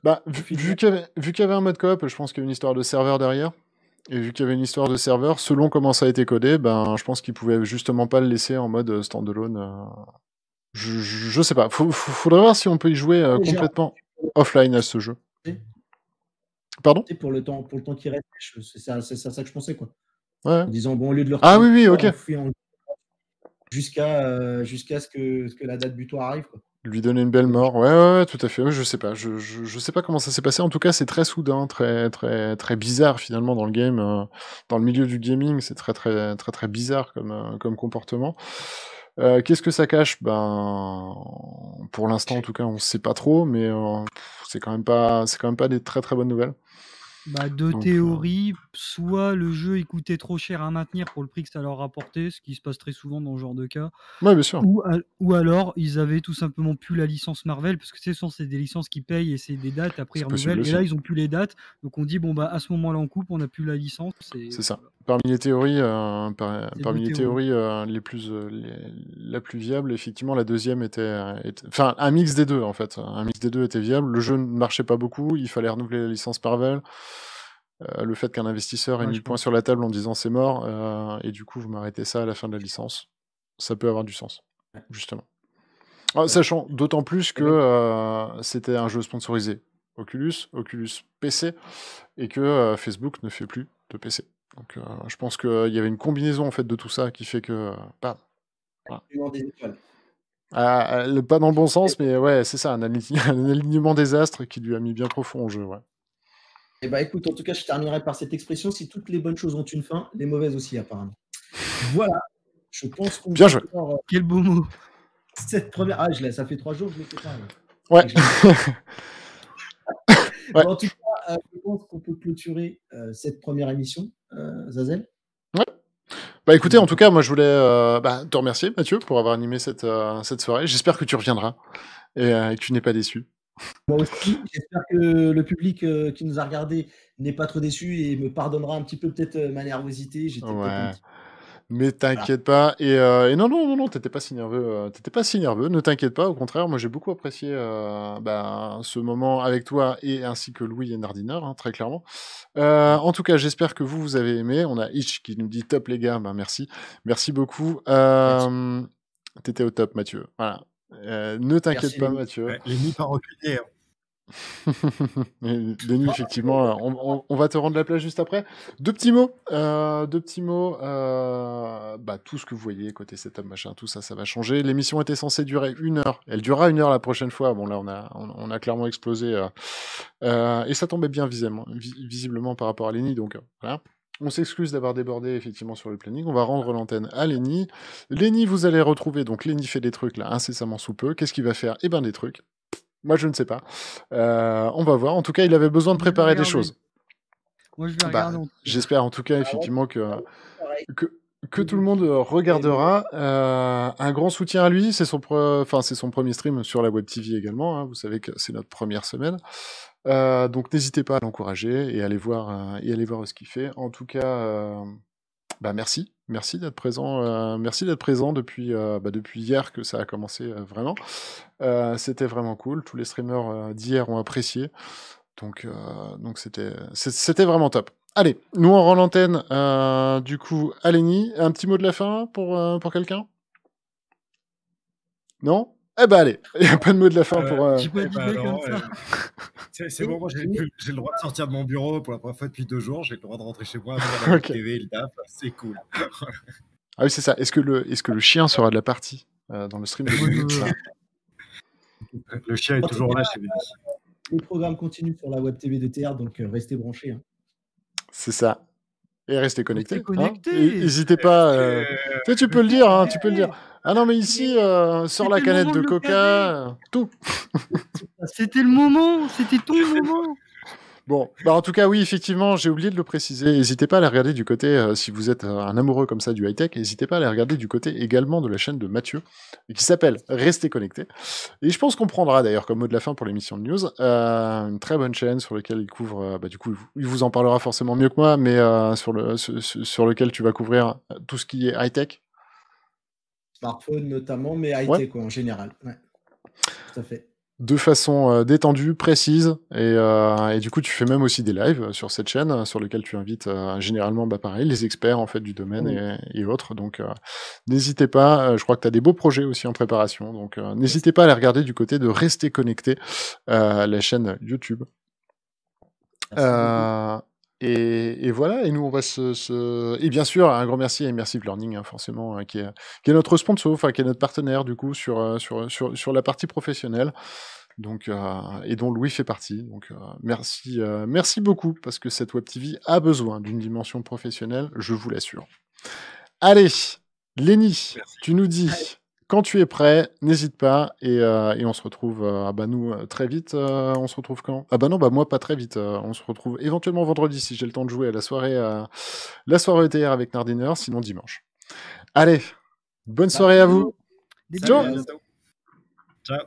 Bah, on vu, file vu là. qu'il y avait, vu qu'il y avait un mode coop, je pense qu'il y a une histoire de serveur derrière. Et vu qu'il y avait une histoire de serveur, selon comment ça a été codé, ben, je pense qu'ils pouvaient justement pas le laisser en mode standalone. Je sais pas. Faudrait voir si on peut y jouer Déjà, complètement offline à ce jeu. Pardon? pour le temps qui reste, c'est ça que je pensais, quoi. Ouais. En disant, bon, au lieu de le Ah retirer, oui, ok. on fait jusqu'à ce que la date butoir arrive, quoi. Lui donner une belle mort. Ouais, tout à fait. Ouais, je sais pas. Je sais pas comment ça s'est passé. En tout cas, c'est très soudain, très, très, très bizarre finalement dans le game, dans le milieu du gaming. C'est très, très, très, très bizarre comme comportement. Qu'est-ce que ça cache? Ben, pour l'instant, en tout cas, on sait pas trop, mais c'est quand même pas des très, très bonnes nouvelles. Bah, deux Donc, théories, soit le jeu il coûtait trop cher à maintenir pour le prix que ça leur rapportait, ce qui se passe très souvent dans ce genre de cas, ouais, bien sûr. ou alors ils avaient tout simplement plus la licence Marvel, parce que c'est des licences qui payent et c'est des dates, après ils C'est possible renouvellent, et là aussi. ils ont plus les dates, donc on dit bon bah à ce moment-là on coupe, on n'a plus la licence. C'est ça. Voilà. Parmi les théories, C'est parmi deux les théories. théories la plus viable, effectivement, la deuxième enfin, un mix des deux, en fait. Un mix des deux était viable. Le jeu ne marchait pas beaucoup, il fallait renouveler la licence Marvel. Le fait qu'un investisseur ait Ouais, mis je le point pense. sur la table en disant c'est mort, et du coup vous m'arrêtez ça à la fin de la licence, ça peut avoir du sens, justement. Ouais. Sachant d'autant plus que Et ben, c'était un jeu sponsorisé Oculus PC, et que Facebook ne fait plus de PC. Donc je pense qu'il y avait une combinaison en fait de tout ça qui fait que bam, voilà. alignement des étoiles. Pas dans le bon Et sens, mais ouais, c'est ça, un alignement des astres qui lui a mis bien profond au jeu, ouais. et bah écoute, en tout cas, je terminerai par cette expression: si toutes les bonnes choses ont une fin, les mauvaises aussi, apparemment. Voilà, je pense qu'on Bien va joué. clore Quel beau mot. cette première. Ah, ça fait 3 jours que je ne l'ai fait pas. Ouais. Ouais. Bon, en tout cas, je pense qu'on peut clôturer cette première émission, Zazel. Ouais. Bah écoutez, en tout cas, moi je voulais te remercier, Mathieu, pour avoir animé cette soirée. J'espère que tu reviendras et que tu n'es pas déçu. Moi aussi, j'espère que le public qui nous a regardé n'est pas trop déçu et me pardonnera un petit peu peut-être ma nervosité. J'étais peut-être un Ouais. petit. Mais t'inquiète pas. Et non, t'étais pas si nerveux. T'étais pas si nerveux. Ne t'inquiète pas. Au contraire, moi j'ai beaucoup apprécié ce moment avec toi et ainsi que Louis et Nardiner, hein, très clairement. En tout cas, j'espère que vous avez aimé. On a Itch qui nous dit top les gars. Ben merci, merci beaucoup. Merci. T'étais au top, Mathieu. Voilà. Ne t'inquiète Merci, pas, Louis. Mathieu. Ouais, les nids pas reculés. Hein. Denis, effectivement, on va te rendre la place juste après. Deux petits mots. Tout ce que vous voyez, côté setup, machin, tout ça, ça va changer. L'émission était censée durer 1 heure. Elle durera 1 heure la prochaine fois. Bon, là, on a clairement explosé. Et ça tombait bien visiblement par rapport à Lenny. Donc, voilà. On s'excuse d'avoir débordé effectivement sur le planning. On va rendre l'antenne à Lenny. Lenny, vous allez retrouver. Donc, Lenny fait des trucs là incessamment sous peu. Qu'est-ce qu'il va faire? Eh ben, des trucs. Moi, je ne sais pas. On va voir. En tout cas, il avait besoin de Je vais préparer des regarder. choses. Moi, je vais Bah, regarder en tout cas. j'espère en tout cas, effectivement, Pareil. que tout le monde regardera. Un grand soutien à lui. C'est son premier stream sur la Web TV également. Hein. Vous savez que c'est notre première semaine. Donc, n'hésitez pas à l'encourager et aller voir ce qu'il fait. En tout cas, merci. Merci d'être présent. Merci d'être présent depuis hier que ça a commencé vraiment. C'était vraiment cool. Tous les streamers d'hier ont apprécié. Donc c'était vraiment top. Allez, nous on rend l'antenne. Du coup, Alénie, un petit mot de la fin pour quelqu'un? Non? Eh ben allez, il n'y a pas de mot de la fin pour. Tu peux dire comme ça. C'est bon, moi j'ai le droit de sortir de mon bureau pour la première fois depuis 2 jours. J'ai le droit de rentrer chez moi, faire la Ok. TV, le taf. C'est cool. Ah oui, c'est ça. Est-ce que le chien sera de la partie dans le stream de Linux, là Le chien est toujours là chez lui. Le programme continue sur la Web TV de TR, donc restez branchés. Hein. C'est ça. Et restez connectés. Restez connectés. Hein. N'hésitez pas. Tu peux le dire, hein, tu peux le dire. Ah non, mais ici, sors la C'était le canette moment de de le Coca, tout. C'était le moment, c'était ton moment. Bon, en tout cas, oui, effectivement, j'ai oublié de le préciser. N'hésitez pas à aller regarder du côté, si vous êtes un amoureux comme ça du high-tech, n'hésitez pas à aller regarder du côté également de la chaîne de Mathieu, qui s'appelle Restez connectés. Et je pense qu'on prendra d'ailleurs comme mot de la fin pour l'émission de news, une très bonne chaîne sur laquelle il couvre, du coup, il vous en parlera forcément mieux que moi, mais sur lequel tu vas couvrir tout ce qui est high-tech. Smartphone notamment, mais high-tech en général. Ouais. Tout à fait. De façon détendue, précise, et du coup tu fais même aussi des lives sur cette chaîne, sur lequel tu invites généralement, pareil, les experts en fait du domaine et autres. Donc n'hésitez pas. Je crois que tu as des beaux projets aussi en préparation. Donc n'hésitez pas à aller regarder du côté de Rester Connecté, la chaîne YouTube. Et voilà, et nous on va et bien sûr un grand merci à Immersive Learning, hein, forcément, qui est notre sponsor, enfin qui est notre partenaire du coup sur la partie professionnelle, donc et dont Louis fait partie. Donc merci beaucoup, parce que cette Web TV a besoin d'une dimension professionnelle, je vous l'assure. Allez, Lenny, tu nous dis quand tu es prêt, n'hésite pas, et on se retrouve, nous, très vite. On se retrouve quand? Ah bah non, moi pas très vite. On se retrouve éventuellement vendredi si j'ai le temps de jouer à la soirée ETR avec Nardiner, sinon dimanche. Allez, bonne soirée à vous. Des Ciao. bisous. Ciao.